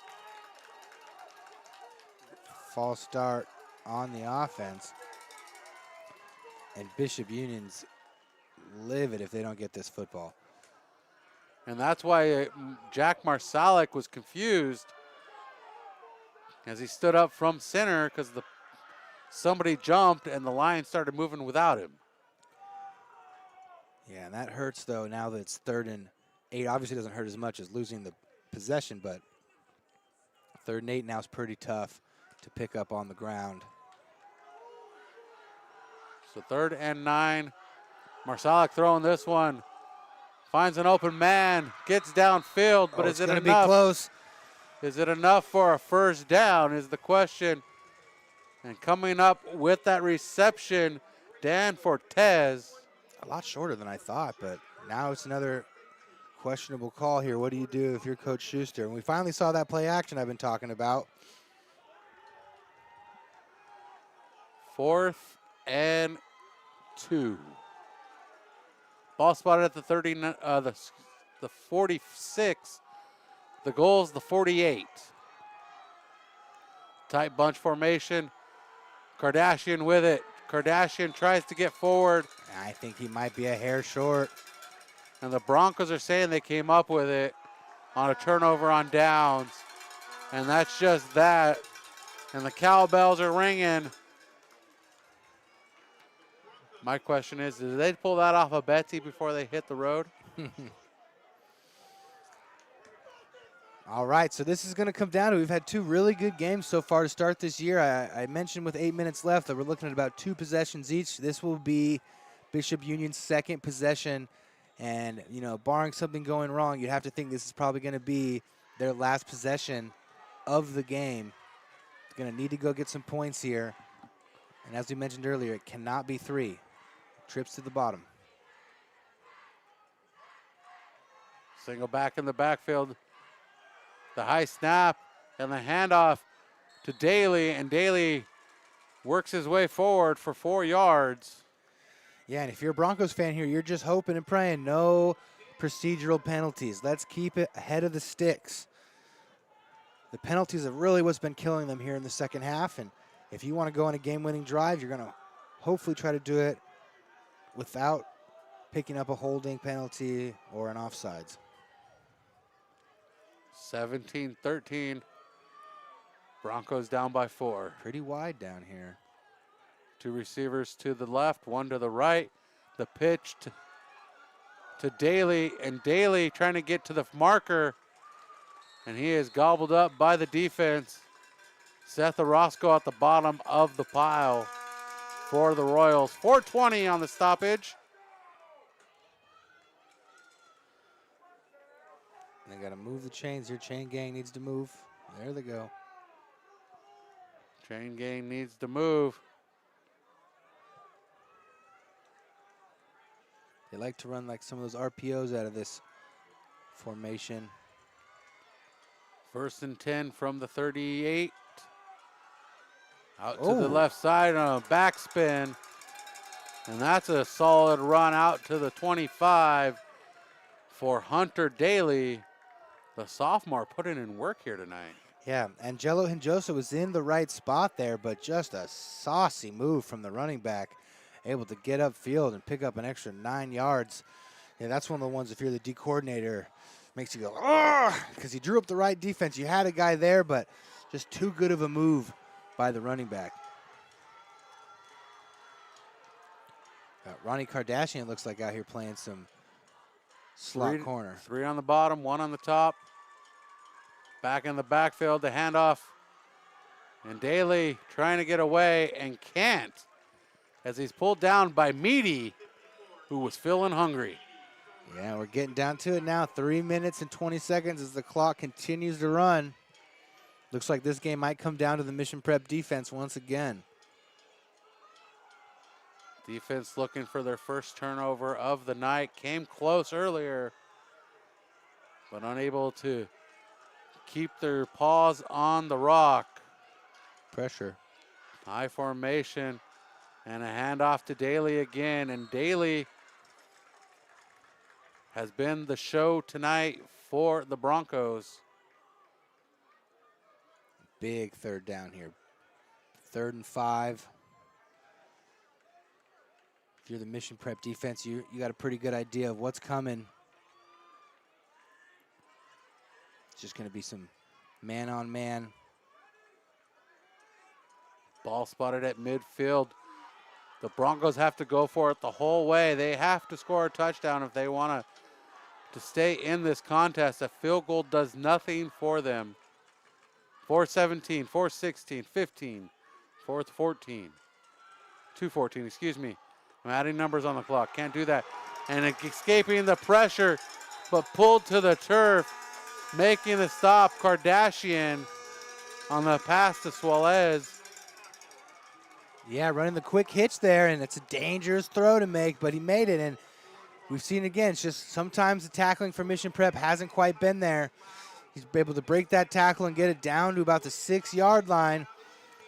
False start on the offense. And Bishop Union's livid if they don't get this football. And that's why Jack Marsalic was confused as he stood up from center because somebody jumped and the line started moving without him. Yeah, and that hurts, though, now that it's 3rd and 8. Obviously doesn't hurt as much as losing the possession, but 3rd and 8 now is pretty tough to pick up on the ground. So 3rd and 9. Marsalic throwing this one. Finds an open man, gets downfield, but is it enough? It's going to be close. Is it enough for a first down is the question. And coming up with that reception, Dan Fortes. A lot shorter than I thought, but now it's another questionable call here. What do you do if you're Coach Schuster? And we finally saw that play action I've been talking about. 4th and 2. Ball spotted at the 46. The goal is the 48. Tight bunch formation. Kardashian with it. Kardashian tries to get forward. I think he might be a hair short. And the Broncos are saying they came up with it on a turnover on downs. And that's just that. And the cowbells are ringing. My question is, did they pull that off of Betsy before they hit the road? All right, so this is going to come down to, we've had 2 really good games so far to start this year. I mentioned with 8 minutes left that we're looking at about 2 possessions each. This will be Bishop Union's 2nd possession. And, you know, barring something going wrong, you'd have to think this is probably going to be their last possession of the game. They're going to need to go get some points here. And as we mentioned earlier, it cannot be 3. Trips to the bottom. Single back in the backfield. The high snap and the handoff to Daly, and Daly works his way forward for 4 yards. Yeah, and if you're a Broncos fan here, you're just hoping and praying no procedural penalties. Let's keep it ahead of the sticks. The penalties are really what's been killing them here in the second half, and if you want to go on a game-winning drive, you're going to hopefully try to do it without picking up a holding penalty or an offsides. 17-13. Broncos down by 4. Pretty wide down here. 2 receivers to the left, 1 to the right. The pitch to Daly, and Daly trying to get to the marker, and he is gobbled up by the defense. Seth Orozco at the bottom of the pile for the Royals. 4:20 on the stoppage. They got to move the chains here. Chain gang needs to move. There they go. Chain gang needs to move. They like to run like some of those RPOs out of this formation. 1st and 10 from the 38. Out to the left side on a backspin. And that's a solid run out to the 25 for Hunter Daly. The sophomore putting in work here tonight. Yeah, Angelo Hinjosa was in the right spot there, but just a saucy move from the running back. Able to get upfield and pick up an extra 9 yards. Yeah, that's one of the ones, if you're the D coordinator, makes you go, oh, because he drew up the right defense. You had a guy there, but just too good of a move by the running back. Ronnie Kardashian looks like out here playing some slot corner. 3 on the bottom, 1 on the top. Back in the backfield, the handoff. And Daly trying to get away and can't, as he's pulled down by Meady, who was feeling hungry. Yeah, we're getting down to it now. 3 minutes and 20 seconds as the clock continues to run. Looks like this game might come down to the Mission Prep defense once again. Defense looking for their first turnover of the night. Came close earlier, but unable to keep their paws on the rock. Pressure. High formation and a handoff to Daly again. And Daly has been the show tonight for the Broncos. Big 3rd down here. 3rd and 5. If you're the Mission Prep defense, you got a pretty good idea of what's coming. It's just going to be some man-on-man. Ball spotted at midfield. The Broncos have to go for it the whole way. They have to score a touchdown if they want to stay in this contest. A field goal does nothing for them. 4-17, 4-16, 15, 4-14, 2-14, excuse me. I'm adding numbers on the clock, can't do that. And escaping the pressure, but pulled to the turf, making the stop, Kardashian on the pass to Suarez. Yeah, running the quick hitch there, and it's a dangerous throw to make, but he made it. And we've seen again, it's just sometimes the tackling for Mission Prep hasn't quite been there. He's able to break that tackle and get it down to about the 6-yard line.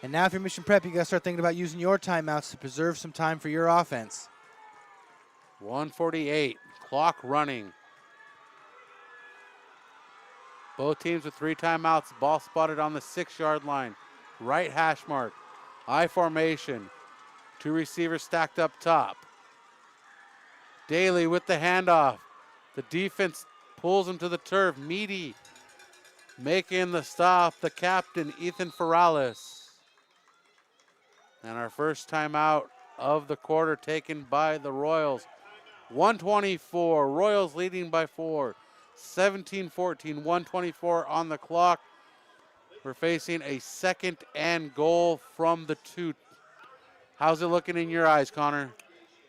And now if you're Mission Prep, you got to start thinking about using your timeouts to preserve some time for your offense. 1:48, clock running. Both teams with 3 timeouts. Ball spotted on the 6-yard line. Right hash mark. I formation. 2 receivers stacked up top. Daly with the handoff. The defense pulls him to the turf. Meaty making the stop. The captain, Ethan Ferrales. And our first timeout of the quarter taken by the Royals. 1:24. Royals leading by 4. 17-14, 1:24 on the clock. We're facing a 2nd and goal from the 2. How's it looking in your eyes, Connor?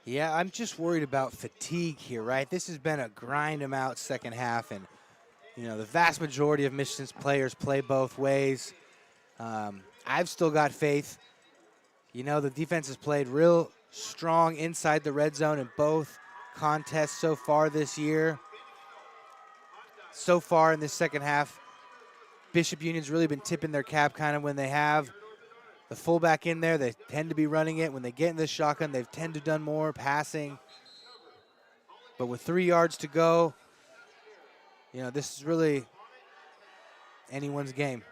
Yeah, I'm just worried about fatigue here, right? This has been a grind 'em out second half, and you know the vast majority of Michigan's players play both ways. I've still got faith. You know, the defense has played real strong inside the red zone in both contests so far this year. So far in this second half, Bishop Union's really been tipping their cap kind of when they have the fullback in there. They tend to be running it. When they get in this shotgun, they've tend to done more passing. But with 3 yards to go, you know, this is really anyone's game.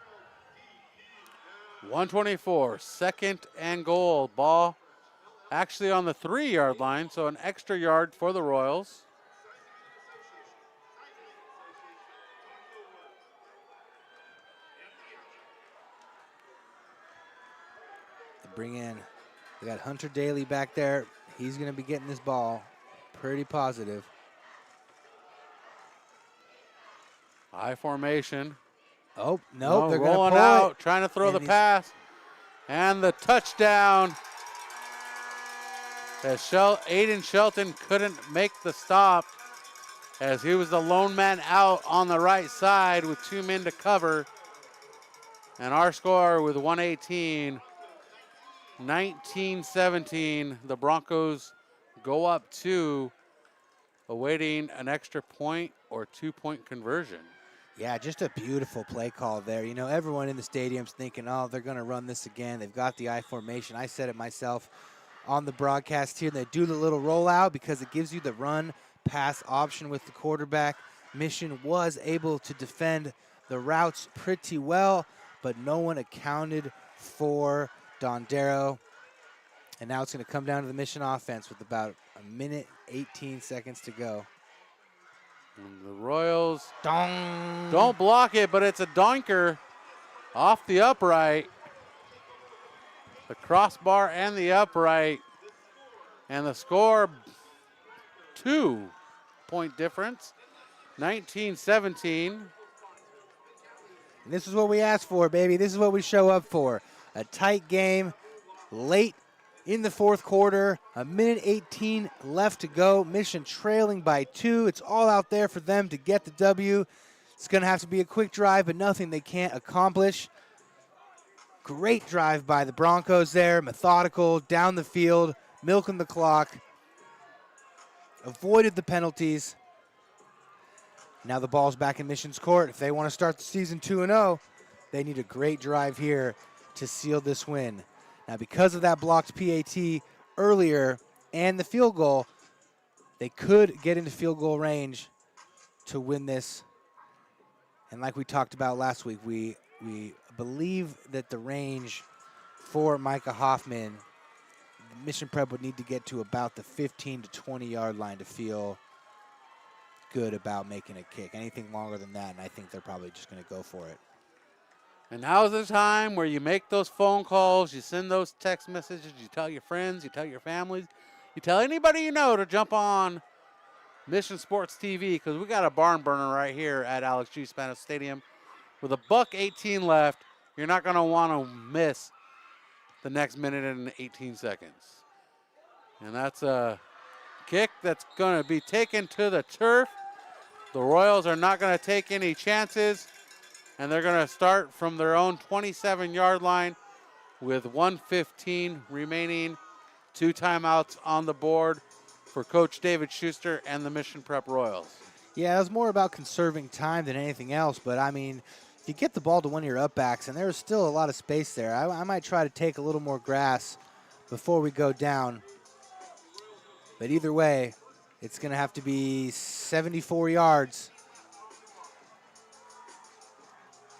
1:24, 2nd and goal. Ball actually on the 3-yard line, so an extra yard for the Royals. Bring in, we got Hunter Daly back there. He's going to be getting this ball pretty positive. I formation. Oh, no, they're going to rolling pull out, it. trying to throw And the he's- pass. And the touchdown. As Aiden Shelton couldn't make the stop as he was the lone man out on the right side with 2 men to cover. And our score with 1:18. 19-17, the Broncos go up 2, awaiting an extra point or 2-point conversion. Yeah, just a beautiful play call there. You know, everyone in the stadium's thinking, oh, they're going to run this again. They've got the I formation. I said it myself on the broadcast here. They do the little rollout because it gives you the run-pass option with the quarterback. Mission was able to defend the routes pretty well, but no one accounted for Dondero. And now it's going to come down to the Mission offense with about 1:18 to go. And the Royals Dong. don't block it, but it's a donker off the upright. The crossbar and the upright. And the score, 2-point difference, 19-17. And this is what we asked for, baby. This is what we show up for. A tight game, late in the 4th quarter, 1:18 left to go. Mission trailing by 2. It's all out there for them to get the W. It's going to have to be a quick drive, but nothing they can't accomplish. Great drive by the Broncos there, methodical, down the field, milking the clock. Avoided the penalties. Now the ball's back in Mission's court. If they want to start the season 2-0, they need a great drive here to seal this win. Now, because of that blocked PAT earlier and the field goal, they could get into field goal range to win this. And like we talked about last week, we believe that the range for Micah Hoffman, Mission Prep would need to get to about the 15 to 20-yard line to feel good about making a kick. Anything longer than that, and I think they're probably just going to go for it. And now's the time where you make those phone calls, you send those text messages, you tell your friends, you tell your families, you tell anybody you know to jump on Mission Sports TV, because we got a barn burner right here at Alex G. Spanos Stadium. With $1:18 left, you're not going to want to miss the next minute and 18 seconds. And that's a kick that's going to be taken to the turf. The Royals are not going to take any chances, and they're going to start from their own 27-yard line with 1:15 remaining. 2 timeouts on the board for Coach David Schuster and the Mission Prep Royals. Yeah, it was more about conserving time than anything else. But, I mean, if you get the ball to one of your up backs, and there's still a lot of space there, I might try to take a little more grass before we go down. But either way, it's going to have to be 74 yards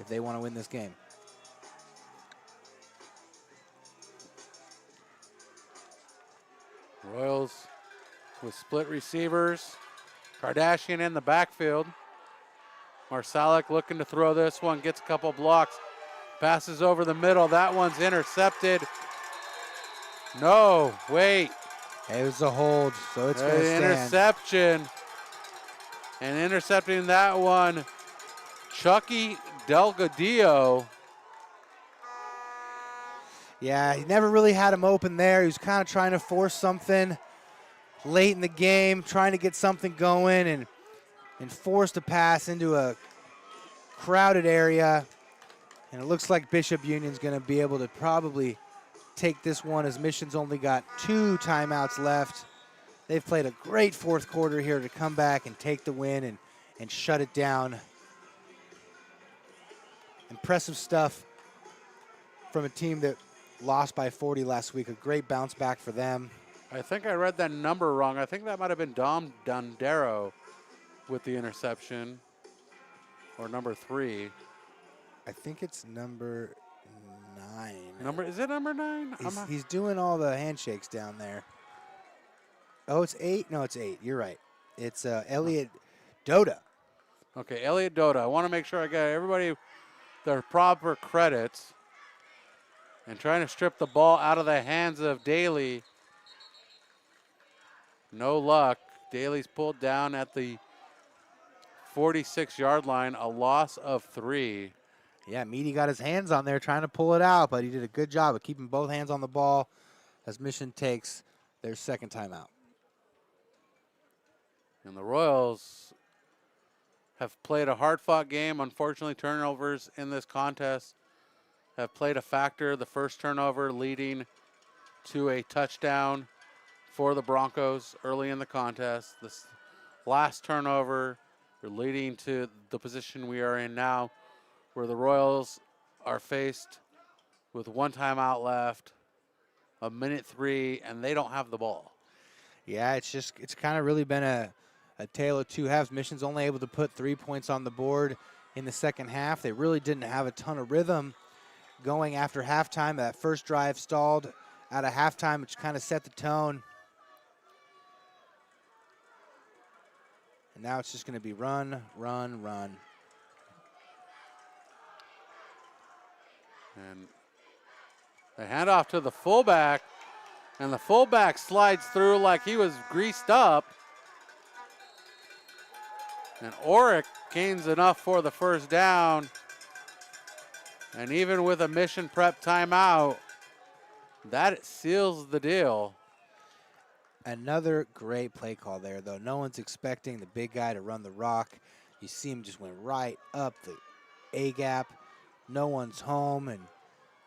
if they want to win this game. Royals with split receivers. Kardashian in the backfield. Marsalic looking to throw this one, gets a couple blocks. Passes over the middle. That one's intercepted. No, wait. It was a hold, so it's going to stand. Interception. And intercepting that one, Chucky Delgadillo. Yeah, he never really had him open there. He was kind of trying to force something late in the game, trying to get something going, and forced a pass into a crowded area. And it looks like Bishop Union's going to be able to probably take this one, as Mission's only got 2 timeouts left. They've played a great fourth quarter here to come back and take the win and shut it down. Impressive stuff from a team that lost by 40 last week. A great bounce back for them. I think I read that number wrong. I think that might have been Dom Dondero with the interception, or number 3. I think it's number 9. Is it number 9? He's doing all the handshakes down there. Oh, it's 8? No, it's 8. You're right. It's Elliot Doda. Okay, Elliot Doda. I want to make sure I got everybody their proper credits. And trying to strip the ball out of the hands of Daly. No luck. Daly's pulled down at the 46-yard line, a loss of 3. Yeah, Meady got his hands on there trying to pull it out, but he did a good job of keeping both hands on the ball as Mission takes their second timeout. And the Royals have played a hard-fought game. Unfortunately, turnovers in this contest have played a factor. The first turnover leading to a touchdown for the Broncos early in the contest. This last turnover leading to the position we are in now, where the Royals are faced with 1 timeout left, a minute 3, and they don't have the ball. Yeah, it's kind of really been a tale of 2 halves. Mission's only able to put 3 points on the board in the second half. They really didn't have a ton of rhythm going after halftime. That first drive stalled out of halftime, which kind of set the tone. And now it's just going to be run, run, run. And the handoff to the fullback, and the fullback slides through like he was greased up. And Oric gains enough for the first down. And even with a Mission Prep timeout, that seals the deal. Another great play call there, though. No one's expecting the big guy to run the rock. You see him just went right up the A-gap. No one's home, and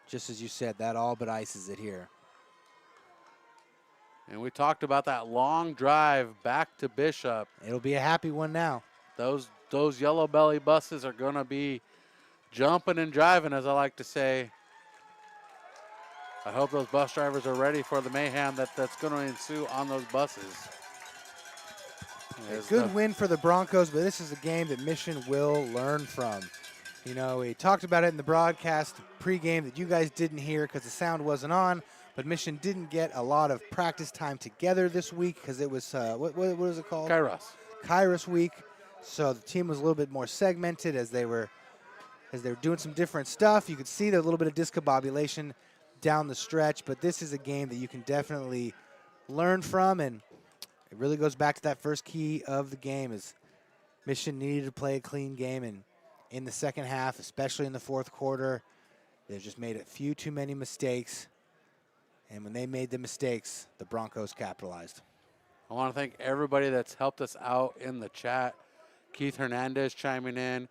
just as you said, that all but ices it here. And we talked about that long drive back to Bishop. It'll be a happy one now. Those yellow belly buses are going to be jumping and driving, as I like to say. I hope those bus drivers are ready for the mayhem that's going to ensue on those buses. A good win for the Broncos, but this is a game that Mission will learn from. You know, we talked about it in the broadcast pregame that you guys didn't hear because the sound wasn't on, but Mission didn't get a lot of practice time together this week because it was, what was it called? Kairos week. So the team was a little bit more segmented as they were doing some different stuff. You could see a little bit of discombobulation down the stretch, but this is a game that you can definitely learn from, and it really goes back to that first key of the game is Mission needed to play a clean game, and in the second half, especially in the fourth quarter, they've just made a few too many mistakes, and when they made the mistakes, the Broncos capitalized. I want to thank everybody that's helped us out in the chat. Keith Hernandez chiming in.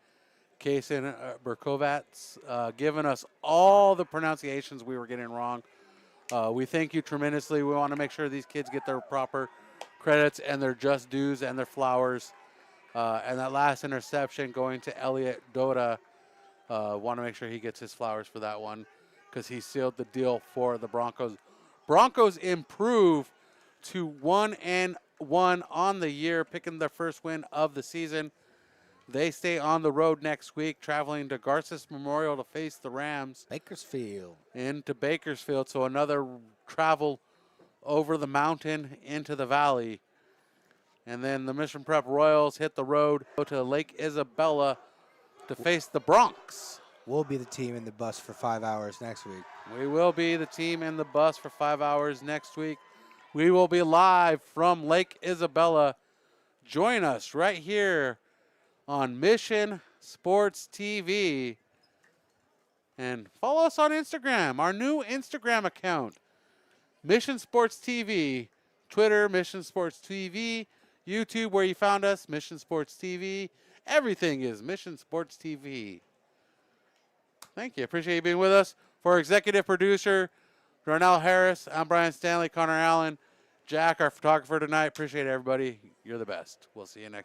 Kaysen Berkovats giving us all the pronunciations we were getting wrong. We thank you tremendously. We want to make sure these kids get their proper credits and their just dues and their flowers. And that last interception going to Elliot Dota. Want to make sure he gets his flowers for that one because he sealed the deal for the Broncos. Broncos improve to 1-1 on the year, picking their first win of the season. They stay on the road next week, traveling to Garces Memorial to face the Rams. Bakersfield. Into Bakersfield, so another travel over the mountain into the valley. And then the Mission Prep Royals hit the road, go to Lake Isabella to face the Bronx. We'll be the team in the bus for 5 hours next week. We will be the team in the bus for 5 hours next week. We will be live from Lake Isabella. Join us right here on Mission Sports TV. And follow us on Instagram, our new Instagram account, Mission Sports TV, Twitter, Mission Sports TV, YouTube, where you found us, Mission Sports TV. Everything is Mission Sports TV. Thank you. Appreciate you being with us. For executive producer, Darnell Harris, I'm Brian Stanley, Connor Allen, Jack, our photographer tonight. Appreciate everybody. You're the best. We'll see you next